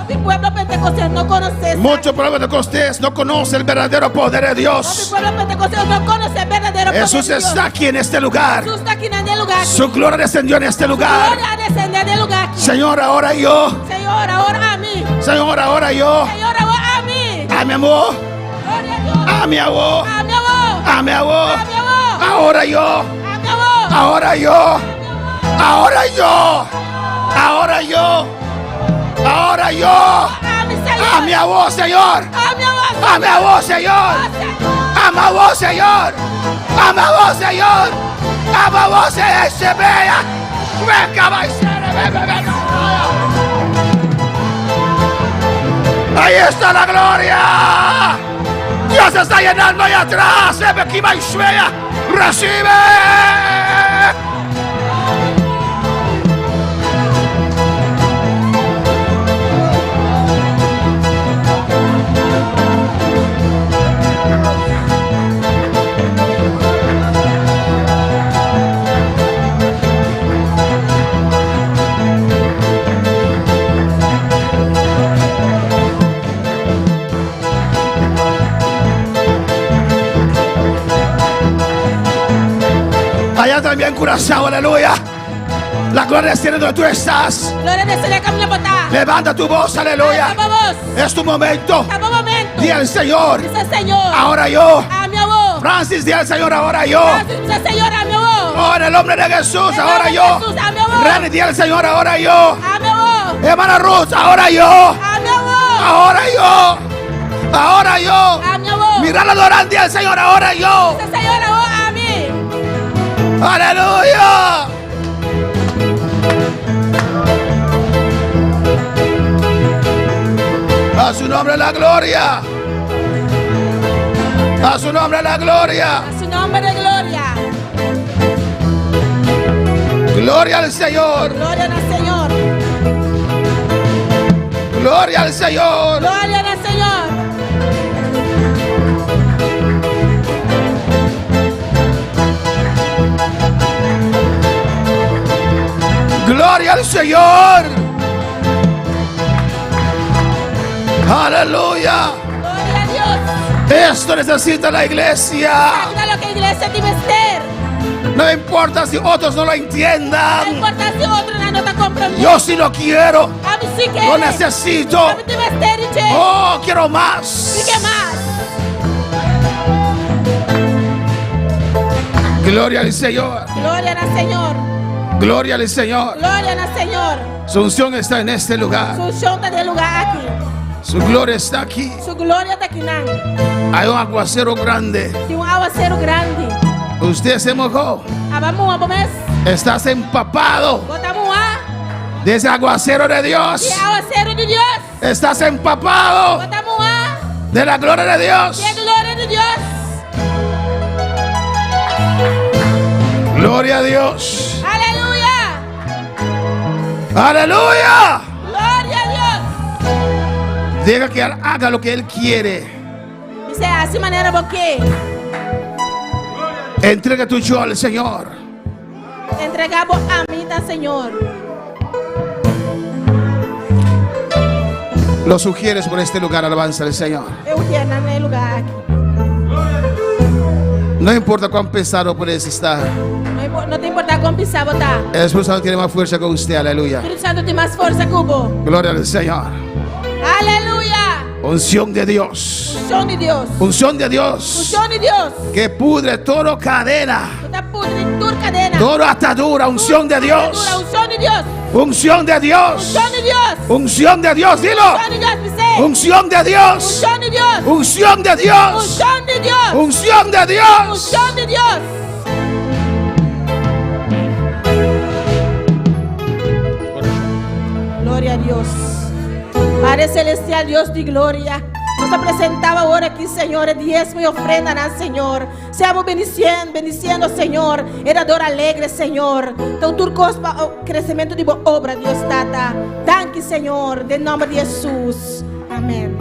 Mi pueblo pentecostés no conoce eso. Mucho pueblo pentecostés no conoce el verdadero poder de Mi Dios. pueblo pentecostés no conoce el verdadero poder Jesús de Dios. está aquí en este lugar. Jesús está aquí en este lugar. Su gloria descendió en este lugar. Gloria descendió en el lugar aquí. Señor, ahora yo. Señor, ahora a mí. Señor, ahora yo. Señor, ahora a mí. A mi amor. Gloria a Dios. A mi amor. A mi amor. A mi amor. A mi amor. Ahora yo. A mi amor. Ahora yo. Ahora yo. Ahora yo. Ahora yo. A mi Señor. A mi amor, Señor. A mi amor. A mi amor, Señor. A mi amor, Señor. A mi amor, Señor. A mi amor, Señor. Venga, vai ser. Ahí está la gloria. Dios está llenando ahí atrás. Recibe. Allá también Curazao, aleluya. La gloria desciende donde tú estás. Gloria desciende acá en botar. Levanta tu voz, aleluya. Vamos. Es tu momento. Estamos momento. Di al Señor. Dice Señor. Ahora yo. A mi amor. Francis, di al Señor, ahora yo. Francis, dice Señor, a mi amor. Oh, en el nombre de Jesús, En el ahora nombre de yo. Jesús, a mi amor. Reni, di al Señor, ahora yo. A mi amor. Hermana Ruth, ahora yo. A mi amor. Ahora yo. Ahora yo. A mi amor. Mirala adorando, di al Señor, ahora yo. Dice Señor, ahora a mí. Aleluya. A su nombre la gloria. A su nombre la gloria. A su nombre de gloria. Gloria al Señor. Gloria al Señor. Gloria al Señor. Gloria al Señor. Gloria al Señor. Aleluya. Gloria a Dios. Esto necesita la iglesia. Mira lo que la iglesia debe ser. No importa si otros no lo No entiendan. importa si otro no está comprendiendo. Yo sí lo quiero. A mí sí que. Lo necesito. A mí debe ser, dice. Oh, quiero más. Sí que más. Gloria al Señor. Gloria al Señor. Gloria al Señor. Gloria al Señor. Su unción está en este lugar. Su show está del lugar aquí. Su gloria está aquí. Su gloria está aquí. Hay un aguacero grande. Tem aguacero grande. Usted se mojó. Vamos a comer. Estás empapado Botamos a. de ese aguacero de Dios. E aguacero de Dios. Estás empapado Botamos a. de la gloria de Dios. E a glória de Dios. Gloria a Dios. Aleluya. Aleluya. Gloria a Dios. Diga que Él haga lo que Él quiere. Dice así manera porque Entrega tu yo al Señor. entregamos a mí, Señor. Lo sugieres por este lugar, alabanza al Señor. Eu quero no lugar aqui. No importa cuán pesado puedes estar. Não tem importar como pisar, botar. El Espíritu Santo tiene más fuerza que usted, aleluya. Espírito Santo tem mais força que o bom. Gloria al Señor. Aleluya. Unción de Dios. Unção de Deus. Unción de Dios. Unção de Deus. Que pudre toda cadena, Tá podre de toda cadena. toda atadura. Unción de Dios. Unção de Deus. Unción de Dios. Unção de Deus. Unción de Dios, dilo. Unção de Deus, dice. Unción de Dios. Unção de Deus. Unción de Dios. Unção de Deus. Unción de Dios. Unção de Deus. Glória a Deus. Padre Celestial, Deus de glória. Nos presentaba ahora aquí, Señor, el diezmo y ofrenda, Señor. Seamos bendiciendo, Señor. Heredor alegre, Señor. Então, tu crescimento de boa obra, Deus, tata. Danke, Senhor, em nome de Jesus. Amém.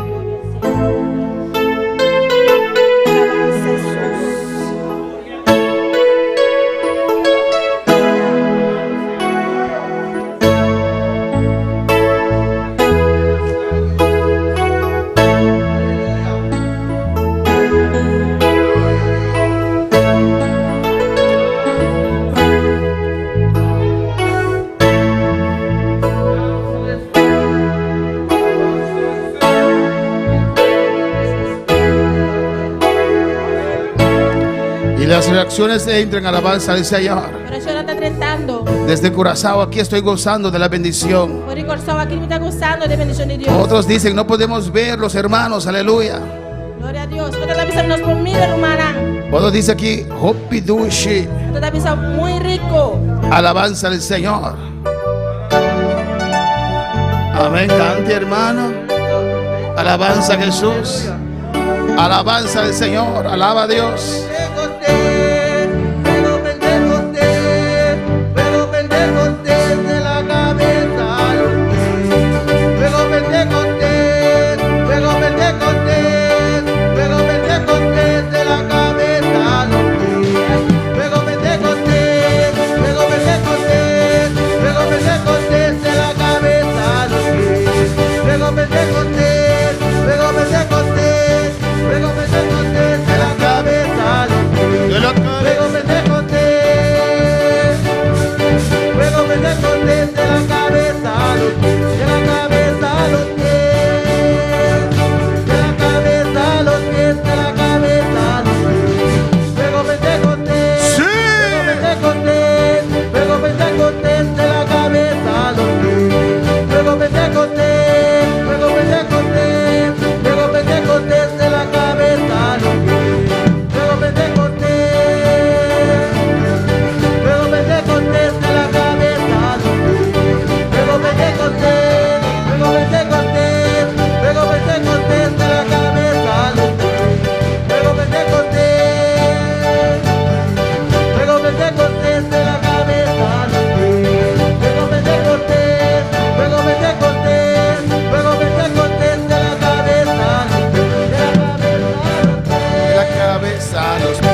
Y las reacciones entran alabanza al Señor. Oração está tratando. Desde Curazao aquí estoy gozando de la bendición. Por Coração aqui me está gostando da bendição de Deus. Otros dicen no podemos ver los hermanos, aleluya. Glória a Deus. Toda a visão nos por mira, hermana. Otros dicen aquí, Hopi Dushi, Toda a visão muito rico. alabanza al Señor. Amén, cante hermano. Alabanza a Jesús. Alabanza al Señor, alaba a Dios. Pero bendejo usted de la cabeza a los pies. Pero bendejo usted, pero bendejo usted, pero bendejo usted de la cabeza a los pies. Pero bendejo usted, pero bendejo usted, pero bendejo usted de la cabeza a los pies. Pero bendejo usted, pero bendejo usted, pero bendejo usted de la cabeza a los pies. Luego me dejo desde la cabeza a los pies, de la cabeza a los pies, de la cabeza a los pies, de la cabeza a los pies. Luego me dejo luego me dejo desde la cabeza a los pies. Luego me dejo luego me dejo luego me dejo desde la cabeza a los pies. Luego me dejo luego me dejo desde la cabeza a los pies. Luego me dejo luego me dejo luego me dejo desde la cabeza a los pies. Luego me dejo luego me dejo desde la cabeza a los pies. Luego me dejo luego me dejo luego me dejo desde la cabeza a los pies. De la cabeza a los pies.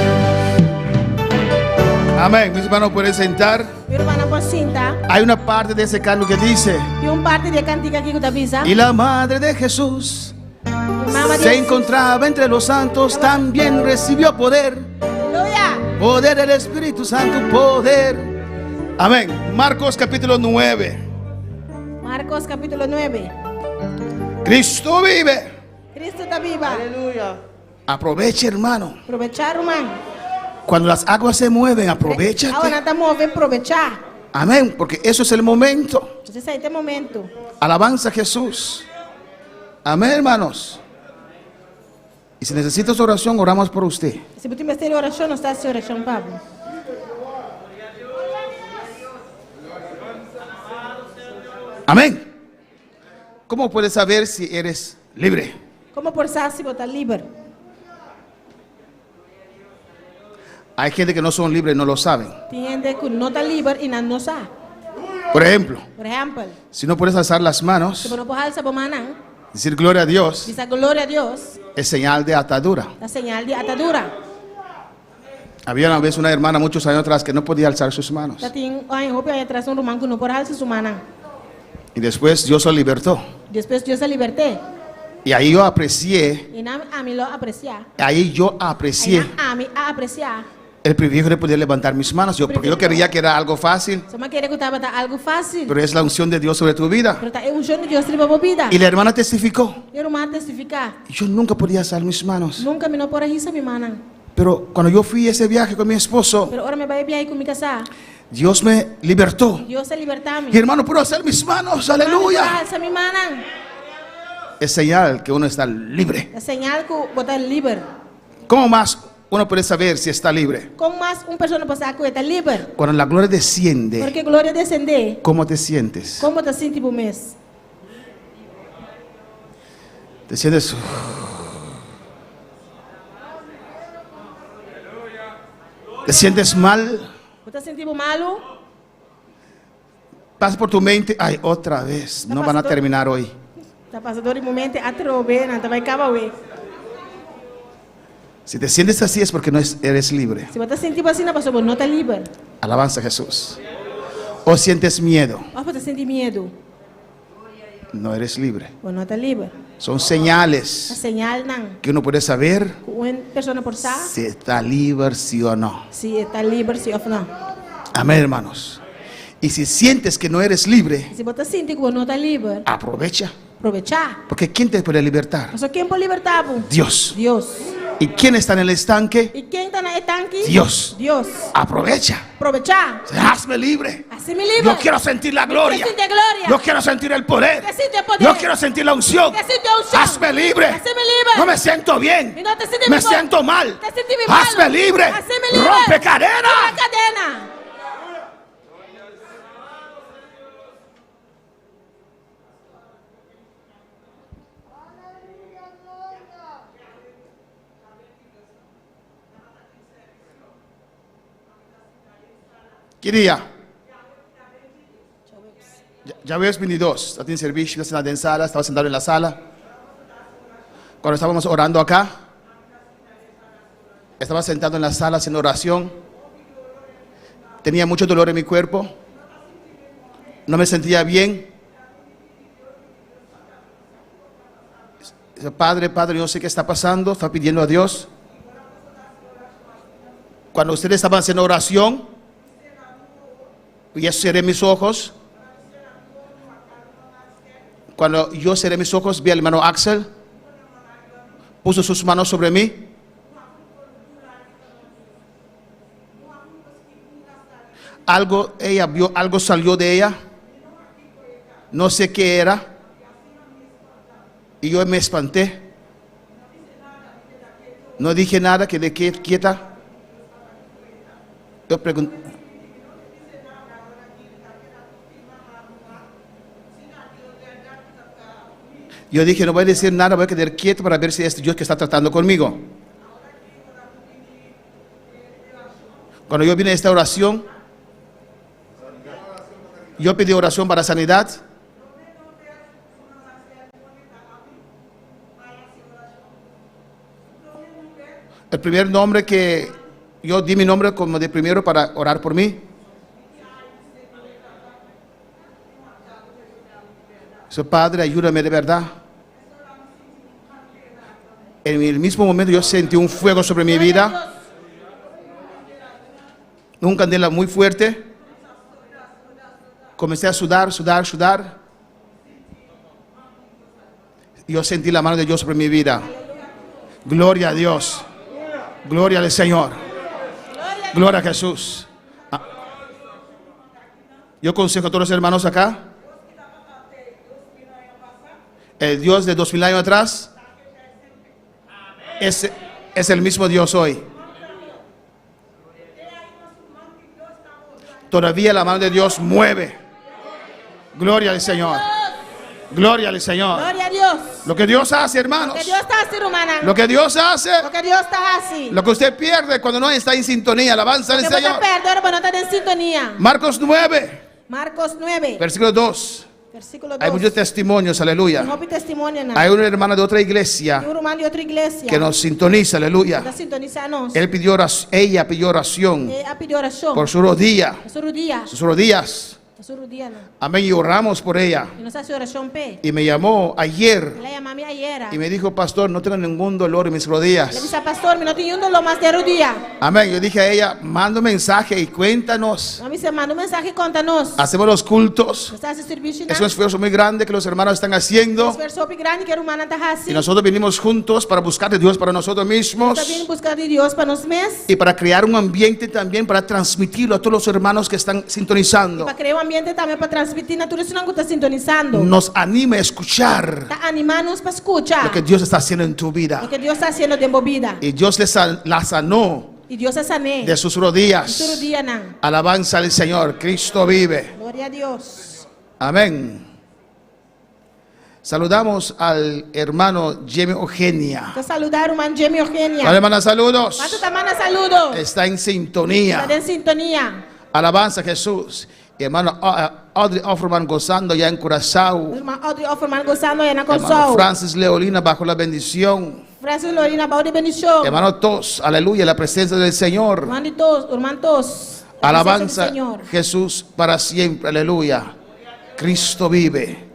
Amén. Mis hermanos pueden sentar. Mi hermana por cinta. Hay una parte de ese canto que dice: Y un parte de cantica aquí que te avisa. y la madre de Jesús Mamá de se Jesús. encontraba entre los santos, también recibió poder. Aleluya. Poder del Espíritu Santo, poder. Amén. Marcos capítulo 9. Marcos capítulo 9. Cristo vive. Cristo está viva. Aleluya. Aproveche, hermano. Aprovechar, hermano. Cuando las aguas se mueven, aprovecha. Ahora estamos a aprovechar. Amén. Porque eso es el momento. Entonces, en este momento. Alabanza a Jesús. Amén, hermanos. Y si necesitas oración, oramos por usted. Se você me ter oração, não está sem oração, Pablo. Amén. ¿Cómo puedes saber si eres libre? Como por saber se você está livre? Hay gente que no son libres y no lo saben. Tem gente que não está livre e não sabe. Por ejemplo, Por exemplo, si no puedes alzar las se manos, você não pode alçar a mão, decir gloria a Dios, diz glória a Deus, es señal de atadura. a señal de atadura. Había una vez una hermana muchos años atrás que no podía alzar sus manos. Já tem em roupa atrás romano que não pode alçar sua mão. Y después Dios lo libertó. Depois Deus a libertou. Y ahí yo aprecié, E não a mim lo apreciar. ahí yo E aprecié a mim a apreciar. el privilegio de poder levantar mis manos. Porque yo quería que era algo fácil, Só me queria que estava algo fácil. pero es la unción de Dios sobre tu vida. Pero está um jogo de Deus para a vida. Y la hermana testificó. E o irmão testificar. Yo nunca podía alzar mis manos. Nunca me não pode risar minha mão. Pero cuando yo fui a ese viaje con mi esposo, Pero ahora me vai viajar com minha casa. Dios me libertó. Deus se libertar Y hermano, puedo alzar mis manos, aleluya. Alça minha mão. Es señal que uno está libre. É señal que você está livre. ¿Cómo más uno puede saber si está libre? Como mais uma pessoa pode saber que está livre? Cuando la gloria desciende, Porque glória descender. ¿cómo te sientes? Como te sente por mês? Te sientes ¿Te sientes mal? Você sentiu malo? Pasa por tu mente, ay, otra vez, no van a terminar hoy. Tá passando de momento a trover, não vai acabar hoje. Si te sientes así es porque no eres libre. Se você sentir assim, não passou, não está livre. Alabanza a Jesús. O sientes miedo, Ou você sente medo, no eres libre. ou não está livre. Son A señales señal não. que uno puede saber Uma pessoa por sa, si está libre, sí o no. se está livre, se ou não. Amén, hermanos. Y si sientes que no eres libre, Se você sentir que não está livre, aprovecha. aproveitar. Porque ¿quién te puede libertar? Mas quem pode libertar? Dios. Deus. ¿Y quién está en el estanque? E quem está no estanque? Dios. Deus. Aprovecha. Aproveitar. Hazme libre. Assim me livre. Yo quiero sentir la gloria. Yo quiero sentir gloria. Yo quiero sentir el poder. Que siente poder. Yo quiero sentir la unción. Que siente unción. Hazme libre. Hazme libre. No me siento bien. Y no te sientes Me mejor. siento mal. Te sientes bien malo. Hazme libre. Hazme libre. Rompe cadena. Rompe cadena. Queria. Ya ves 22. Estaba en servicio, estaba en la sala, estaba sentado en la sala. Cuando estábamos orando acá, estaba sentado en la sala haciendo oración. Tenía mucho dolor en mi cuerpo. No me sentía bien. Padre, Padre, yo no sé qué está pasando. Estaba pidiendo a Dios. Cuando ustedes estaban haciendo oración, yo cerré mis ojos. Cuando yo cerré mis ojos, vi al hermano Axel. Puso sus manos sobre mí. Ella vio, algo salió de ella. No sé qué era. Y yo me espanté. No dije nada, quedé quieta. Yo pregunté. Yo dije, no voy a decir nada, voy a quedar quieto para ver si es Dios que está tratando conmigo. Cuando yo vine a esta oración, yo pedí oración para sanidad. El primer nombre que yo di mi nombre como de primero para orar por mí. So, Padre, ayúdame de verdad. En el mismo momento yo sentí un fuego sobre mi vida. Un candela muy fuerte. Comencé a sudar. Yo sentí la mano de Dios sobre mi vida. Gloria a Dios. Gloria al Señor. Gloria a Jesús. Yo aconsejo a todos los hermanos acá. El Dios de 2000 años atrás es el mismo Dios hoy. Todavía la mano de Dios mueve. Gloria al Señor. Gloria al Señor. Gloria a Dios. Lo que Dios hace, hermanos. Lo que Dios está haciendo, hermana. Lo que Dios hace. Lo que Dios está haciendo. Lo que usted pierde cuando no está en sintonía. Alabanza al Lo que Señor. usted pierde ahora cuando no está en sintonía. Marcos 9, Marcos 9, versículo 2. versículo 2. Hay muchos testimonios, aleluya. No hay testimonio, no. Hay una hermana de otra iglesia Hay un hermano de otra iglesia que nos sintoniza, aleluya. está sintonizando. Ella pidió oración Ella pidió oración. por su rodilla, Su rodilla. sus rodillas. Su rodilla, no. Amén, y oramos por ella. Y nos hace oración, pe. Y me llamó ayer La llamó a mí ayer. y me dijo, pastor, no tengo ningún dolor en mis Le rodillas. dice, pastor, me no estoy yendo lo más de rodilla. Amén, yo dije a ella, manda un mensaje y cuéntanos. A mí se manda un mensaje, contanos. Hacemos los cultos. Nos hace servicio. Es un esfuerzo muy grande que los hermanos están haciendo. Esfuerzo muy grande que el hermano está así. Y nosotros venimos juntos para buscar de Dios para nosotros mismos. También buscar de Dios para los meses. Y para crear un ambiente también para transmitirlo a todos los hermanos que están sintonizando. Para crear un ambiente también para transmitir a todos los que están sintonizando. Nos anima a escuchar Está animándonos para escuchar lo que Dios está haciendo en tu vida. lo que Dios está haciendo de mi vida. Y Dios la sanó Y Dios se sané. de sus Su rodillas. rodilla, no. Alabanza al Señor. Cristo vive. Gloria a Dios. Amén. Saludamos al hermano Jamie Eugenia. Te saludar, hermano Jamie Eugenia. Vale, hermana, saludos. ¿Cuánto te manda saludos? Está en sintonía. Está en sintonía. Alabanza a Jesús. Y hermano Audrey Offerman gozando ya en Curazao. Hermano Audrey Offerman gozando ya en Hermano Curazao. Francis Leolina bajo la bendición. Francis Leolina bajo la bendición. Hermano Tos, aleluya, la presencia del Señor. Hermano Tos. Alabanza Jesús para siempre, aleluya. Cristo vive.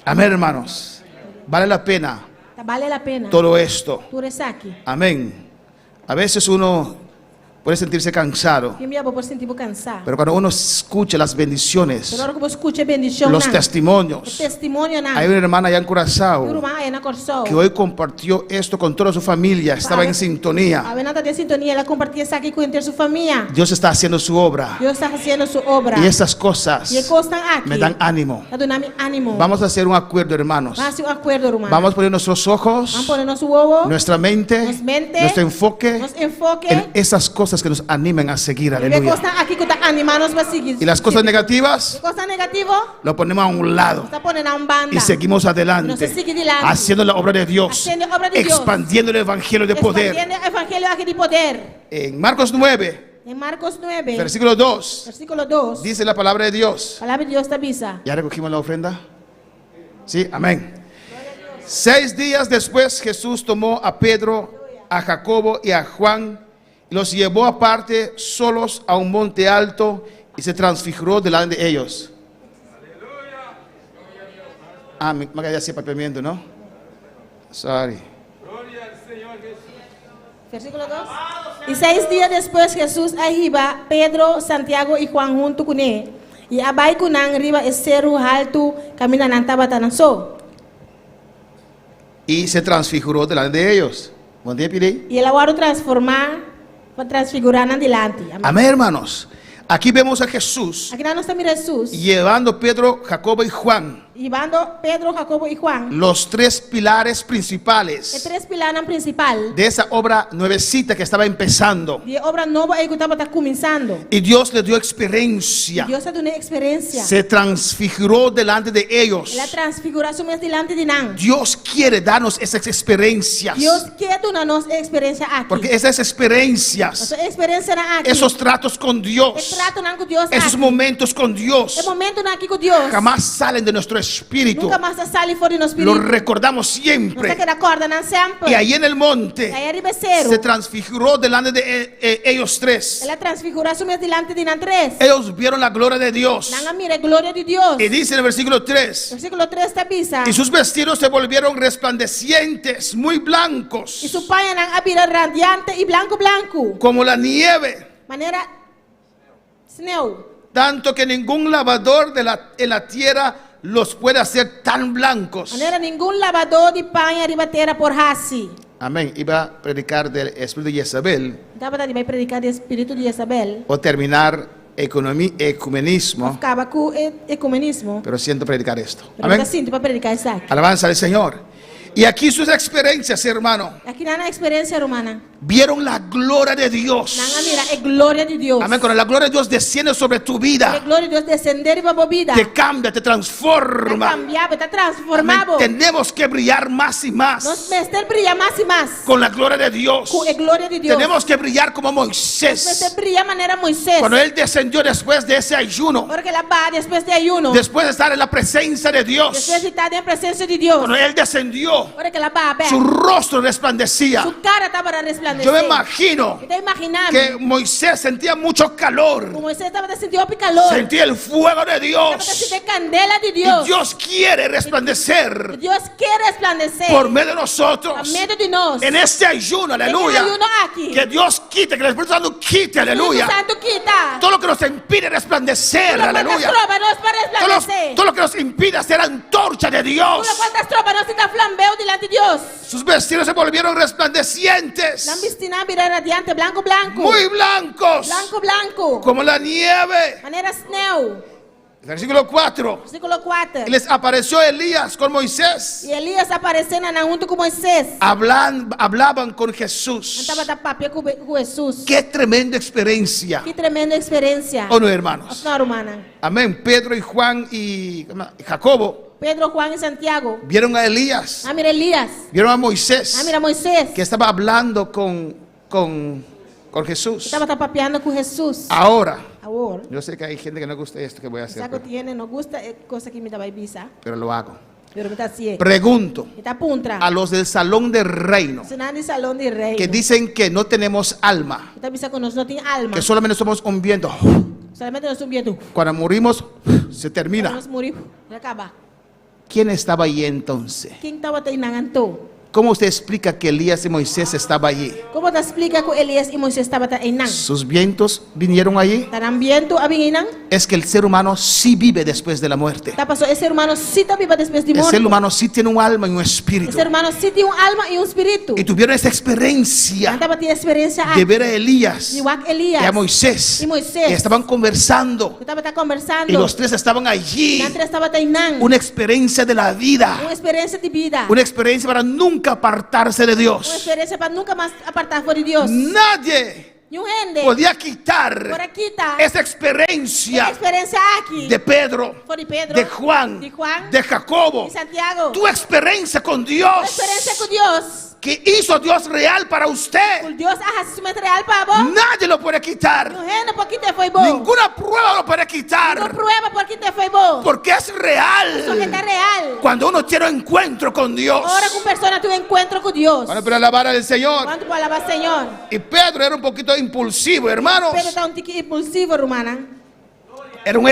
Amén, hermanos. Vale la pena todo esto. Tú eres aquí. Amén. A veces uno puede sentirse cansado, pero cuando uno escucha las bendiciones, los testimonios, hay una hermana allá en Curazao que hoy compartió esto con toda su familia, estaba en sintonía. Dios está haciendo su obra y esas cosas me dan ánimo. Vamos a hacer un acuerdo, hermanos. Vamos a poner nuestros ojos, nuestra mente, nuestro enfoque en esas cosas que nos animen a seguir, aleluya. Y las cosas negativas lo ponemos a un lado y seguimos adelante, haciendo la obra de Dios, expandiendo el evangelio de poder. En Marcos 9, versículo 2, dice la palabra de Dios. ¿Ya recogimos la ofrenda? Sí, amén. 6 días después Jesús tomó a Pedro, a Jacobo y a Juan, y los llevó aparte solos a un monte alto y se transfiguró delante de ellos. Ah, me quedé así papiamiento, ¿no? Sorry. Versículo 2. Y 6 días después Jesús iba Pedro, Santiago y Juan junto con él. Y abai kunang riba esteru alto caminan antabatananso. Y se transfiguró delante de ellos. Buen día, Piri. Y el agua transfigurar adelante. Amén, hermanos. Aquí vemos a Jesús llevando Pedro, Jacobo y Juan. Los 3 pilares principales de esa obra nuevecita que estaba empezando. Y Dios le dio experiencia. Se transfiguró delante de ellos. Dios quiere darnos esas experiencias. Porque esas experiencias, esos tratos con Dios, esos momentos con Dios, jamás salen de nuestro espíritu. Lo recordamos siempre. Y ahí en el monte se transfiguró delante de ellos 3. Ellos vieron la gloria de Dios. Y dice en el versículo 3: y sus vestidos se volvieron resplandecientes, muy blancos, como la nieve, tanto que ningún lavador en la tierra los puede hacer tan blancos. Amén. Iba a predicar del espíritu de Jezabel o terminar ecumenismo, pero siento predicar esto. Amén. Alabanza al Señor. Y aquí sus experiencias, hermano, vieron la gloria de Dios. Amén. Cuando la gloria de Dios desciende sobre tu vida, te cambia, te transforma. Amén. Tenemos que brillar más y más con la gloria de Dios. Tenemos que brillar como Moisés. Cuando él descendió después de ese ayuno, después de estar en la presencia de Dios, cuando él descendió, su rostro resplandecía. Yo me imagino que Moisés sentía mucho calor, sentía el fuego de Dios. Y Dios quiere resplandecer por medio de nosotros en este ayuno, aleluya. Que Dios quite, que el Espíritu Santo quite, aleluya, todo lo que nos impide resplandecer, aleluya, todo lo que nos impide ser antorcha de Dios. Sus vestidos se volvieron resplandecientes, muy blancos, como la nieve. Versículo 4. Versículo 4. Y les apareció Elías con Moisés. E Elias aparecendo junto com Moisés. Hablaban con Jesús. Estava da papel com Jesus. Qué tremenda experiencia. Que tremenda experiência. ¿O no, hermanos? Não, hermana. Amén. Pedro y Juan y Jacobo Pedro, Juan e Santiago. vieron a Elías. Ah, mira Elias. Vieron a Moisés. Ah, mira Moisés. Que estaba hablando con Jesús. Estava papeando com Jesus. Ahora, Agora. yo sé que hay gente que no gusta esto que voy a hacer, Sabe que tiene, não gosta é coisa que me dá visa. pero lo hago. Pero me está assim. Pregunto Está puntra. a los del salón del reino Senado de salão de rei. que dicen que no tenemos alma, Está visa que nós não tem alma. que solamente somos un viento. Solamente nós subindo. Cuando morimos, se termina. Nós morimos. Já acaba. ¿Quién estaba allí entonces? Quem estava treinando? ¿Cómo usted explica que Elías y Moisés estaban allí? Como te explica que Elias e Moisés estavam treinando? ¿Sus vientos vinieron allí? Estarão viento a vingan? Es que el ser humano sí vive después de la muerte. Tá passou esse ser humano sí está vivo depois de El morte. ser humano sí tiene un alma y un Esse espíritu. ser humano sí tem alma e espírito. Y tuvieron esa experiencia Estava tendo experiência de ver a Elías de Elias y a Moisés. e Moisés. Y estaban conversando. Estava conversando. Y los tres estaban allí. Nanti estava treinando. Una experiencia de la vida. Uma experiência de vida. Una experiencia para nunca apartarse de Uma Dios. experiência para nunca mais apartar fora de Deus. Nadie E gente podía quitar por aqui tá esa a experiencia experiência aqui de Pedro, fora de Pedro, de Juan, de Jacobo. de Santiago. Tu experiencia con Uma Dios, experiência com Deus. que hizo Dios real para Com usted, Deus arrastamento real para vos. nadie lo puede quitar. Gente porque te foi bom. Ninguna prueba lo puede quitar, Não prueba porque te foi bom. porque es Só que real. está real. Cuando uno tiene un encuentro con Dios. Ahora con persona tu encuentro con Dios. Bueno, pero alabar al Señor. ¿Cuánto para alabar Señor? Y Pedro era un poquito impulsivo, hermanos. Pedro está un tique impulsivo, hermana. Era un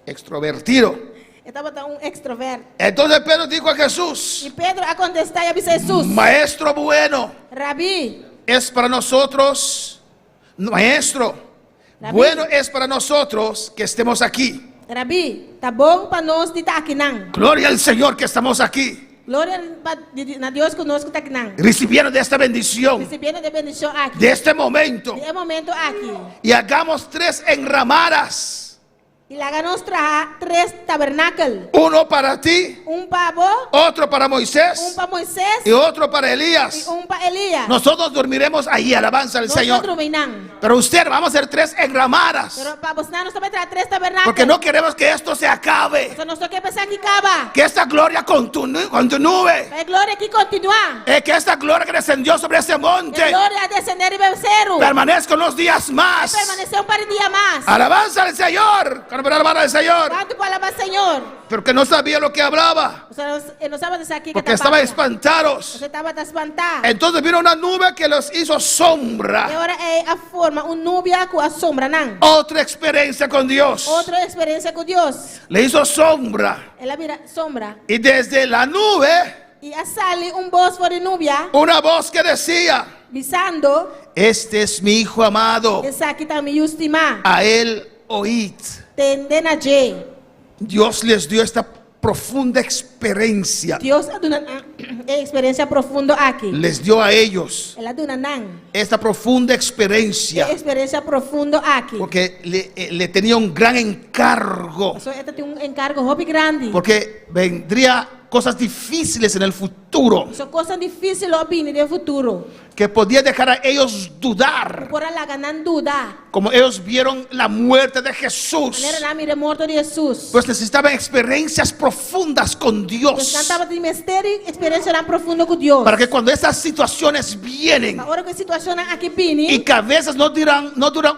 extrovertido. Estaba un extrovertido. Entonces Pedro dijo a Jesús: Y Pedro a contestar y a dice Jesús: Maestro bueno, Rabí, es para nosotros, maestro, Rabí. bueno es para nosotros que estemos aquí. Rabí, tá bom para nós de estar aqui não. Gloria al Señor que estamos aquí, Glória a Deus conosco está aqui não. recibiendo de esta bendición, Recibiendo de bendición aqui. de este momento, De momento aqui. y hagamos 3 enramadas. Y la nos traja 3 tabernáculos. Uno para ti, Para vos, otro para Moisés para Moisés y otro para y Elías. para Elías. Nosotros dormiremos ahí, alabanza al Señor. Nosotros vinamos. Pero usted, vamos a hacer 3 enramadas, Pero para vos nos também traer 3 tabernáculos. porque no queremos que esto se acabe. Então nós só quer pensar que acaba. Que esta gloria continúe. A glória que continua. Que esta gloria que descendió sobre ese monte A glória a descender e vencer. permanezca unos días más. Permanecer par de dia mais. Alabanza al Señor. Para alabar al Señor. Quanto para alabar Senhor? Porque no sabía lo que hablaba, Você não sabe dizer aqui que porque estaban espantados. Você estava espantado. Entonces vino una nube que los hizo E sombra. agora é a forma, nuvem com a sombra, não? Otra experiencia con Dios. Outra experiência com Deus. Le hizo sombra. Ela vira sombra. Y desde la nube, E a sale voz fora de nuvem, una voz que decía: visando, este es mi hijo amado, essa aqui está me estimar. a él oíd. Tenden a J. Dios les dio esta profunda experiencia. Deus a uma experiência profunda aqui. Les dio a ellos Ela duna não. esta profunda experiencia, Experiência profunda aqui. porque le tenía un gran encargo, Só ela tem encargo hobby grande. porque vendría cosas difíciles en el futuro, São coisas difíceis hobby no futuro. que podía dejar a ellos dudar, Por ela ganan duda. como ellos vieron la muerte de Jesús. Maneira na mira morto de Jesus. Pues necesitaban experiencias profundas con Dios, Cantava de mistério, experiência na profunda com Deus. para que cuando esas situaciones vienen, Agora que a situação aqui pini, y que a veces no duran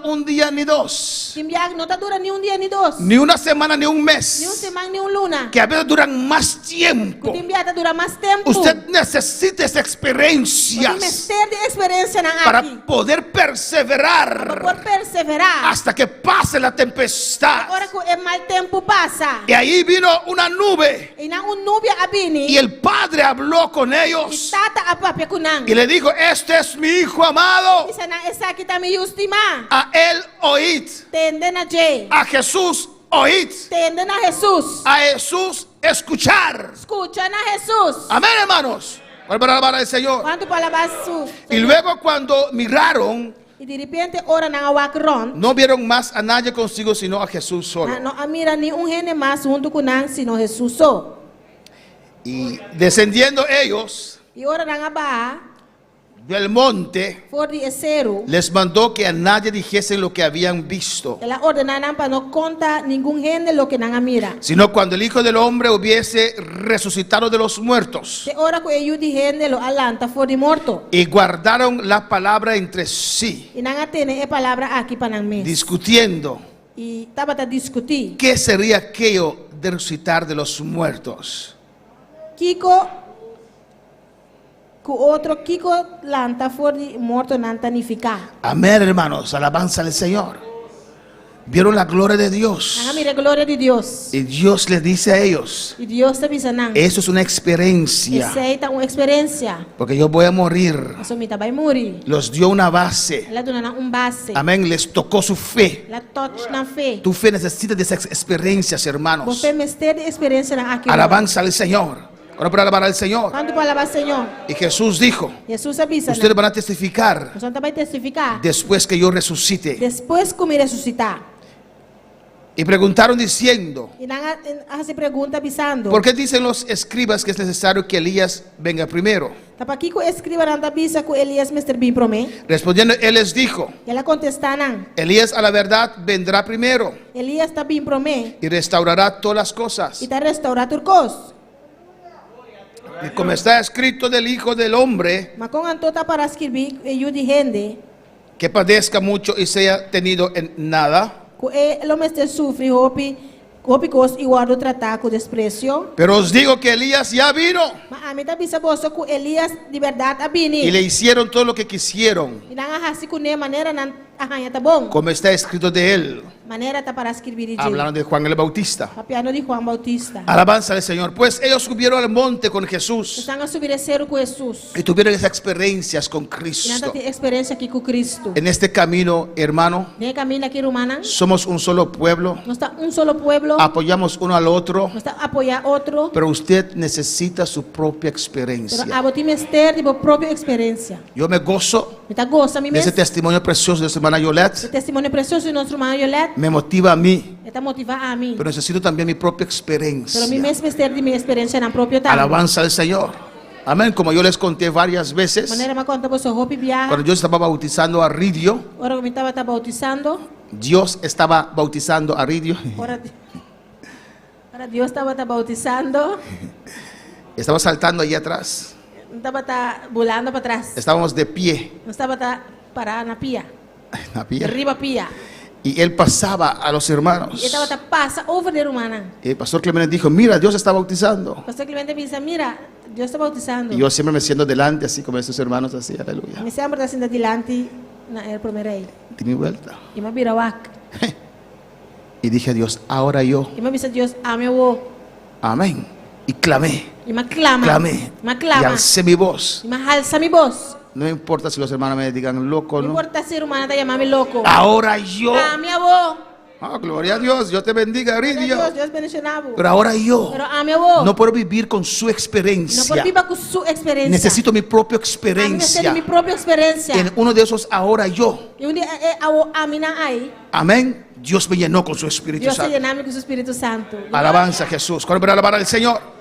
un día ni 2, que não tá dura nem dia nem 2. ni una semana ni un Nem mes, semana nem luna. que a veces duran más tiempo, Que enviada dura mais tempo. usted necesita esas O experiencias mistério de experiência na para aqui. poder Para perseverar poder perseverar. hasta que pase la tempestad. Agora que o mal tempo passa. Y ahí vino una nube, E na nuvem a bini. y el Padre habló con E ellos tata a papia kunang. y le dijo: este es mi hijo amado, Isa na esa aqui tá me estima. a él oíd, Tenden a J. a Jesús oíd, Tenden a Jesus. a Jesús escuchar. Escucha a Jesus. Amén, hermanos. Para alabar al Señor. Quanto para alabar Jesus. Y luego cuando miraron, Y de repente ora nang awak ron. No vieron más a nadie consigo sino a Jesús solo. No amira ni un gene más junto con nang sino Jesús so. Y descendiendo ellos Y ora nang aba del monte, for di esero. les mandó que a nadie dijesen lo que habían visto, Ela ordenanan para no conta ningún gene lo que nang amira. sino cuando el Hijo del Hombre hubiese resucitado de los muertos. Se ora ko eyu di gene lo alanta for di morto. Y guardaron la palabra entre sí, Y nang atene e palabra aquí panang mes. discutiendo Y tabata discutir. qué sería aquello de resucitar de los muertos. Kiko ku otro Kiko lanta for di morto nan tanifica. Amén, hermanos, alabanza al Señor. Vieron la gloria de Nang Dios. amira gloria de Dios. Y Dios les dice a ellos, Y Dios te bisa nang. eso es una experiencia, Esa es una experiencia. porque yo voy a morir. Eso mita bay muri. Los dio una base. Ela dona un base. Amén, les tocó su fe. La touch na fe. Tu fe necesita de esas experiencias, hermanos. Você mester de experiencia na aqui. Alabanza al Señor. Ahora para alabar al Señor. Quando para alabar Senhor. Y Jesús dijo, Jesus avisa. ustedes van a testificar Nós vai testificar. después que yo resucite. Depois que me ressuscitar. Y preguntaron diciendo, E nang se pergunta avisando. ¿por qué dicen los escribas que es necesario que Elías venga primero? Tapa aqui ko escriba nang tabisa ko Elias Mr. Bin prome. Respondiendo, él les dijo, Ela contesta nang. Elías a la verdad vendrá primero Elias ta bin prome. y restaurará todas las cosas. E ta restaurar turcos. Y como está escrito del Hijo del Hombre, Mas kung anto ta para escrever e yu di gente. que padezca mucho y sea tenido en nada. Ko lo Mr. sufre hopi kos e guardo tratar com desprezo. Pero os digo que Elías ya vino Mas a mim ta bisa boso ko Elias de verdade abini. y le hicieron todo lo que quisieron, E nang ahasi ko ne maneira nan ahanya ta bom. como está escrito de él. Maneira ta para escrever de. Hablando de Juan el Bautista. Papiano de Juan Bautista. Alabanza al Señor. Pues ellos subieron al monte con Jesús Estão a subir cero com Jesus. y tuvieron esas experiencias con E nanta Cristo. tem experiência aqui com Cristo. En este camino, hermano, Nem caminho aqui romana. somos un solo pueblo, Nós está solo pueblo. apoyamos uno al otro, Nós está apoiar outro. pero usted necesita su propia Pero experiencia. abo ti mester de própria experiência. Yo me gozo Me tá gosta mi de ese mes. testimonio precioso de su hermana O Yolette. testemunho precioso de nosso irmão Yolette. Me motiva a mí, Está motivar a mim. pero necesito también mi propia experiencia. Pero mi mes mester de minha experiência na própria time. Alabanza al Señor. Amén. Como yo les conté varias veces, Maneira ma conta você hopi viaja. cuando yo estaba bautizando a Ridio, Ora que me estava bautizando. Dios estaba bautizando a Ridio. Ora Deus estava bautizando. Estaba saltando allí atrás. Estava bulando para trás. Estábamos de pie. Não estava parado na pia. En la De pie. riba pia. Y él pasaba a los hermanos. E estava passa over de romana. Y el pastor Clemente dijo, mira, Dios está bautizando. Pastor Clemente pensa, mira, Deus está bautizando. Y yo siempre me siento delante, así como esos hermanos, así, aleluya. Me sempre está sendo adiante na el primeiro aí. Di mi vuelta. E me vira wak. Y dije a Dios, ahora yo, E me bisa Deus, ame wo. amén. Y clamé, E me clama. clamé. Me Y clama. alcé mi voz. E me alça mi voz. No me importa si los hermanos me digan loco, Não ¿no? importa se romana tá chamando louco. Ahora yo. Ame wo. Ah, gloria a Dios, Dios te bendiga, Ridio. Deus bendicionavo. Pero ahora yo Pero ame wo. no puedo vivir con su Não experiencia. pode viver com sua experiência. Necesito mi propia A mim necessito experiencia. minha própria experiência. En uno de esos ahora yo. E dia a mina aí, Amén. Dios me llenó con su Espíritu Deus se Santo. llename com o Espírito Santo. Alabanza a Jesús. ¿Cuándo para alabar al Señor?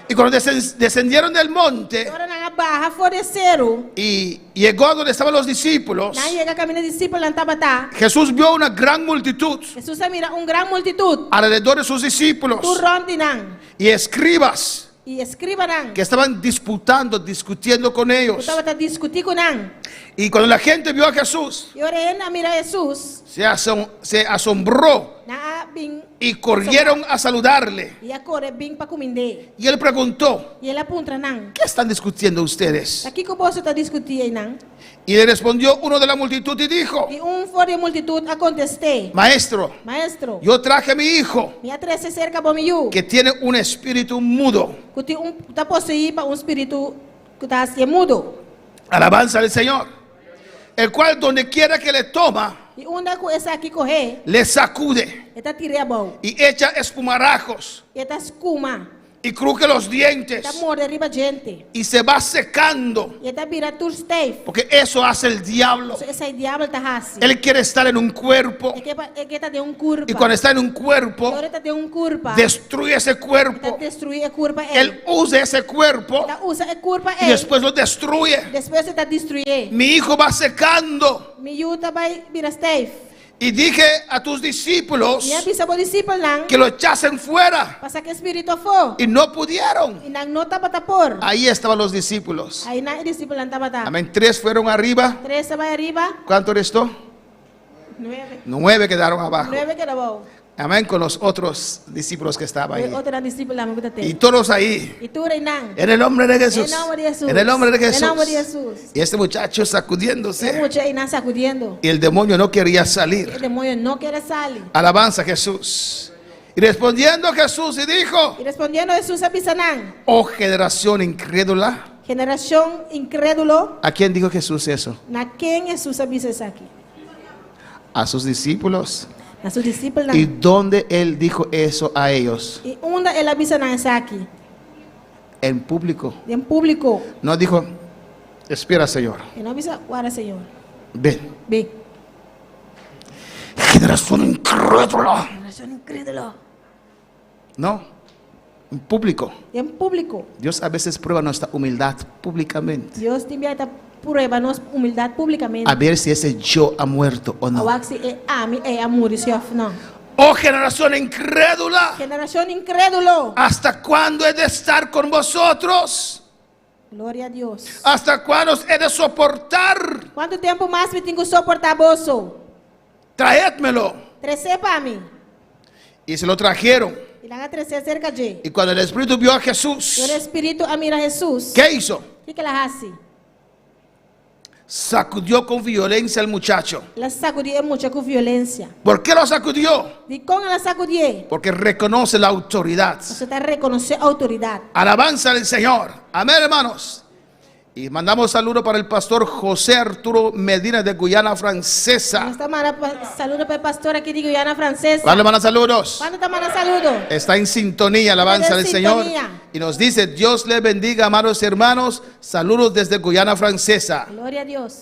Y cuando descendieron del monte Agora na barra foreceram. y llegó a donde estaban los discípulos, Na chega caminho discípulo lá tabata. Jesús vio una gran multitud Jesus mira gran multitud. alrededor de sus discípulos Tu rondinan. y escribas E escribanan. que estaban disputando, discutiendo con Tu ellos. tabata discutir com nan. Y cuando la gente vio a Jesús, E ora mira Jesus. se asombró Na bing. y corrieron a saludarle. E a corre bing pa kuminde. Y él preguntó, E ela puntra nan. ¿qué están discutiendo ustedes? Aqui que posso tá discutir nan. Y le respondió uno de la multitud y dijo, E fora multitud a contestei. maestro, Maestro. yo traje a mi hijo Minha trece cerca bomiu. que tiene un espíritu mudo. Que tá possuído para espírito que tá assim mudo. Alabanza al Señor. El cual donde quiera que le toma, E onde essa aqui correr, le sacude está tirei a mão. y echa espumarajos E tá escuma. y cruje los dientes Tá morde riba gente. y se va secando, E tá vira tur stave. porque eso hace el diablo. So essa diabo tá hasi. Él quiere estar en un cuerpo É que tá de curva. y cuando está en un cuerpo, Agora tá de curva. destruye ese Tá cuerpo. destruir a curva Él usa ese cuerpo Tá usa a curva y después lo destruye. Depois tá destruir. Mi hijo va secando. Mi yuta vai vira stave. Y dije a tus discípulos E a bisa bo disciple lang. que lo echasen fuera Pasa que espírito fo. y no pudieron. E nang nota patapor. Ahí estaban los discípulos. Aí na disciple lang tabata. Amén. 3 fueron arriba. 3 vai arriba. ¿Cuánto restó? 9. 9 quedaron abajo. 9 que dabo. Amén. Con los otros discípulos que estaban ahí. Outra disciple lang Y bitate. todos ahí. E tu rei nang. En el nombre de Jesús. En el nombre de Jesús. En el nombre de En el nombre de Jesús. Jesús. Y este muchacho É sacudiéndose. mucho aí na sacudiendo. Y el demonio no quería O salir. demônio não quer sair. Alabanza a Jesús. Y respondiendo Jesús y dijo: E respondendo Jesus a bisanang. oh generación incrédula. Generação incrédulo. ¿A quién dijo Jesús eso? Na quem Jesus avisa isso aqui? A sus discípulos. Na seus discípulos. ¿Y dónde él dijo eso a ellos? E onde ele avisa na isso aqui? En público. Em público. No dijo: espera, Señor. E não avisa agora, Senhor. Ven. Bem. Generación incrédula. Generação incrédulo. No. En público. Em público. Dios a veces prueba nuestra humildad públicamente. Deus te envia esta prueba nossa humildade publicamente. A ver si ese yo ha muerto o no. Ao que é ami é amor e se não. Oh generación incrédula. Generação incrédulo. ¿Hasta cuándo he de estar con vosotros? Glória a Deus. ¿Hasta cuándo os he de soportar? Quanto tempo mais me tenho que suportar bolso? Traédmelo. Trece para mim. Y se lo trajeron. E lá trece cerca de. Y cuando el Espíritu vio a E o Jesús, Espírito a mira Jesus. ¿qué hizo? O que ela hace? Sacudió con violencia al muchacho. Ela sacudia muito com violência. ¿Por qué lo sacudió? De como ela sacudia? Porque reconoce la autoridad. Você está reconhecer a autoridade. Alabanza al Señor. Amén, hermanos. Y mandamos saludo para el pastor José Arturo Medina de Guyana Francesa. Nós estamos mandando saludo para o pastor aqui de Guiana Francesa. ¿Cuándo mandan saludos? Quando está mandando saludo? Está en sintonía, alabanza Está al en Señor. sintonía. Y nos dice: Dios le bendiga, amados hermanos. Saludos desde Guyana Francesa. Glória a Deus.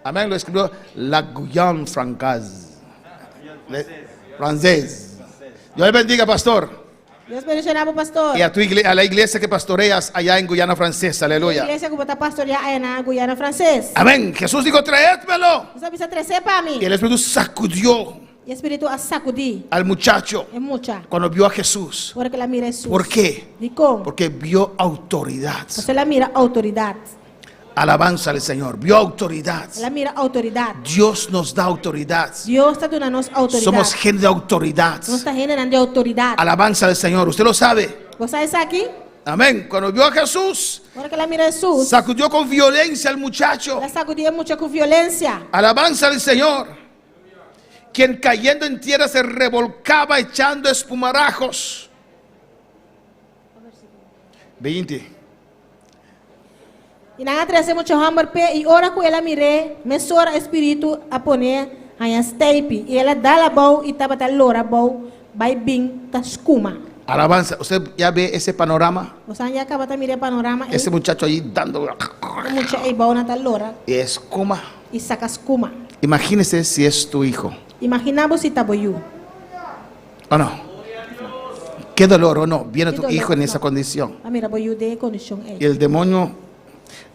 Amén, lo escribió la Guyane Francaise. Francés. Dios le bendiga, pastor. Deus bendiga para o pastor. Y a la iglesia que pastoreas allá en Guyana Francesa. A Aleluya. igreja que está pastoreando aí na Guiana Francesa. Amén. Jesús dijo: traédmelo. Você precisa trazer para mim. Y el Espíritu sacudió E o Espírito a sacudir. al muchacho É mucha. cuando vio a Jesús. Porque ela mira Jesus. ¿Por qué? De como? Porque vio autoridad. Você ela mira autoridade. Alabanza al Señor. Vio autoridad. Ela mira autoridade. Dios nos da autoridad. Deus está dando nos autoridade. Somos gente de autoridad. Nós está generando autoridade. Alabanza al Señor. Usted lo sabe. Você está aqui? Amén. Cuando vio a Jesús, Porque ela mira Jesus. sacudió con violencia al muchacho. Ela sacudia muito com violência. Alabanza al Señor. Quien cayendo en tierra se revolcaba echando espumarajos. 20. E na trazer muito hammer pé e ora com ela mire, me sora espírito a poner aí as tape e ela dá la bow e tava tal lora bow vai bing ta escuma. Alabanza. Usted ya ve ese panorama. Você já acaba de mirar panorama e Ese muchacho ahí dando. muito aí bow na tal lora Y escuma. e saca escuma. Imagínese si es tu hijo. Imaginamos se taboyu. ¿O no? Qué dolor, ¿o no? Viene Qué tu dolor, hijo en no. esa condición. A mira boyu de condição Y é. el demonio,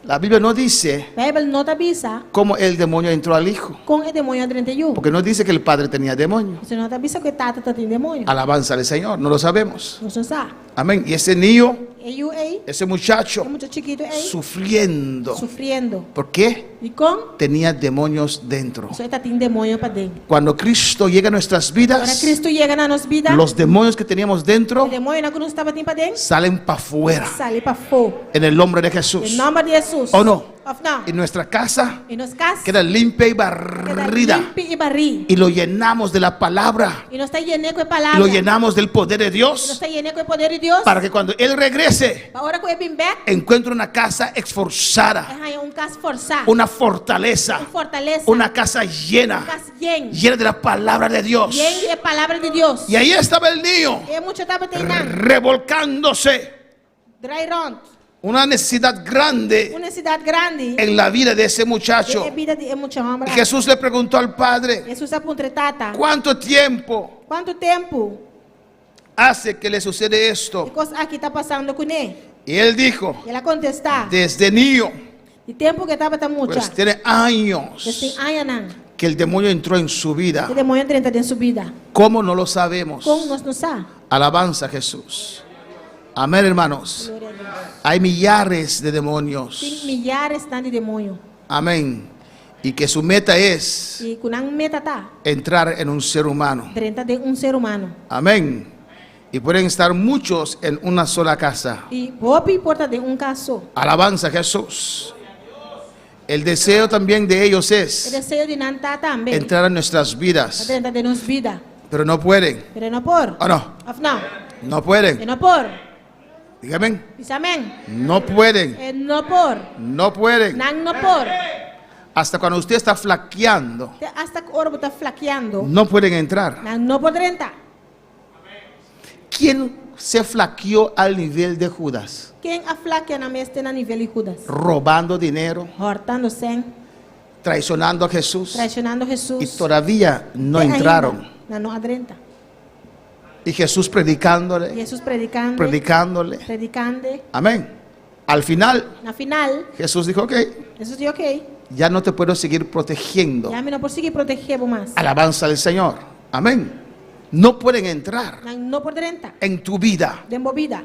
la Biblia no dice Bible não te avisa cómo el demonio entró al hijo. com o demônio 31. Porque no dice que el padre tenía demonio. Você não te avisa que tata tá tem demônio. Alabanza al Señor, no lo sabemos. Você sabe. Amén. Y ese niño, E eu aí, ese muchacho, é muito chiquito aí, sufriendo. sofrendo. ¿Por qué? E com? Tenía demonios dentro. Você tá tem demônio para dentro. Cuando Cristo llega a nuestras Quando vidas, Cristo chega na nossa vida, los demonios que teníamos dentro o demônio que não estava tem para dentro, salen para afuera. sai para fora. En el nombre de Em Jesús. nome de Jesus. ¿O no? Of não. Y nuestra casa E nos casas, queda limpia y queda barrida. limpo e barri. Y lo llenamos de la palabra. E nós está llenando com a Y palavra. lo llenamos del poder de E nós Dios. está llenando com o poder de Deus. Para que cuando Él regrese, Para hora que eu vim back, encuentre una casa esforzada. é casa forçada. Una fortaleza. Fortaleza. Una casa llena. casa llena. Llena de la palabra de Dios. Llena de palavra de Deus. Y ahí estaba el niño. E muito estava treinando. Revolcándose. Draai rond. una necesidad grande Una necessidade grande. en la vida de ese muchacho. De vida de mucha homem. Y Jesús le preguntó al padre, Jesus apontou tata. ¿cuánto tiempo Quanto tempo? hace que le sucede esto? Que coisa aqui está passando com ele? Y él dijo, Ela contesta. desde niño, De tempo que estava tá mucha. pues tiene años Desde anos. que el demonio entró en su vida. Que demônio entra dentro sua vida. ¿Cómo no lo sabemos? Como nós não sabemos? Alabanza a Jesús. Amén, hermanos. Glória a Deus. Hay millares de demonios. Tem milhares de demônios. Amén. Y que su meta es E com não meta tá entrar en un ser humano. dentro de ser humano. Amén. Y pueden estar muchos en una sola casa. E pouco importa de caso. Alabanza a Jesús. El deseo también de ellos O es desejo de não tá também. entrar en nuestras vidas. Dentro de nossa vida. Pero no pueden. Pero não por. ¿O no? Não. No É pueden. não por. Dígame. Diz amém. No pueden. É não por. No pueden. Não por. Hasta cuando usted está flaqueando, Hasta que o corpo está flaqueando. no pueden entrar. Não poderá entrar. ¿Quién se flaqueó al nivel de Judas? Quem aflaquea na mesa na nível de Judas? Robando dinero, Hortando sem, traicionando a Jesús. traicionando Jesus. Y todavía no E ainda entraron. Não adrenta. Y Jesús predicándole, Jesus predicando. predicándole. Predicando. Amén. Al final, Na final, Jesús dijo, ok, Jesus disse, ok, ya no te puedo seguir protegiendo. já me não posso proteger mais. Alabanza al Señor. Amén. No pueden entrar Não poderá entrar. en tu vida. De movida.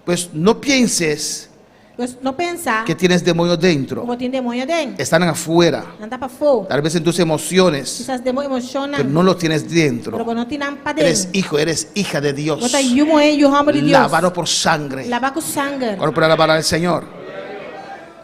Pues no pienses Pues não pensar que tienes demonios dentro. como tem demônio dentro. Están afuera. Não está para fora. Tal vez en tus emociones, Quizás demônio emociona. pero no los tienes Pero dentro. quando tem para Eres dentro. hijo, eres hija de Dios. Você é o homem de Deus. Lavado por sangre. Lavar com sangue. Ahora para alabar al Señor.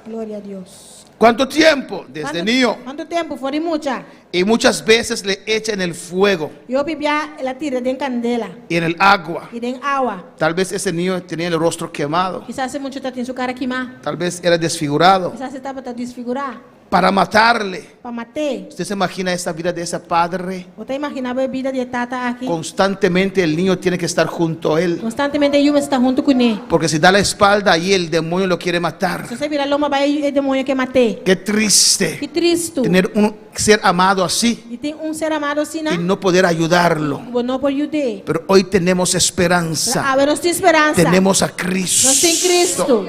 Glória a Deus. ¿Cuánto tiempo? Desde niño. Quanto tempo? Foi muita. Y muchas veces le echan en el fuego Eu bebia ela tira de candela y en el agua. e de água. Tal vez ese niño tenía el rostro quemado. Quizás muito está tem sua cara queimar. Tal vez era desfigurado. Quizás estava tá desfigurar. Para matarle. Para matar. ¿Usted se imagina esa vida de ese padre? Você imaginava a vida de tata aqui? Constantemente el niño tiene que estar junto a él. Constantemente eu está junto com ele. Porque si da la espalda ahí el demonio lo quiere matar. Se você virar loma vai o demônio que matar. Qué triste Que triste. tener un ser amado así E tem ser amado assim, y né? no poder ayudarlo. Não pode ajudar. Pero hoy tenemos esperanza. Ah, nós temos esperança. Tenemos a Nós temos Cristo, Cristo.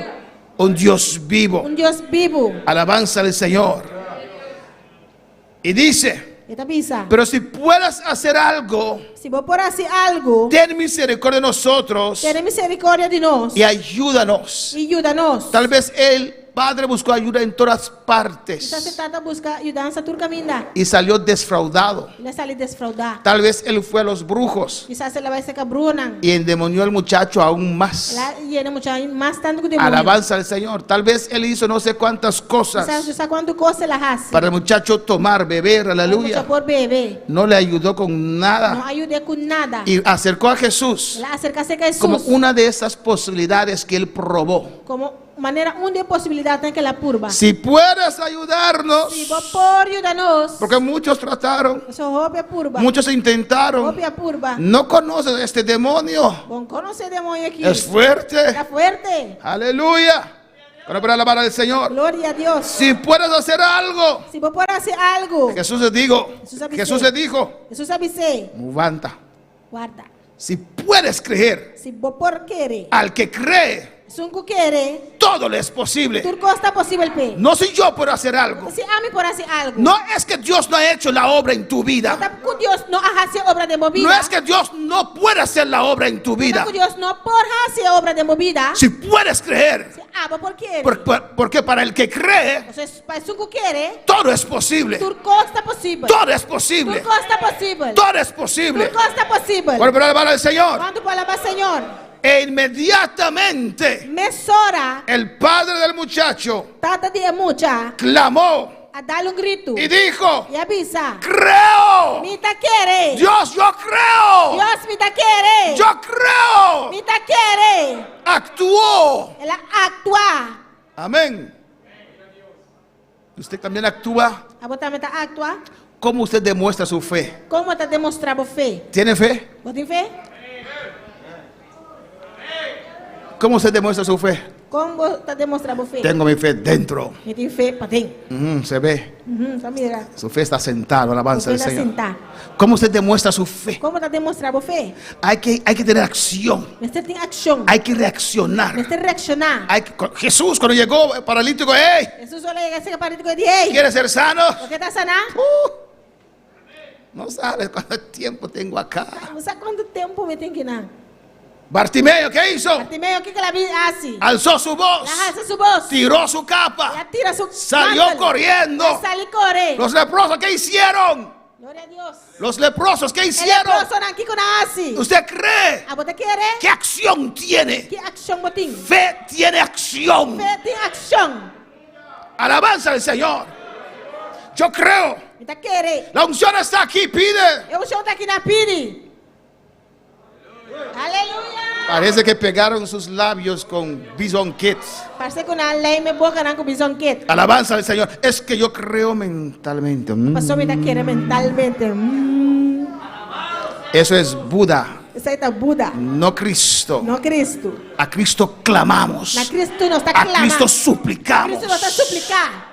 un Dios vivo. Deus vivo. Alabanza al Señor. Y dice, Eta bisa. pero si puedas hacer algo, Se vou por assim algo, ten misericordia de nosotros tem misericórdia de nós. y ayúdanos. E ajuda-nos. Tal vez el Padre buscó ayuda en todas partes Quizás se trata buscar ajudança tur caminhar. y salió defraudado. Ele sale desfraudar. Tal vez él fue a los brujos Quizás ela vai ser cabrona. y endemonió al muchacho aún más. Ela llena mucho mais tanto que demônio. Alabanza al Señor. Tal vez él hizo no sé cuántas Quizás cosas você sabe quanto coisa ela hace. para el muchacho tomar, beber, aleluya. Por bebê. No le ayudó con Não nada ajuda com nada. y acercó a Jesús Ela acerca-se a Jesus. como una de esas posibilidades que él probó. Como maneira de possibilidade tem que ela purba. Si puedes ayudarnos, Se vou por ajuda-nos. porque muchos trataron, Você roupa a purba. muchos intentaron, Roupa a purba. no conocen a este demonio, Bom, conhecer demônio aqui. es fuerte, Está fuerte. aleluya. Ahora para alabar al Señor. Glória a Deus. Si puedes hacer algo, Se vou por hacer algo. Jesús les dijo, Jesús le dijo, Jesus sabe ser. levanta. Guarda. Si puedes creer, Se vou por querer. al que cree, Se querer. todo le es posible. Tudo está possível pe. No si yo puedo hacer algo. Se ame por hacer algo. No es que Dios no ha hecho la obra en tu vida. Está com Deus não hace obra de movida. No es que Dios no puede hacer la obra en tu vida. Está com Deus não por hacer obra de movida. Si puedes creer, Se ama por querer. porque para el que cree, Você para se querer. todo es posible. Tudo está possível. Todo es posible. Tudo está possível. Todo es posible. Tudo está possível. Por alabar al Señor. Quando para alabar Senhor. E inmediatamente Mesora. el padre del muchacho Tata de mucha. clamó A dar grito. y dijo, E avisa. creo. Me tá querer. Dios, yo creo. Deus me tá querer. Yo creo. Me tá querer. Actuó. Ela atua. Amén. Usted también actúa. A botar meta atua. ¿Cómo usted demuestra su fe? Como tá demonstrando fé? ¿Tiene fe? Você tem fé? ¿Cómo se demuestra su fe? Como está demonstrando fe? Tengo mi fe dentro. Que tem fé para dentro. Se ve. Só mira. Su fe está sentada, alabanza Você al está Señor. sentar. ¿Cómo se demuestra su fe? Como está demonstrando fé? Hay que tener acción. Você tem ação. Hay que reaccionar. Você reaccionar. Jesús cuando llegó paralítico, ¡hey! Jesus olha esse paralítico e diz: "Ei, ¿Quieres ser sano? você está sanar? No sabes cuánto tiempo tengo acá. Não sabe quanto tempo me tem que dar." Bartimeo, ¿qué hizo? Bartimeo, o que ela hace? Alzó su voz. Ela alça sua voz. Tiró su capa. Ela tira su Salió manto. corriendo. Ela sai corre. Los leprosos, ¿qué hicieron? Glória a Deus. Los leprosos, ¿qué Ele hicieron? persona aqui que nasce. ¿Usted cree? Ah, você quer? ¿Qué acción tiene? Que ação você tem? Fe tiene acción. Fé tem ação. Alabanza al Señor. Yo creo. Então quer. La unción está aquí, pide. Eu chamo aqui na pire. Aleluia. Parece que pegaron sus labios con bison kits. Parece que na lei me boca não com bison kit. Alabanza al Señor. Es que yo creo mentalmente. Passou me tá querendo mentalmente. Eso es Buda, Isso aí tá Buda. no Cristo. Não Cristo. A Cristo clamamos. Na Cristo não está A clamando. Cristo Cristo suplicamos. não está suplicar.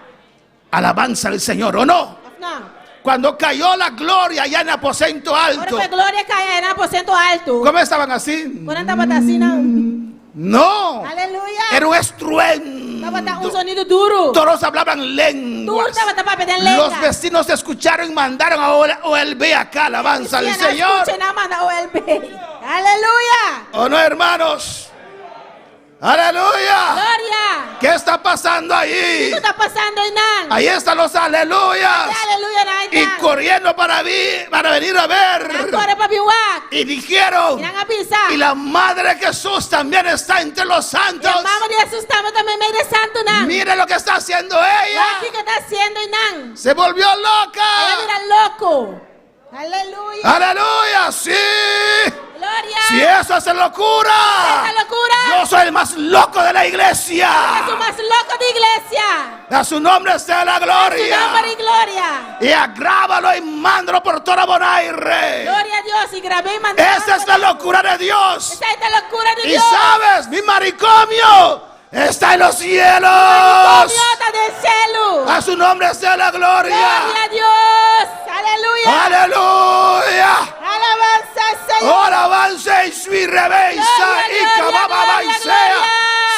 Alabanza al Señor, ¿o no? Não. Cuando cayó la gloria allá en el aposento Agora alto, foi glória cair na aposento alto. ¿cómo estaban así? Quando estava assim, não. No, Aleluia. era un estruendo. Estava um sonido duro. Todos hablaban Duro lenguas. estava pedindo Los lenga. vecinos escucharon y mandaron a OLB acá, alabanza al Señor. Escuchen a manda OLB. Aleluia. ¿O no, hermanos? Aleluya. Glória. ¿Qué está pasando O ahí? que está passando aí, não? Ahí están los aleluyas. Aleluia, Y não. corriendo para venir a ver. Agora para biwak. Y dijeron, Irão avisar. y la madre de Jesús también está entre los E santos. a mama de Jesus estava também meio de santo, não. Mire lo que está haciendo O ella. que está haciendo, não? Se volvió Ela loca. vira louco. Aleluia. Aleluya, sí. Glória. Si eso es locura, Essa loucura. yo soy el más loco de la iglesia. És o mais louco de igreja. A su nombre sea la Su nombre gloria. e glória. Y agrábalo y mándalo por toda Bonaire. Glória a Deus. E gravei e mandei. Esa es la locura de Dios. Essa é a loucura de Y Deus. sabes, mi maricomio está en los cielos. Glória del cielo. A su nombre sea la gloria. Glória a Deus. Aleluia. Aleluya. Alabanza al Señor. Alabanza y su reverencia Gloria, y gloria, cababa gloria, y sea. gloria.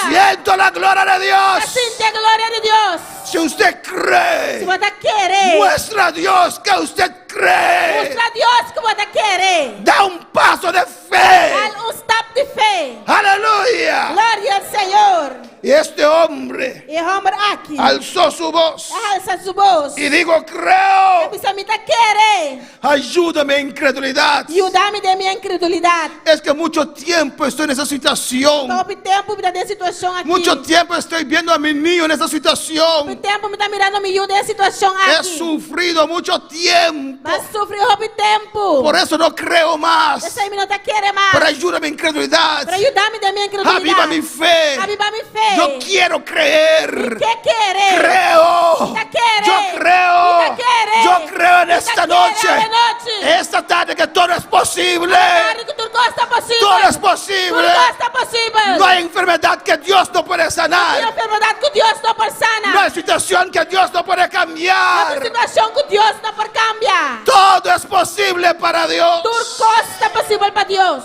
Siento la gloria de Dios. Sinte a glória de Deus. Si usted Se cree, você querer. muestra a Dios que usted cree. Mostra a Deus que você querer. Da un paso de fe. Dá step de fé. Aleluya. Glória ao Senhor. Y este hombre E homem aqui. alzó su voz Alça sua voz. y digo, creo. Precisa me querer. Ayúdame en incredulidad. E ajudar-me de minha incredulidade. Es que mucho tiempo estoy en esa situación. Todo tempo me dá de situação aqui. Mucho tiempo estoy viendo a mi niño en esa Todo situación. tempo me dá mirando me de situação He aqui. sufrido mucho tiempo. Mas sofri todo tempo. Por eso no creo más. Essa aí me não tá querendo mais. Pero ayúdame en incredulidad. Para ajudar-me da minha incredulidade. Aviva mi fe. Aviva minha fé. Yo quiero creer. Que querer? Creo. Ita quiere. Yo creo. Ita quiere. Yo creo en Ita esta quiere noche. esta noche. Esta tarde que todo es posible. Claro que tudo está possível. Todo es posible. Tudo está possível. No hay enfermedad que Dios no puede Não sanar. tem enfermidade que Deus não pode sanar. No hay situación que Dios no puede Não tem cambiar. situação que Deus não pode cambiar. Todo es posible para Dios. Tudo está possível para Deus.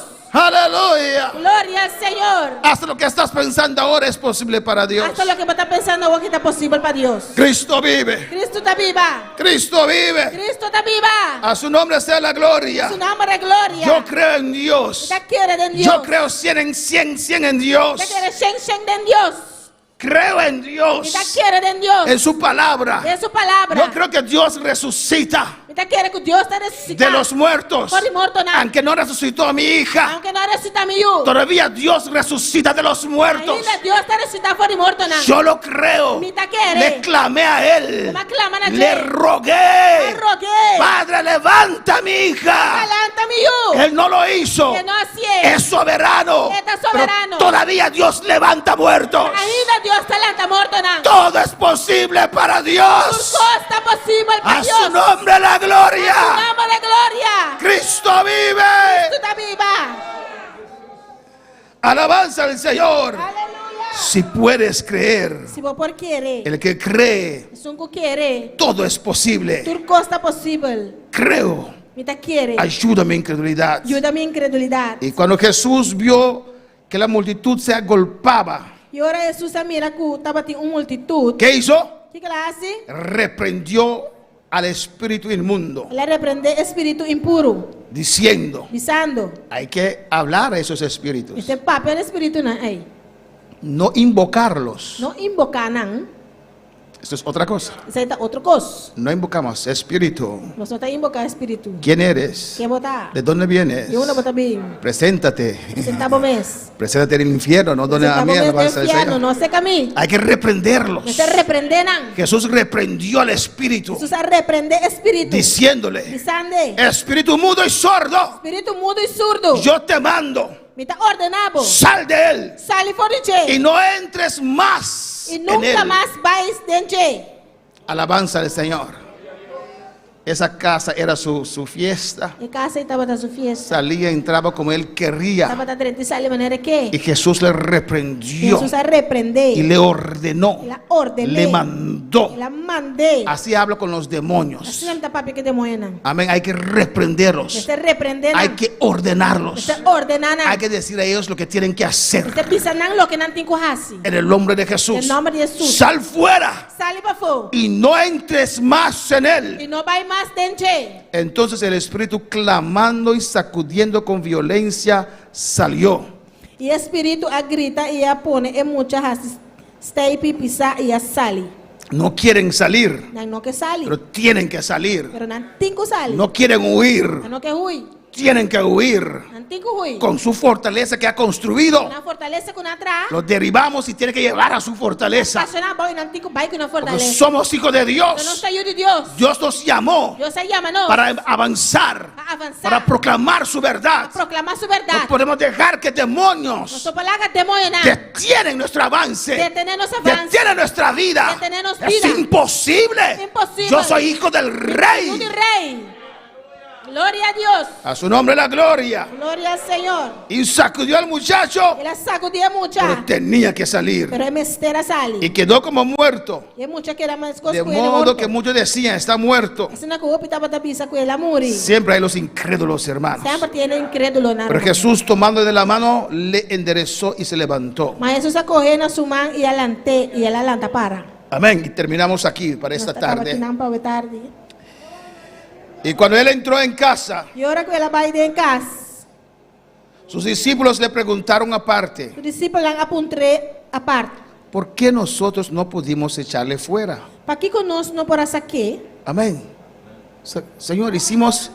Aleluya. Glória ao Senhor. Hasta lo que estás pensando ahora es posible para Dios. Hasta lo que você está pensando hoje está possível para Deus. Cristo vive. Cristo está viva. Cristo vive. Cristo está viva. A su nombre sea la gloria. Su nombre é glória. Yo creo en Dios. Você quiere de Deus. Yo creo 100 en 100, 100 en Dios. Você quiere 100 de Deus. Creo en Dios. Você quiere de Deus. En su palabra. De su palavra. Yo creo que Dios resucita Você quiere que Deus está de resucitando. los muertos. Por morto não. Aunque no resucitó a mi hija, Aunque não ressuscita meu. todavía Dios resucita de los muertos. Ainda Deus está resucitando por morto não. Yo lo creo. Me te quiere. Le clamé a él. Me claman a Le ti. rogué. Le rogué. Padre, levanta a mi hija. Adelanta meu. Él no lo hizo. Que não hacía. Es soberano. Está soberano. Pero todavía Dios levanta muertos. Ainda Deus está levanta morto não. Todo es posible para Dios. Tudo está possível para A Deus. su nombre la Su gloria. nombre de glória. Cristo vive. Cristo está viva. Alabanza al Señor. Aleluya. Si puedes creer, Se você querer, el que cree, se você querer, todo es posible. tudo costa possível. Creo. Me tá querer. Ayuda mi incredulidad. Ajuda a minha incredulidade. Y cuando Jesús vio que la multitud se agolpaba, E ora Jesus mira que estava tendo uma multitud. ¿qué hizo? O que ela faz? Reprendió al espíritu inmundo, Ela repreende espírito impuro, diciendo, dizendo: hay que hablar a esos espíritus, esse papo é espírito não é. no invocarlos. Não invocar não. Esto es otra cosa. Isso aí tá outra coisa. No invocamos espíritu. Nós só tá invocar espírito. ¿Quién eres? Quer botar? ¿De dónde vienes? E uma bota bem. Preséntate. Sentava mês. Preséntate en el infierno, no donde a Sentava mí mês alabanza do al inferno, Señor. não sei caminho. Hay que reprenderlos. Você repreender não. Jesús reprendió al espíritu, Jesus repreende espírito. diciéndole, Dizendo: espíritu mudo y sordo, espírito mudo e surdo. yo te mando, Me tá ordenado. sal de él Sai fora de y no entres más E en nunca él. mais vais dentro. Alabanza al Señor. Esa casa era su fiesta. E casa estava da sua fiesta. Salía, entraba como él quería. Estava da dentro de maneira que Y Jesús le reprendió Jesus a repreender. y le ordenó, La ordené. le mandó. La mandei. Así hablo con los demonios. Assim não tá papi que demônio não. Amén. Hay que reprenderlos. Você repreender Hay não. que ordenarlos. Você ordenar não. Hay que decir a ellos lo que tienen que hacer. Você pisa não lo que não tem que fazer. En el nombre de Jesús. En nombre de Jesús. Sal fuera Sai para fora. y no entres más en él. E não vai mais dentro. Entonces el espíritu, clamando y sacudiendo con violencia, salió. E espírito a grita e a pone e muitas vezes está e pisa e a sali. No quieren salir, Não que sali. pero tienen que salir. Pero não tem que salir. No quieren huir, Não que hui. tienen que huir. Não tem que hui. Con su fortaleza que ha construido, Una fortaleza con atrás. los derribamos y tienen que llevar a su fortaleza. Apaixonar bom e não tem que vai com uma Porque fortaleza. somos hijos de Eu não Dios. sou de Deus. Dios nos llamó Deus se llama não. para avanzar, Para avançar. para proclamar su verdad. Proclamar sua No verdade. podemos dejar que Não demonios sou palavra demônio não. detienen nuestro avance, Detener nosso avanço. detienen nuestra vida. Detener nuestra Es vida. imposible. Imposible. Yo soy hijo del Um rey. de rei. Glória a Deus. A su nombre la gloria. Glória ao Senhor. Y sacudió al muchacho, Ele sacudia mucha. pero tenía que salir. Pero é mesteira sali. Y quedó como muerto. E mucha que era mais De coisa com ele. modo que muchos decían, está muerto. Assim na copa estava tapisa com ele a muri. Siempre hay los incrédulos, hermanos. Sempre tiene incrédulo na. Pero Jesús, tomando de la mano, le enderezó y se levantó. Mas Jesus a correr na sua mão e alante e ela alanta para. Amén. Y terminamos aquí para esta Nós estava aqui tarde. não para tarde. Y cuando él entró en casa, E ora que ela vai de em casa. sus discípulos le preguntaron aparte, Os discípulos lá apontrei a parte. ¿por qué nosotros no pudimos echarle fuera? Para que conosco não por aqui? Amén. Señor, hicimos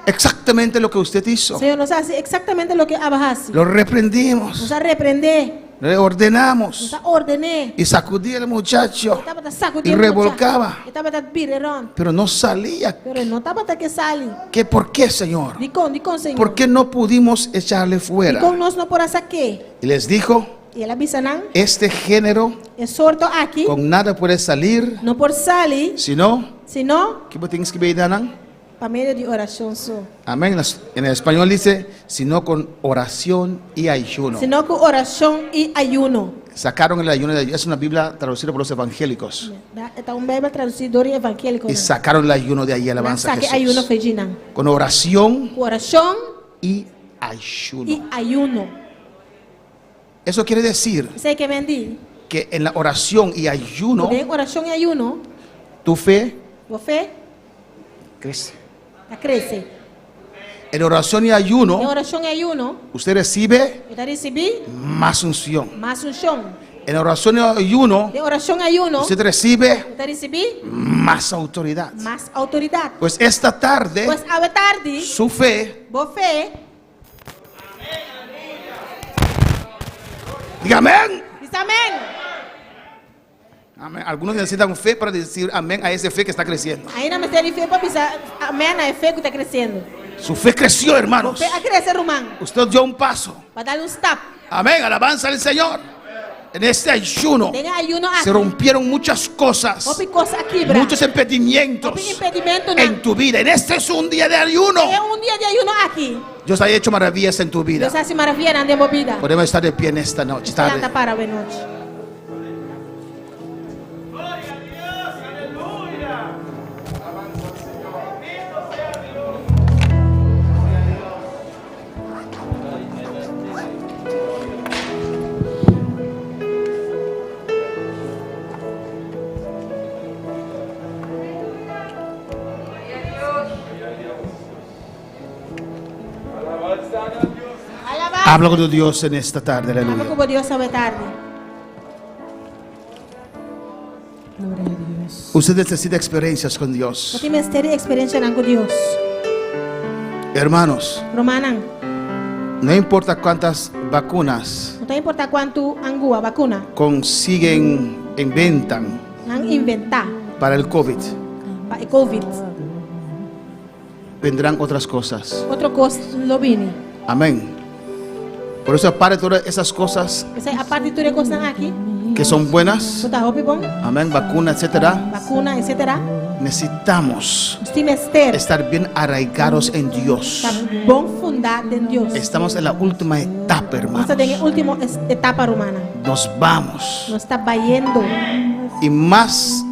exactamente lo que usted hizo. Senhor, nos hace exatamente o que abajasse. Lo reprendimos, Nos a repreender, le ordenamos nos a ordenar. y sacudí al muchacho, Estava a sacudir Y revolcaba. Estava a birerón. pero no salía. Pero não estava até que sali. ¿Por qué, Señor? Dicon, Senhor. ¿Por qué no pudimos echarle fuera? Dicon nós não por aqui. Y les dijo, E ela bisanang, este género é sorto aqui. con nada puede salir, Não por sali, sino, senão, ¿qué tienes que ver, Danang? para meio de oração só. Amén. En el español dice, sino con oración y ayuno. Senão com oração e ayuno. Sacaron el ayuno, es una Biblia traducida por los evangélicos. Está um Bíblia traduzidor e evangélico. Y sacaron el ayuno de ahí, alabanza a Saque ayuno Jesús. fejinan. Con oración Oração y e ayuno. ayuno. Eso quiere decir Sei que vendi. que en la oración y ayuno, Tem oração e ayuno. tu fe Você crece. cresce. En oración y Em ayuno, oração e ayuno, usted recibe eu recebi más unción. mais chão. En oración y ayuno, De oração e ayuno, usted recibe eu recebi más autoridad. mais autoridade. Pues esta tarde, Pois à tarde, su fe, você diga amén. diz amém. Amén. Algunos necesitan fe para decir amén a esa fe que está creciendo. Ainda me tem fé para pensar amém na fé que está crescendo. Su fe creció, hermanos. Fé a crescer, irmão. Usted dio un paso. Para dar stop. Amén. Alabanza al Señor. En este ayuno Dengan ayuno se aki. rompieron muchas cosas, Opi kosa akibra. muchos impedimentos Opi impedimento na. en tu vida. En este es un día de ayuno. É dia de ayuno aqui. Dios ha hecho maravillas en tu vida. Deus hace maravilha na demo vida. Podemos estar de pie en esta noche, Levanta tarde. para a noite. Habla con tu Dios en esta tarde, Habla aleluya. com Deus essa tarde. Usted necesita experiencias con Dios. Você tem ter experiência com Deus. Hermanos, Romanan, no importa cuántas vacunas não tem importar quanto angua vacuna consiguen, inventan não inventar para el COVID, para COVID. vendrán otras cosas. Outra coisa lo vini. Amén. Por eso, aparte de todas esas cosas Essa a parte de tudo coisa aqui. que son buenas, Botar roupa bom, amén, vacuna, etcétera, vacuna, etc. necesitamos Estimester. estar bien arraigados en Dios. Está bom fundado em Deus. Estamos en la última etapa, hermanos. Nós estamos na última etapa romana. Nos vamos. Nós está vaindo. Y más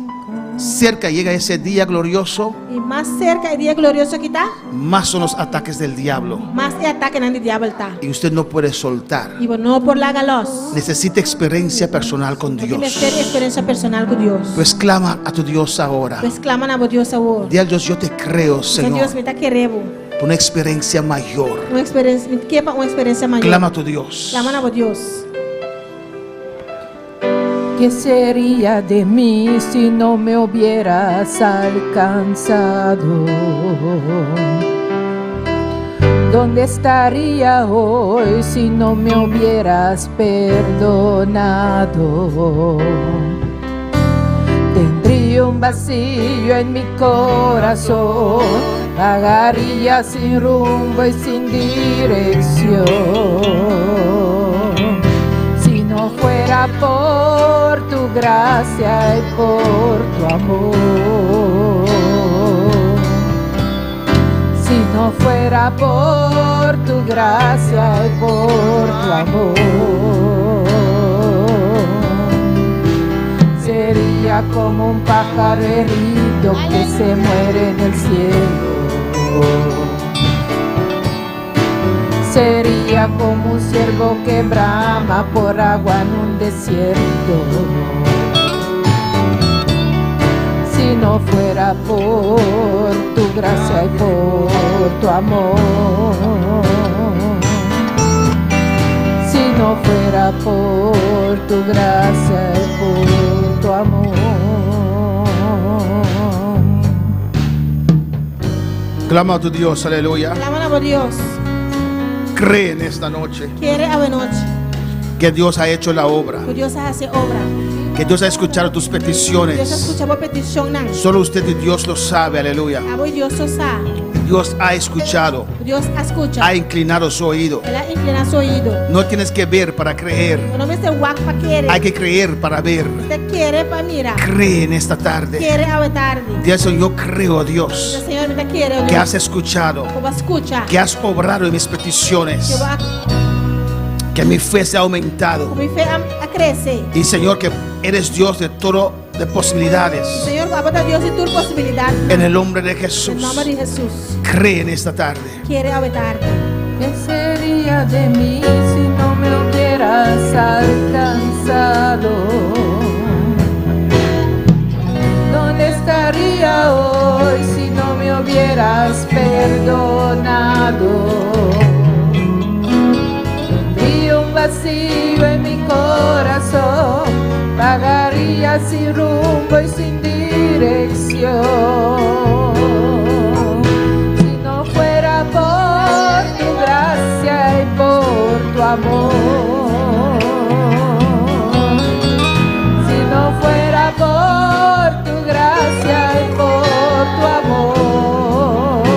cerca llega ese día glorioso, E mais cerca o dia glorioso que está, más son los ataques del diablo. mais é ataque na diabo está. Y usted no puede soltar. E não por la galos. Necesita experiencia personal con Tem que Dios. ter experiência personal com Deus. Pues clama a tu Dios ahora. Pues clama na Deus agora. Di a Dios, yo te creo, Senhor, Deus Señor, me está querendo. por una experiencia mayor. Uma experiência, me quepa uma experiência maior. Clama a tu Dios. Clama na Deus. ¿Qué sería de mí si no me hubieras alcanzado? ¿Dónde estaría hoy si no me hubieras perdonado? Tendría un vacío en mi corazón, vagaría sin rumbo y sin dirección. Si no fuera por tu gracia y por tu amor, si no fuera por tu gracia y por tu amor, sería como un pájaro herido que se muere en el cielo. Sería como un ciervo que brama por agua en un desierto. Si no fuera por tu gracia y por tu amor, si no fuera por tu gracia y por tu amor. Clama a tu Dios, aleluya. Clama na Deus. Cree en esta noche Quere a noite. que Dios ha hecho la obra, Que Deus hace obra. que Dios ha escuchado tus Deus peticiones. escucha a petição não. Solo usted y Dios lo sabe, aleluya. A Deus só sabe. Dios ha escuchado, Deus escucha. ha inclinado su oído. Ela inclina seu ouvido. No tienes que ver para creer, Não me se wak para querer. hay que creer para ver. Você quer para mirar. Cree en esta tarde. Quere a tarde. Dios, yo creo, O Dios, Senhor me está querendo. que has escuchado, Eu escucha. que has obrado en mis Que peticiones, eu que mi fe se ha aumentado. me fez a crescer. Y Señor, que eres Dios de todo, de posibilidades. Senhor, vai botar Deus em tua possibilidade. En el nombre de Em Jesús, nome de Jesus. cree en esta tarde. Quere a tarde. ¿Qué sería de mí si no me hubieras alcanzado? ¿Dónde estaría hoy si no me hubieras perdonado? Tendría un vacío en mi corazón, vagaría sin rumbo y sin dirección. Si no fuera por tu gracia y por tu amor, si no fuera por tu gracia y por tu amor,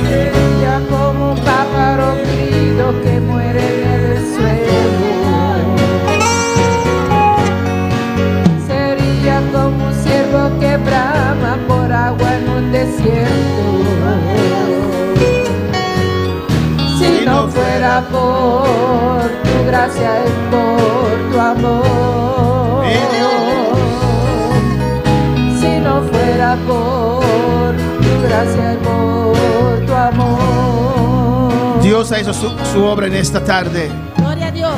sería como un pájaro herido que muere en el suelo. fuera por tu gracia y por tu amor, si no fuera por tu gracia y por tu amor. Dios ha hecho su obra en esta tarde. Gloria a Dios.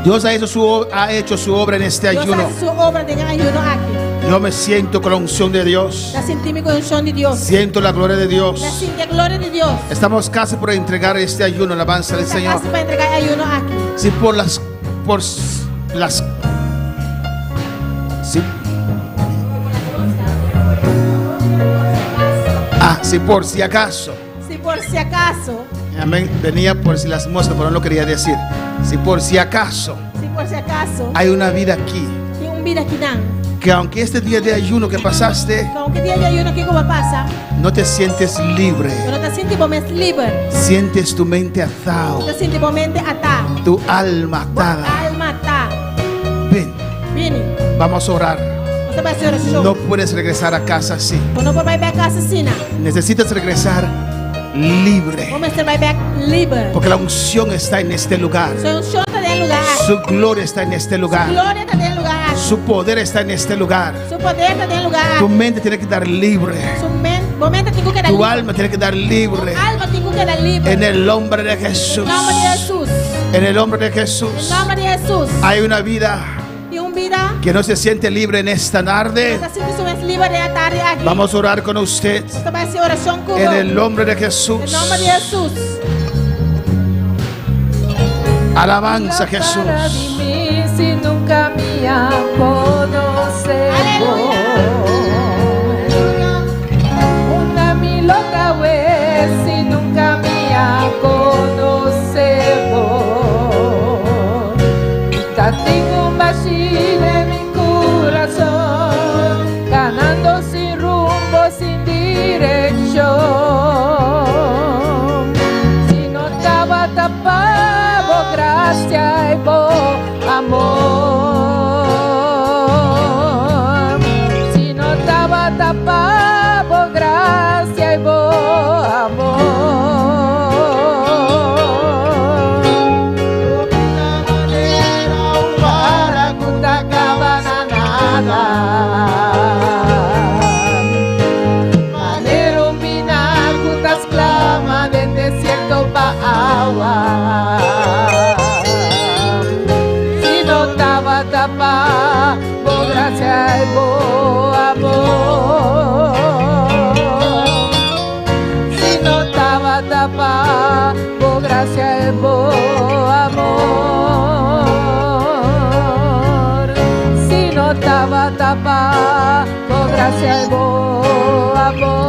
Dios ha hecho su obra en este Deus ayuno. faz sua obra de ayuno aqui. Yo me siento con la unción de Dios. Já senti-me com a unção de Deus. Siento la gloria de Dios. Já senti a glória de Deus. Estamos casi por entregar este ayuno, la alabanza del Já Señor. quase para entregar ayuno aqui. Si si por si acaso. Se por si acaso. Amén. Venía por si las moscas, pero no lo quería decir. Si por si acaso Se por si acaso. hay una vida aquí, Tem vida aqui não. que aunque este día de ayuno que pasaste, Então, que dia de ayuno aqui como passa? no te sientes libre, Eu não te sinto momento livre. sientes tu mente atado, Te sinto momento atado. tu alma atada. Alma tá. Ven, Vini. vamos a orar. Você vai ser oração. No puedes regresar a casa así. Quando vai para casa assim, Necesitas regresar libre, vamos ser vai back livre. porque la unción está en este lugar. Seu unção está dentro lugar. Su gloria está en este lugar. Glória está dentro lugar. Su poder está en este lugar. Seu poder está dentro lugar. Tu mente tiene que estar libre. Seu momento tem que quedar Tu livre. alma tiene que estar libre. Alma tem que quedar livre. En el nombre de Jesús. Em nome de Jesus. En el nombre de Em Jesús. nome de Jesus. Hay una vida Tem vida. que no se siente libre en esta tarde. Você sinto mais livre de tarde aqui. Vamos a orar con usted. Você vai ser oração com En el Em nombre de Jesús. nome de Jesus. Alabanza a Para de Jesús. mí si nunca me ha conocido. Una mi loca vez si nunca me ha conocido. Ya tengo un vacío en mi corazón, ganando sin rumbo, sin dirección. Si no estaba tapado, gracia y amor. Si no estaba tapado, gracia y amor. Para Cutacabana nada. Manero minar cutas clama del desierto pa agua. Si no estaba tapa, por gracia y por amor. Si no estaba tapa, por gracia y por amor. Si no estaba tapa, por gracia y por amor.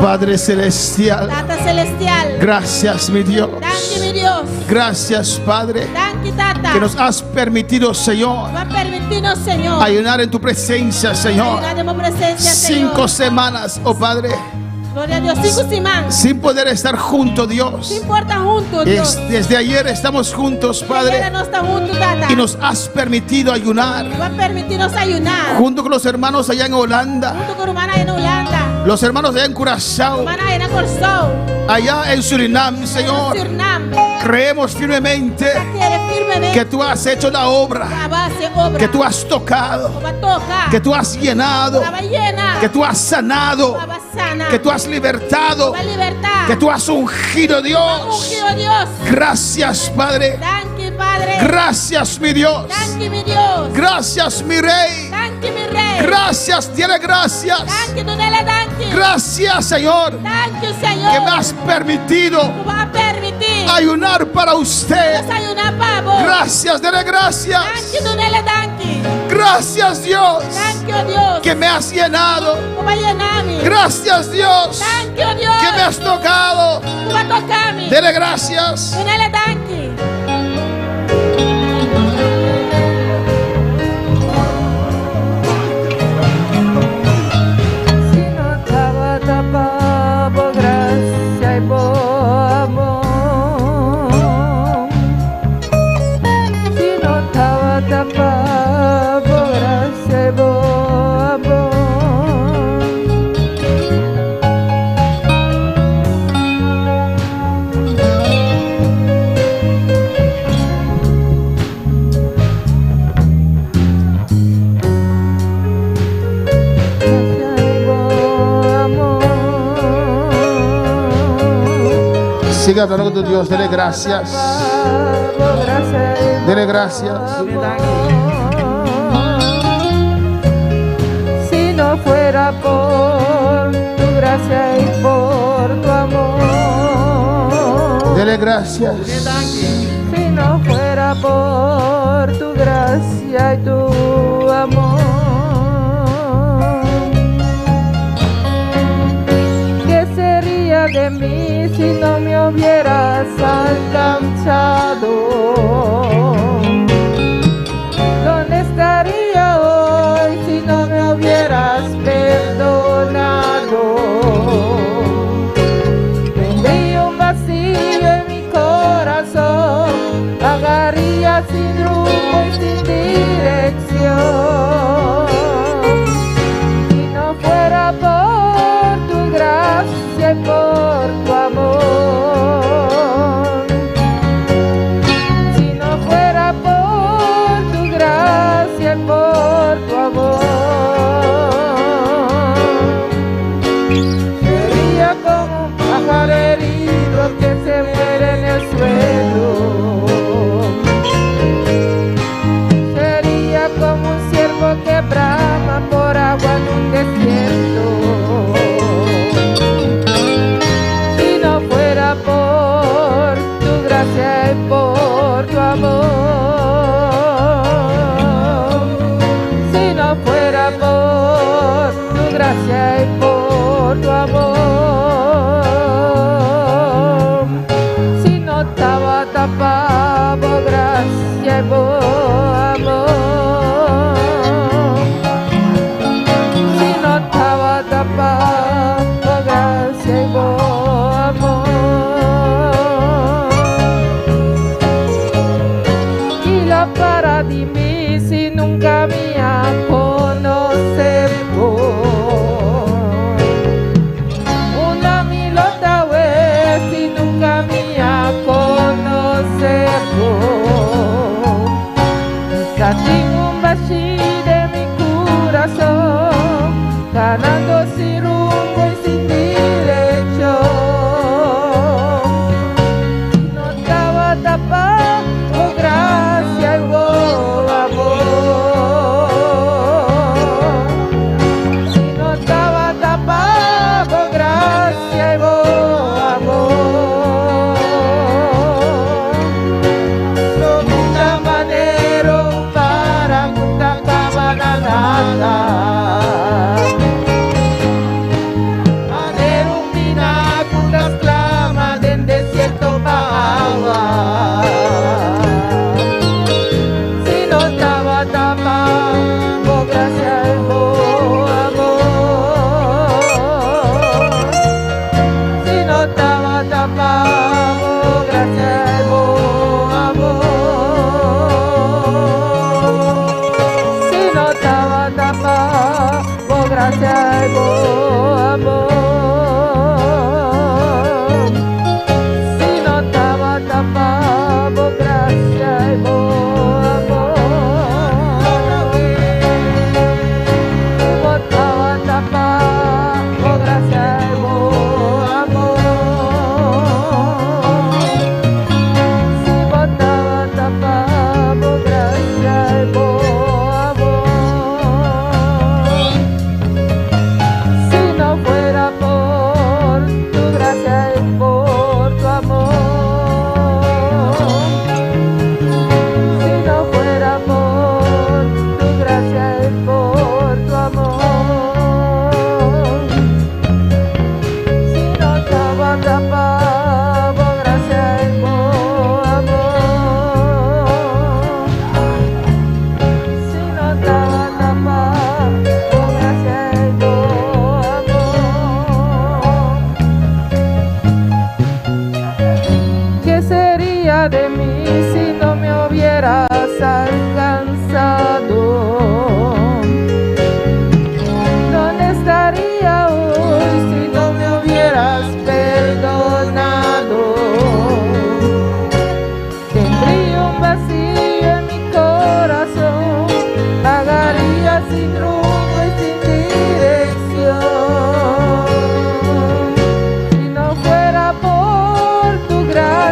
Padre Celestial, Tata Celestial. gracias mi Dios. Danke, meu Deus. Gracias Padre, Danke, Tata. que nos has permitido, Señor, Vai permitir-nos, Senhor. ayunar en tu presencia, Señor. Ayunar de uma presença, Senhor. 5 semanas, oh Padre, Glória a Deus. 5 semanas. sin poder estar junto, Dios. Se importa junto, Deus. Desde ayer estamos juntos, Agora Padre, nós estamos juntos, Tata. y nos has permitido ayunar Vai permitir-nos ayunar. junto con los hermanos allá en Holanda, Junto com o irmão aí na Holanda. los hermanos allá en Curazao, Irmã aí na Corsol. allá en Surinam, No Señor. Suriname. Creemos firmemente Quiere firmemente. que tú has hecho la obra, A base obra. que tú has tocado, Vai tocar. que tú has llenado, Vai llenar. que tú has sanado, Vai sanar. que tú has libertado, Vai libertar. que tú has ungido, Dios. Ungido Dios. Gracias, Padre. Danke, Padre. Gracias, mi Dios. Danke, mi Deus. Gracias, mi Rey. Danke, mi Rei. Gracias, dile gracias. Danke, Donela, danke. Gracias, Señor, Danke, Senhor. que me has permitido Tu vai permitir. ayunar para usted. Desayunar, pavo. Gracias, dile gracias. Danke, Donela, danke. Gracias, Dios, Danke, oh Deus. que me has llenado. Tu vai llenar-me. Gracias, Dios, Danke, oh Deus. que me has tocado. Tu vai tocar-me. Dele gracias. Donela, danke. Si no estaba tapado por gracia y por amor. Si no estaba tapado por gracia y por amor. Sigue hablando con tu Dios, dele gracias. Dele gracias. Si no fuera por tu gracia y por tu amor. Dele gracias. Si no fuera por tu gracia y tu amor. ¿Qué sería de mí si no me hubieras alcanzado? ¿Dónde estaría hoy si no me hubieras perdonado? Tendría un vacío en mi corazón, vagaría sin rumbo y sin dirección. Si no fuera por tu gracia y por tu amor. Si no fuera por tu gracia y por tu amor. Sería como un pájaro herido que se muere en el suelo. Sería como un ciervo que brama por agua en un desierto. Si no fuera por tu gracia y por tu amor. Si no fuera por tu gracia y por tu amor. Si no estaba tapado gracia y por amor. Si no estaba tapado gracia y por amor. Y la para di mí si nunca me ha conocido. Una milota vez si nunca me ha conocido.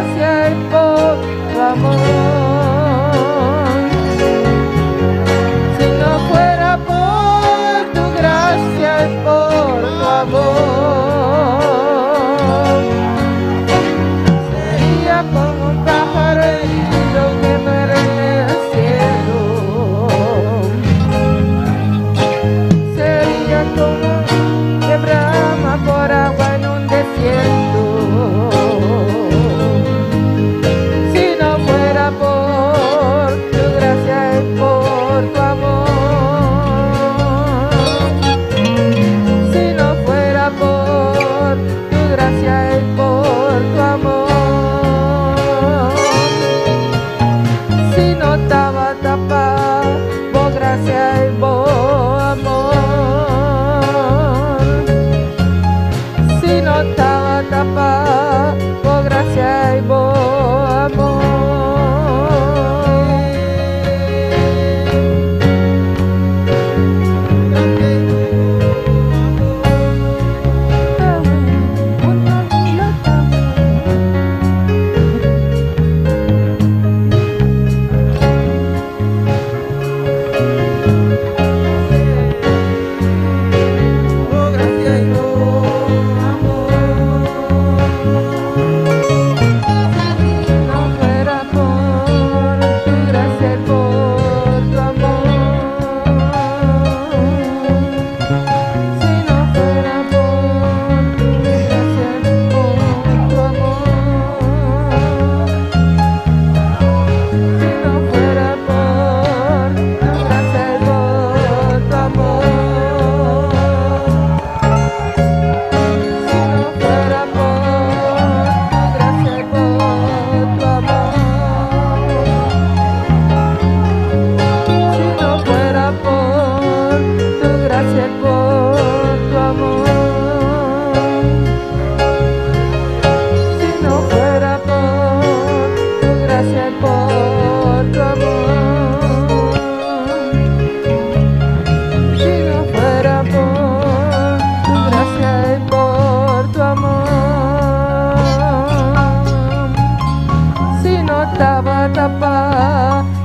gracia y por tu amor. Si no fuera por tu gracia y por tu amor, sería como un pájaro herido que muere en el cielo. Sería como que brama por agua en un desierto. Si no fuera por tu gracia y por tu amor, si no fuera por tu gracia y por tu amor, si no estaba tapada por gracia y por amor, si no estaba tapada por gracia y por amor.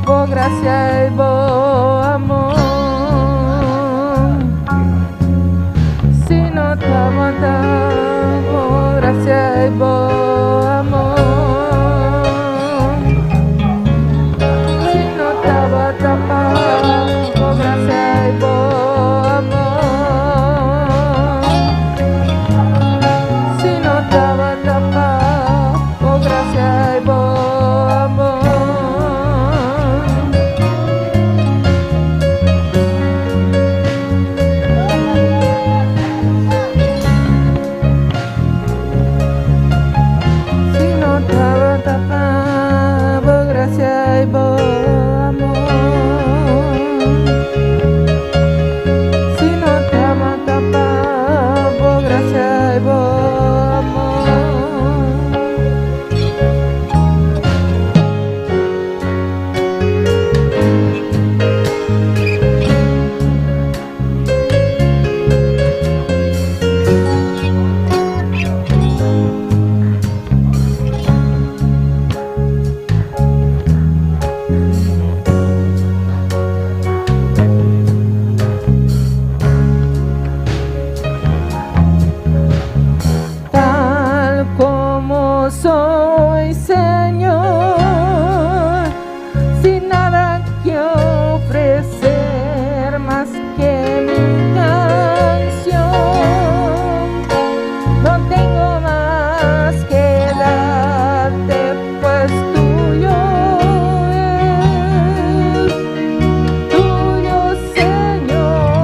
Por gracia y por amor, si no estaba tapada por gracia y por amor, si no estaba tapada por gracia y por amor, si no estaba tapada por gracia y por amor. Soy, Señor, sin nada que ofrecer más que mi canción. No tengo más que darte, pues tuyo es, tuyo, Señor.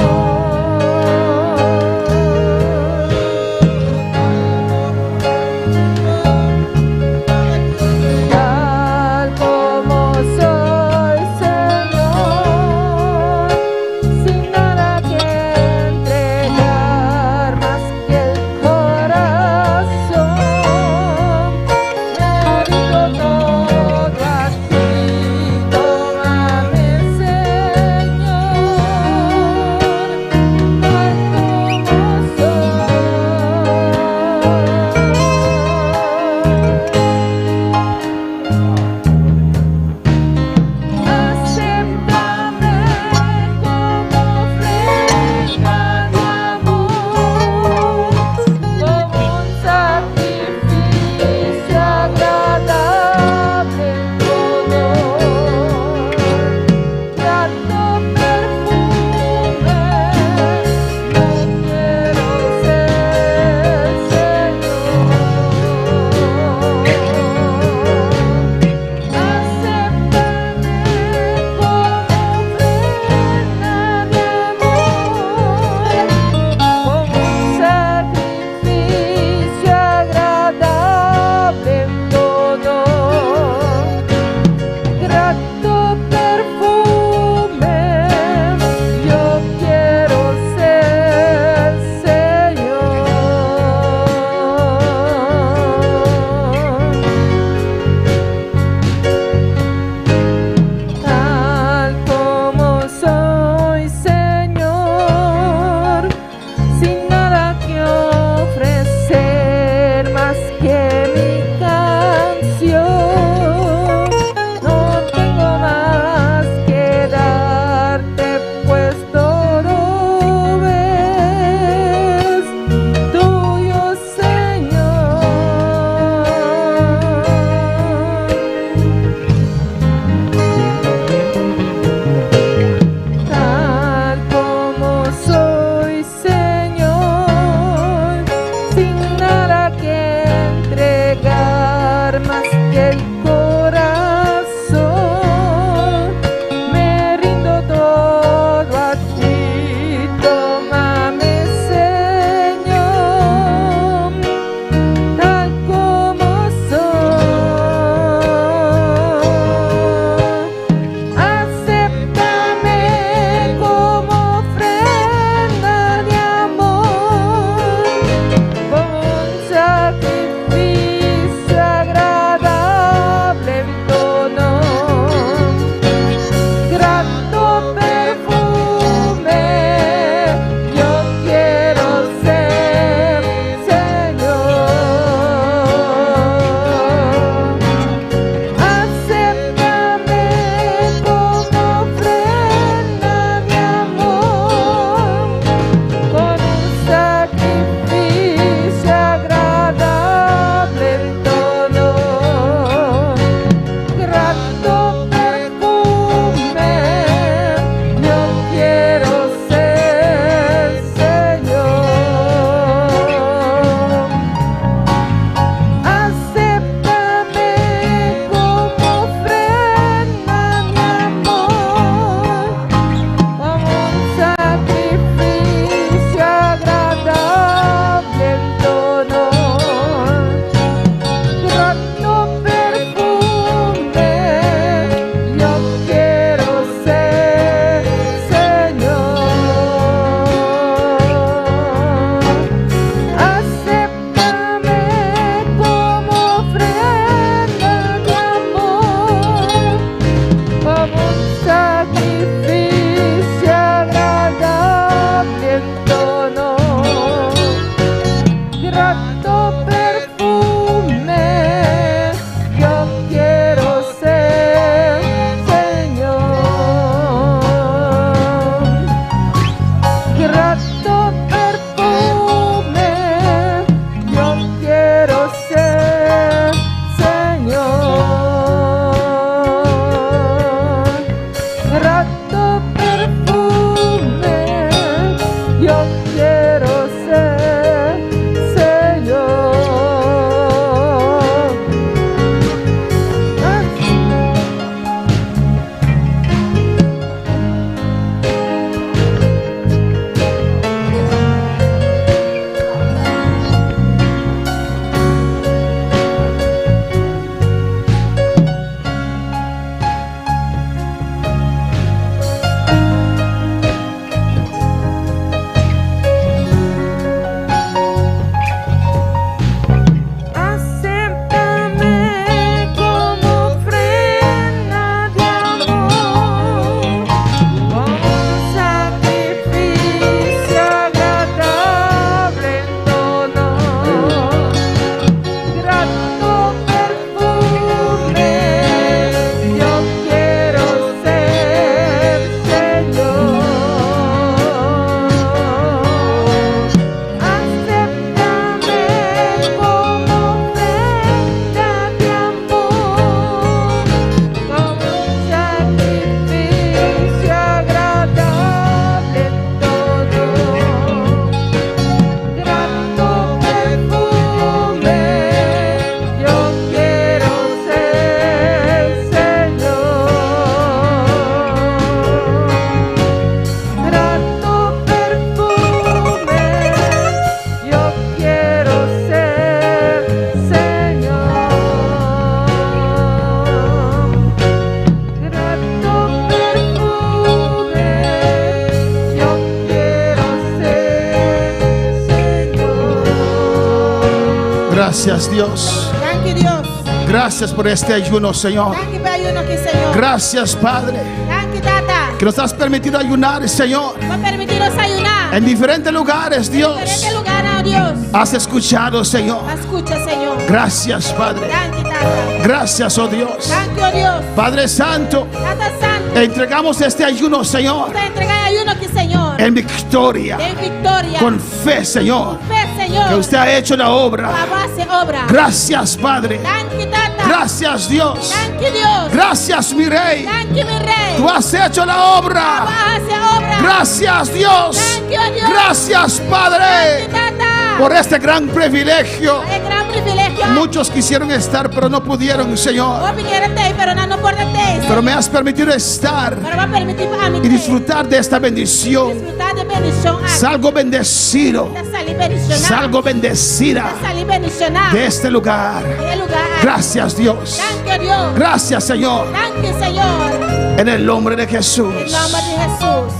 Gracias, Dios. Thank you, Dios. Gracias por este ayuno, Señor. Thank you por ayuno aquí, Señor. Gracias, Padre, Thank you, Tata. que nos has permitido ayunar, Señor, Por permitirnos ayunar. en diferentes lugares, En Dios. diferentes lugares, oh Dios. Has escuchado, Señor. Escucha, Señor. Gracias, Padre. Thank you, Tata. Gracias, oh Dios. Thank you, oh Dios. Padre Santo, Tata Santo. entregamos este ayuno, Señor, Te entrega ayuno aquí, Señor. en victoria, En victoria. con fe, Señor, fe, Señor. que usted ha hecho la obra. Papá hace obra. Gracias, Padre. Thank you, Tata. Gracias, Dios. Thank you, Dios. Gracias, mi Rey. Thank you, mi Rey. Tú has hecho la obra. Papá hace obra. Gracias, Dios. Thank you, Dios. Gracias, Thank Padre, you, Tata. por este gran privilegio. Es gran privilegio. Muchos quisieron estar, pero no pudieron, Señor. Vos vinieron de ahí, pero no por de ahí. Pero me has permitido estar Pero va a permitir a mí y disfrutar de esta bendición. disfrutar de bendición. Salgo bendecido. De salir bendicionado. Salgo bendecida De salir bendicionado. de este lugar. De lugar. Gracias, Dios. Thank you, Dios. Gracias, Señor. Thank you, Señor. En el nombre de Jesús. En nombre de Jesús.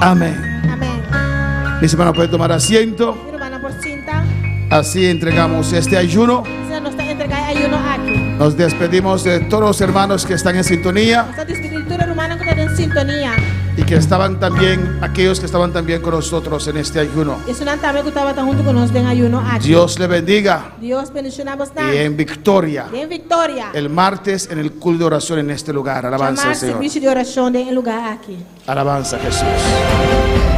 Amén. Amén. Mis hermanos, pueden tomar asiento. Mi hermana por cinta. Así entregamos este ayuno. Se nos entrega ayuno aquí. Nos despedimos de todos los hermanos que están en sintonía Esta escritura romana que está en sintonía. y que estaban también, aquellos que estaban también con nosotros en este ayuno. Es una también que estaba junto con nosotros en ayuno aquí. Dios le bendiga Dios bendicionamos y en victoria. en victoria. El martes en el culto de oración en este lugar. Alabanza al Llamar Señor. servicio de oración en lugar aquí. Alabanza a Jesús.